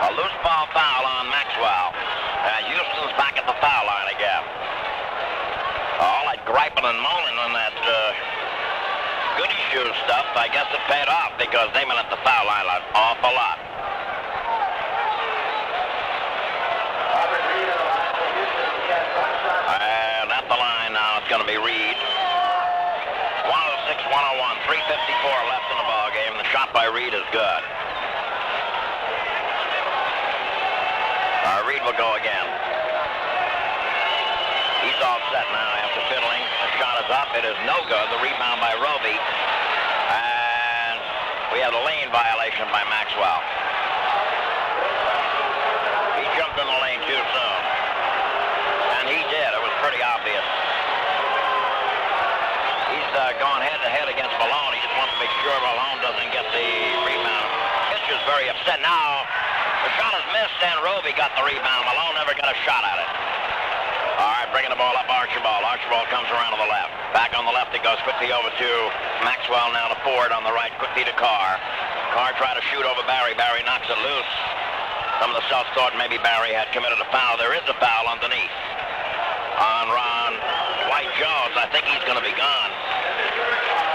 A loose ball foul on Maxwell. Houston's back at the foul line again. All that griping and moaning on that goody shoe stuff, I guess it paid off because they've been at the foul line an awful lot. And at the line now, it's going to be Reed. 106-101, 3:54 left in the ball game. The shot by Reed is good. Reed will go again. He's all set now after fiddling. The shot is up. It is no good. The rebound by Roby. And we have a lane violation by Maxwell. He jumped in the lane too soon. And he did. It was pretty obvious. He's gone head-to-head against Malone. He just wants to make sure Malone doesn't get the rebound. Pitcher's very upset now. The shot is missed, and Roby got the rebound. Malone never got a shot at it. All right, bringing the ball up, Archibald. Archibald comes around to the left. Back on the left, it goes quickly over to Maxwell, now to Ford on the right, quickly to Carr. Carr tried to shoot over Barry. Barry knocks it loose. Some of the Celts thought maybe Barry had committed a foul. There is a foul underneath on Ron Dwight Jones. I think he's going to be gone.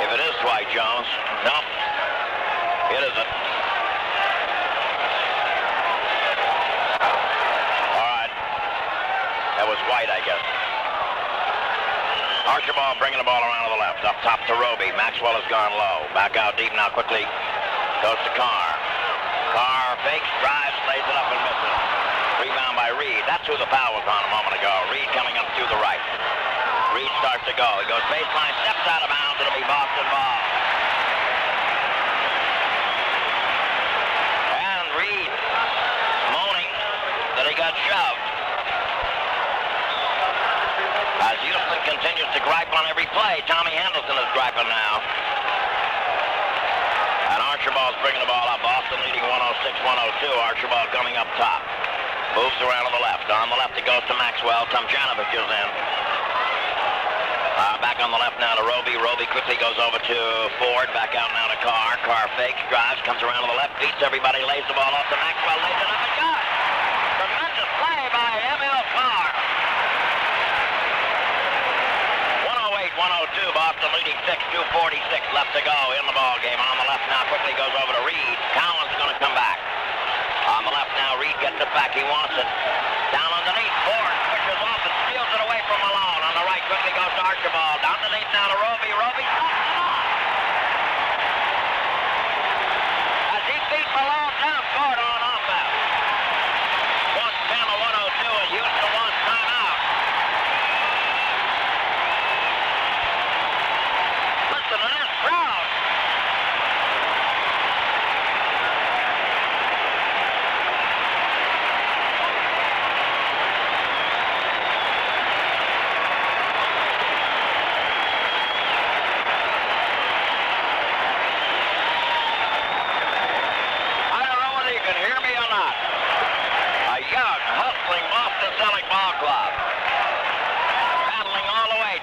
If it is Dwight Jones. Nope, it isn't. That was White, I guess. Archibald bringing the ball around to the left. Up top to Roby. Maxwell has gone low. Back out deep now quickly. Goes to Carr. Carr fakes, drives, lays it up and misses. Rebound by Reed. That's who the foul was on a moment ago. Reed coming up through the right. Reed starts to go. He goes baseline, steps out of bounds. It'll be Boston ball. And Reed on every play. Tommy Henderson is driving now. And Archibald's bringing the ball up. Boston leading 106-102. Archibald coming up top. Moves around on the left. On the left it goes to Maxwell. Tomjanovich is in. Back on the left now to Roby. Roby quickly goes over to Ford. Back out now to Carr. Carr fakes, drives, comes around to the left, beats everybody, lays the ball off to Maxwell, lays it up and got it. Tremendous play by M.L. Carr. 108-102. Boston leading 6, 2:46 left to go in the ball game. On the left now quickly goes over to Reed. Cowan's going to come back. On the left now, Reed gets it back. He wants it. Down underneath, Ford pushes off and steals it away from Malone. On the right quickly goes to Archibald. Underneath now to Roby. Roby stops it off. As he beat Malone down, Ford on offense. 110-102 and Houston wants timeout. Listen to this crowd.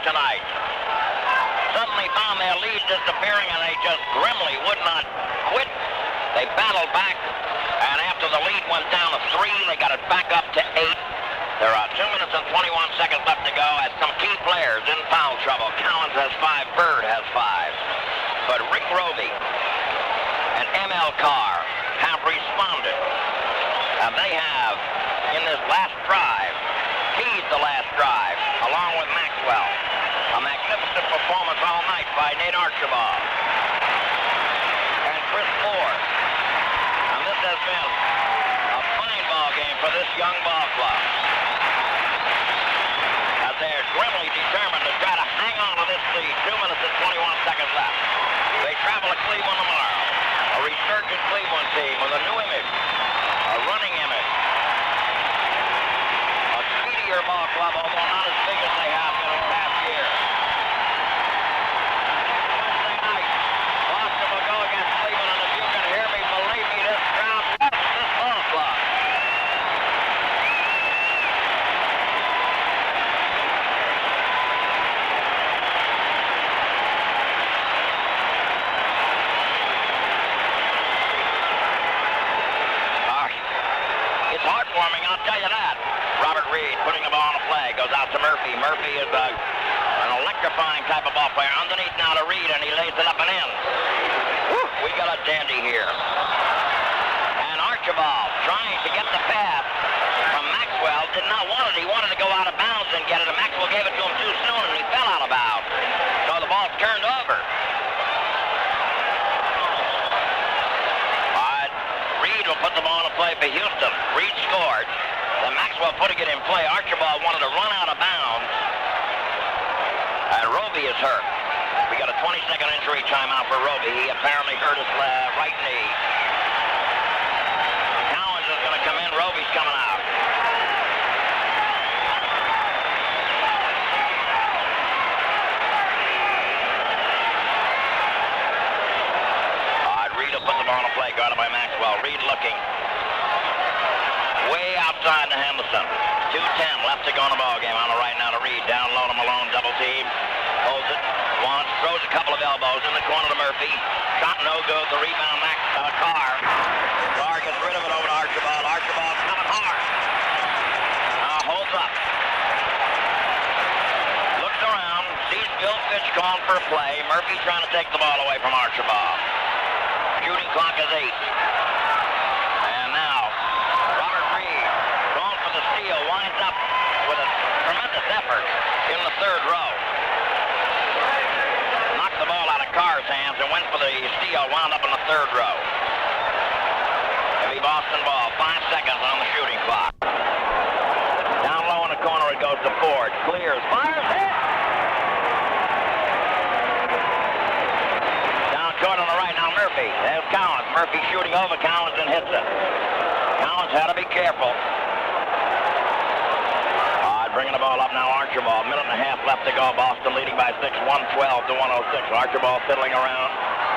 Tonight. Suddenly found their lead disappearing and they just grimly would not quit. They battled back and after the lead went down to 3, they got it back up to 8. There are 2 minutes and 21 seconds left to go as some key players in foul trouble. Collins has 5, Bird has 5. But Rick Roby and M.L. Carr have responded. And they have, in this last drive, keyed the last drive, along with Maxwell. A magnificent performance all night by Nate Archibald and Chris Ford. And this has been a fine ball game for this young ball club. As they're grimly determined to try to hang on to this lead. 2 minutes and 21 seconds left. They travel to Cleveland tomorrow. A resurgent Cleveland team with a new image, a running image. A speedier ball club, although not as big as they have been in past years. Wednesday night, Boston will go against Cleveland, and if you can hear me, believe me, this crowd loves this ball club. It's heartwarming, I'll tell you that. Robert Reed putting the ball on a play, goes out to Murphy. Murphy is an electrifying type of ball player. Underneath now to Reed, and he lays it up and in. Whew, we got a dandy here. And Archibald trying to get the pass from Maxwell. Did not want it. He wanted to go out of bounds and get it, and Maxwell gave it to him too soon, and he fell out of bounds. So the ball turned over. Reed will put the ball in play for Houston. Reed scored. Then Maxwell putting it in play. Archibald wanted to run out of bounds. And Roby is hurt. We got a 20-second injury timeout for Roby. He apparently hurt his right knee. Collins is going to come in. Roby's coming out. Reed will put the ball in play, guarded by Maxwell. Reed looking way outside to Henderson. 2:10 left to go in the ball game. On the right now to Reed. Down low to Malone, double team. Holds it, wants, throws a couple of elbows in the corner to Murphy. Shot no good. The rebound, Carr. Carr gets rid of it over to Archibald. Archibald coming hard. Holds up. Looks around, sees Bill Fitch calling for a play. Murphy trying to take the ball away from Archibald. Shooting clock is 8. And now, Robert Reed, going for the steal, winds up with a tremendous effort in the third row. Knocked the ball out of Carr's hands and went for the steal, wound up in the third row. Heavy Boston ball, 5 seconds on the shooting clock. Down low in the corner it goes to Ford. Clears, fires, hit! Short on the right now, Murphy. There's Collins. Murphy shooting over Collins and hits it. Collins had to be careful. Bringing the ball up now, Archibald. Minute and a half left to go. Boston leading by 6, 112 to 106. Archibald fiddling around,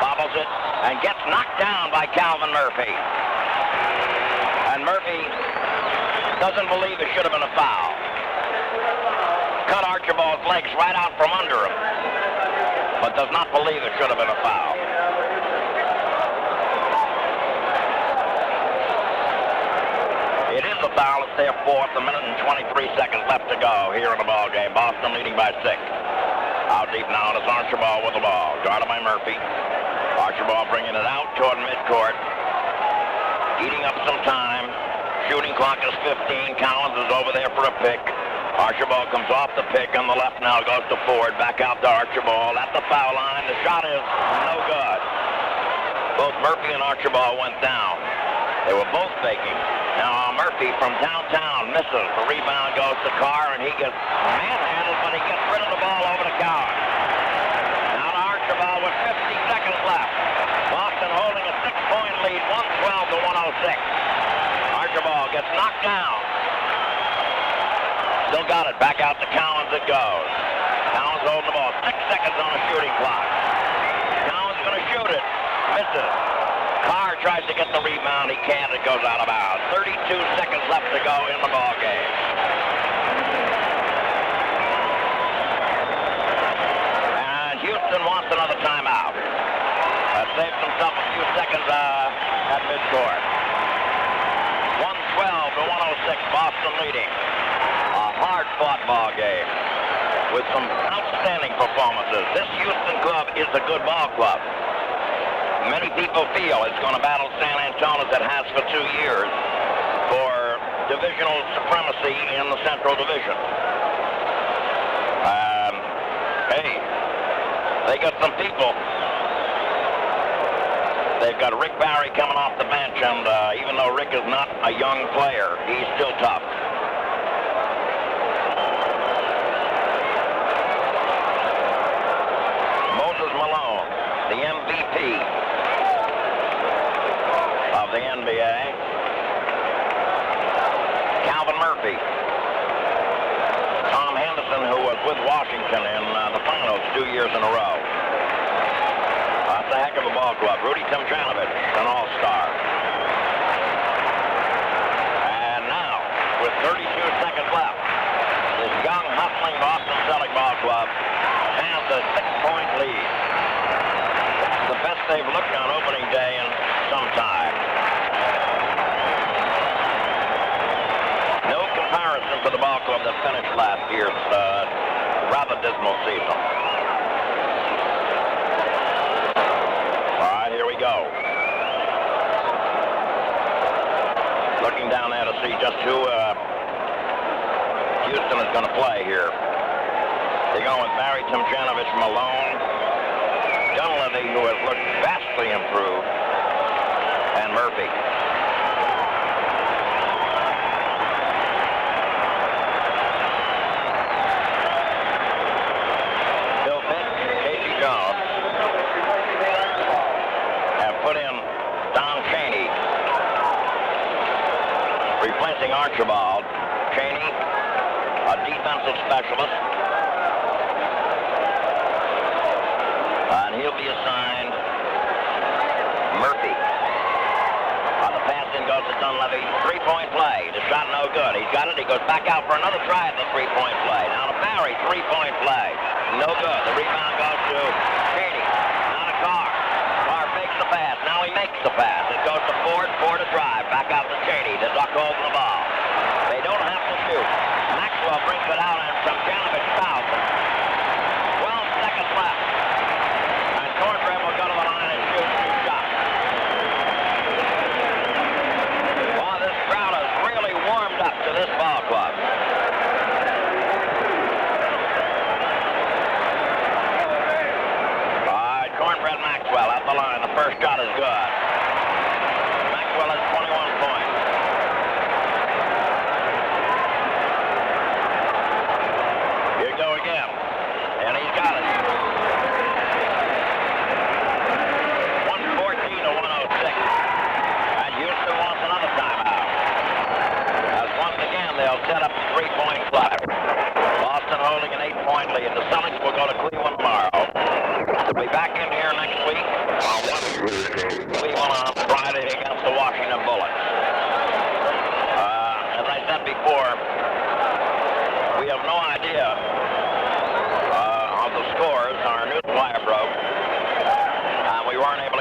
bobbles it, and gets knocked down by Calvin Murphy. And Murphy doesn't believe it should have been a foul. Cut Archibald's legs right out from under him, but does not believe it should have been a foul. It is a foul. It's their fourth. A minute and 23 seconds left to go here in the ball game. Boston leading by 6. Out deep now, and it's Archibald with the ball. Guarded by Murphy. Archibald bringing it out toward midcourt. Eating up some time. Shooting clock is 15. Collins is over there for a pick. Archibald comes off the pick on the left now, goes to Ford. Back out to Archibald at the foul line. The shot is no good. Both Murphy and Archibald went down. They were both faking. Now Murphy from downtown misses. The rebound goes to Carr, and he gets manhandled, but he gets rid of the ball over to Carr. Now to Archibald with 50 seconds left. Boston holding a 6-point lead, 112 to 106. Archibald gets knocked down. Still got it. Back out to Collins it goes. Collins holding the ball. 6 seconds on the shooting clock. Collins going to shoot it. Misses. Carr tries to get the rebound. He can't. It goes out of bounds. 32 seconds left to go in the ball game. And Houston wants another timeout. Saves himself a few seconds at midcourt. 112 to 106. Boston leading. A hard-fought ball game with some outstanding performances. This Houston club is a good ball club. Many people feel it's going to battle San Antonio, as it has for 2 years, for divisional supremacy in the Central Division. Hey, they got some people. They've got Rick Barry coming off the bench, and even though Rick is not a young player, he's still tough. Moses Malone, the MVP of the NBA. Calvin Murphy. Tom Henderson, who was with Washington in the finals 2 years in a row. That's a heck of a ball club. Rudy Tomjanovich, an all-star. And now, with 32 seconds left, this young, hustling Boston Celtic ball club has a 6-point lead. It's the best they've looked on opening day in some time. No comparison to the ball club that finished last year's rather dismal season. Go. Looking down there to see just who Houston is going to play here. They're going with Barry, Tomjanovich, Malone, Dunleavy, who has looked vastly improved, and Murphy. Bill Pitt, Casey Jones put in Don Chaney, replacing Archibald. Chaney, a defensive specialist, and he'll be assigned Murphy. The pass in goes to Dunleavy. 3-point play. The shot no good. He's got it. He goes back out for another try at the 3-point play. Now to Barry, 3-point play. No good. The rebound goes to Chaney. Now to Carr. Makes the pass. Now he makes the pass. It goes to Ford. Ford to drive. Back out to Chaney. The duck holds the ball. They don't have to shoot. Maxwell brings it out, and Tomjanovich fouls him. 12 seconds left. And Cornbread will go to the line and shoot 2 shots. Well, this crowd has really warmed up to this ball club. Cornbread Maxwell at the line. The first shot is good. Maxwell has 21 points. Here we go again. And he's got it. 114 to 106. And Houston wants another timeout. As once again, they'll set up a 3-point play.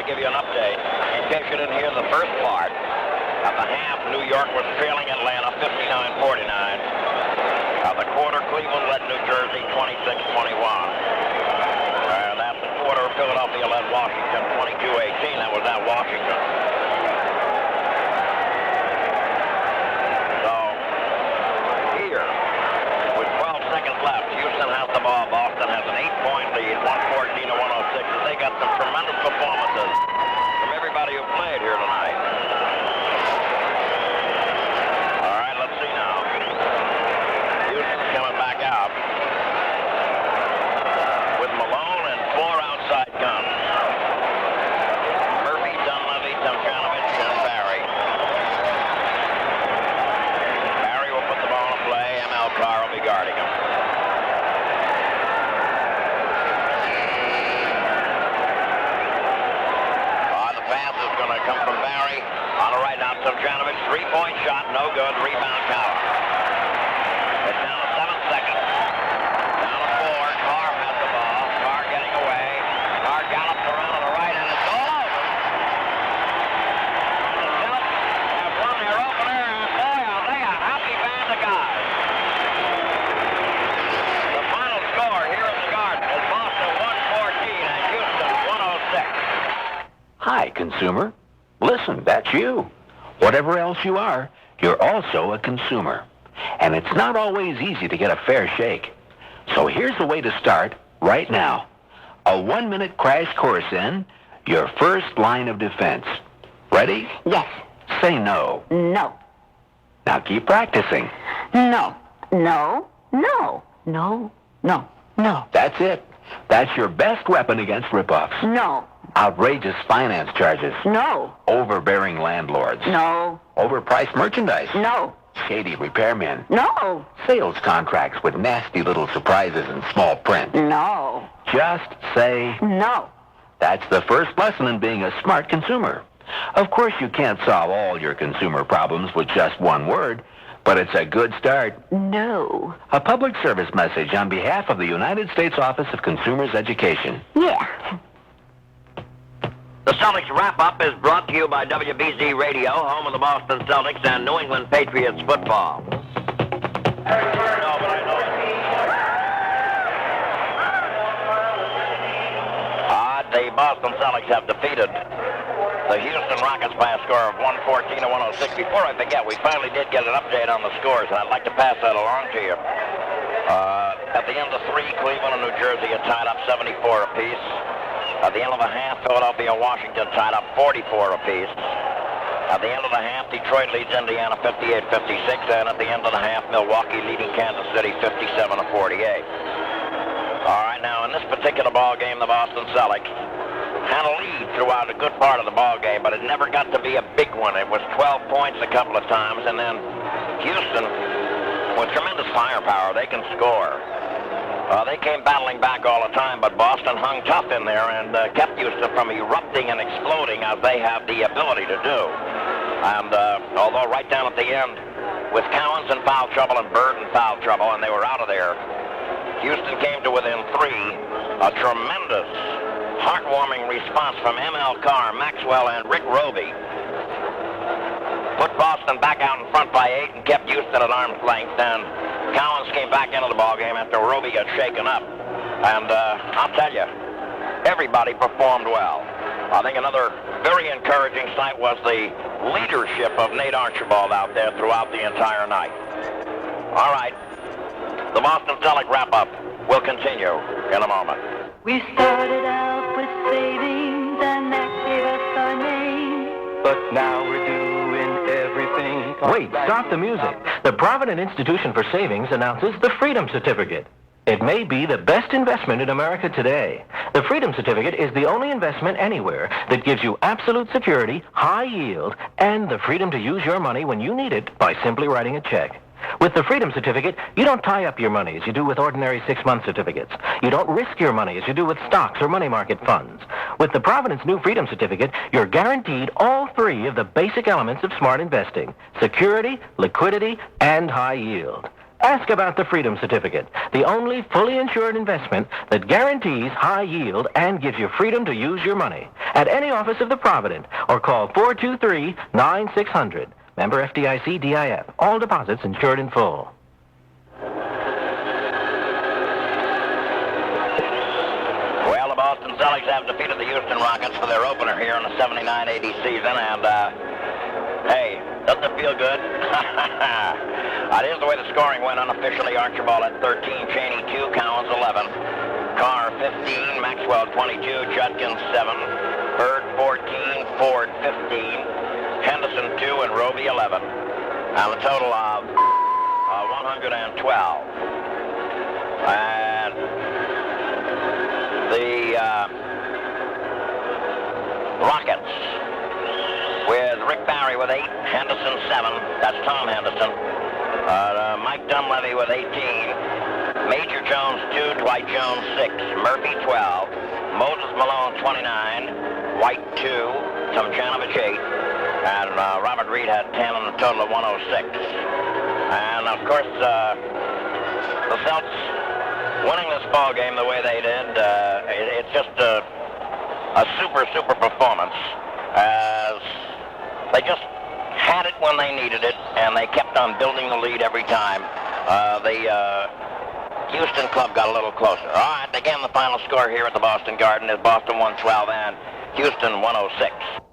to give you an update. In case you didn't hear the first part, at the half, New York was trailing Atlanta 59-49. At the quarter, Cleveland led New Jersey 26-21. And at the quarter, Philadelphia led Washington 22-18. That was at Washington. So, here, with 12 seconds left, Houston has the ball. Boston has an 8-point lead, 114-106. They got some tremendous performances from everybody who played here tonight. All right, let's see now. Houston's coming back out with Malone and 4 outside guns. Murphy, Dunleavy, Tomjanovich, and Barry. Barry will put the ball in play. M.L. Carr will be guarding him. The pass is going to come from Barry. On the right now, Tomjanovich, 3-point shot, no good. Rebound, Carr. It's down to 7 seconds. Down to 4. Carr has the ball. Carr getting away. Carr gallops around on the right, and it's all over. The Celtics have won their opener, and boy, are they a happy band of guys. The final score here at the Garden is Boston 114 and Houston 106. Hi, consumer. Listen, that's you. Whatever else you are, you're also a consumer. And it's not always easy to get a fair shake. So here's the way to start right now. A 1-minute crash course in your first line of defense. Ready? Yes. Say no. No. Now keep practicing. No. No. No. No. No. No. That's it. That's your best weapon against ripoffs. No. Outrageous finance charges. No. Overbearing landlords. No. Overpriced merchandise. No. Shady repairmen. No. Sales contracts with nasty little surprises in small print. No. Just say no. That's the first lesson in being a smart consumer. Of course, you can't solve all your consumer problems with just one word, but it's a good start. No. A public service message on behalf of the United States Office of Consumers Education. Yeah. The Celtics wrap-up is brought to you by WBZ Radio, home of the Boston Celtics and New England Patriots football. The Boston Celtics have defeated the Houston Rockets by a score of 114-106. Before I forget, we finally did get an update on the scores, and I'd like to pass that along to you. At the end of 3, Cleveland and New Jersey are tied up 74 apiece. At the end of the half, Philadelphia and Washington tied up 44 apiece. At the end of the half, Detroit leads Indiana 58-56, and at the end of the half, Milwaukee leading Kansas City 57-48. All right, now in this particular ball game, the Boston Celtics had a lead throughout a good part of the ball game, but it never got to be a big one. It was 12 points a couple of times, and then Houston, with tremendous firepower, they can score. They came battling back all the time, but Boston hung tough in there and kept Houston from erupting and exploding as they have the ability to do. And although right down at the end, with Cowens in foul trouble and Bird in foul trouble, and they were out of there, Houston came to within 3. A tremendous, heartwarming response from M.L. Carr, Maxwell, and Rick Roby put Boston back out in front by 8 and kept Houston at arm's length. And Cowens came back into the ballgame after Roby got shaken up. And I'll tell you, everybody performed well. I think another very encouraging sight was the leadership of Nate Archibald out there throughout the entire night. All right. The Boston Celtics wrap-up will continue in a moment. We started out with savings, and that gave us our name. But now we're doing everything. Wait, stop the music. The Provident Institution for Savings announces the Freedom Certificate. It may be the best investment in America today. The Freedom Certificate is the only investment anywhere that gives you absolute security, high yield, and the freedom to use your money when you need it by simply writing a check. With the Freedom Certificate, you don't tie up your money as you do with ordinary 6-month certificates. You don't risk your money as you do with stocks or money market funds. With the Providence New Freedom Certificate, you're guaranteed all 3 of the basic elements of smart investing: security, liquidity, and high yield. Ask about the Freedom Certificate, the only fully insured investment that guarantees high yield and gives you freedom to use your money. At any office of the Provident, or call 423-9600. Member FDIC DIF. All deposits insured in full. Well, the Boston Celtics have defeated the Houston Rockets for their opener here in the 79-80 season, and, hey, doesn't it feel good? Here's the way the scoring went unofficially. Archibald at 13, Cheney 2, Cowens 11, Carr 15, Maxwell 22, Judkins 7, Bird 14, Ford 15, Henderson 2, and Roby 11. And a total of 112. And the Rockets with Rick Barry with 8, Henderson 7. That's Tom Henderson. Mike Dunleavy with 18. Major Jones 2, Dwight Jones 6, Murphy 12, Moses Malone 29, White 2, Tomjanovich 8, and Robert Reed had 10 on a total of 106. And of course, the Celts winning this ball game the way they did, it's just a super performance, as they just had it when they needed it, and they kept on building the lead every time. The Houston club got a little closer. All right, again, the final score here at the Boston Garden is Boston 112 and Houston 106.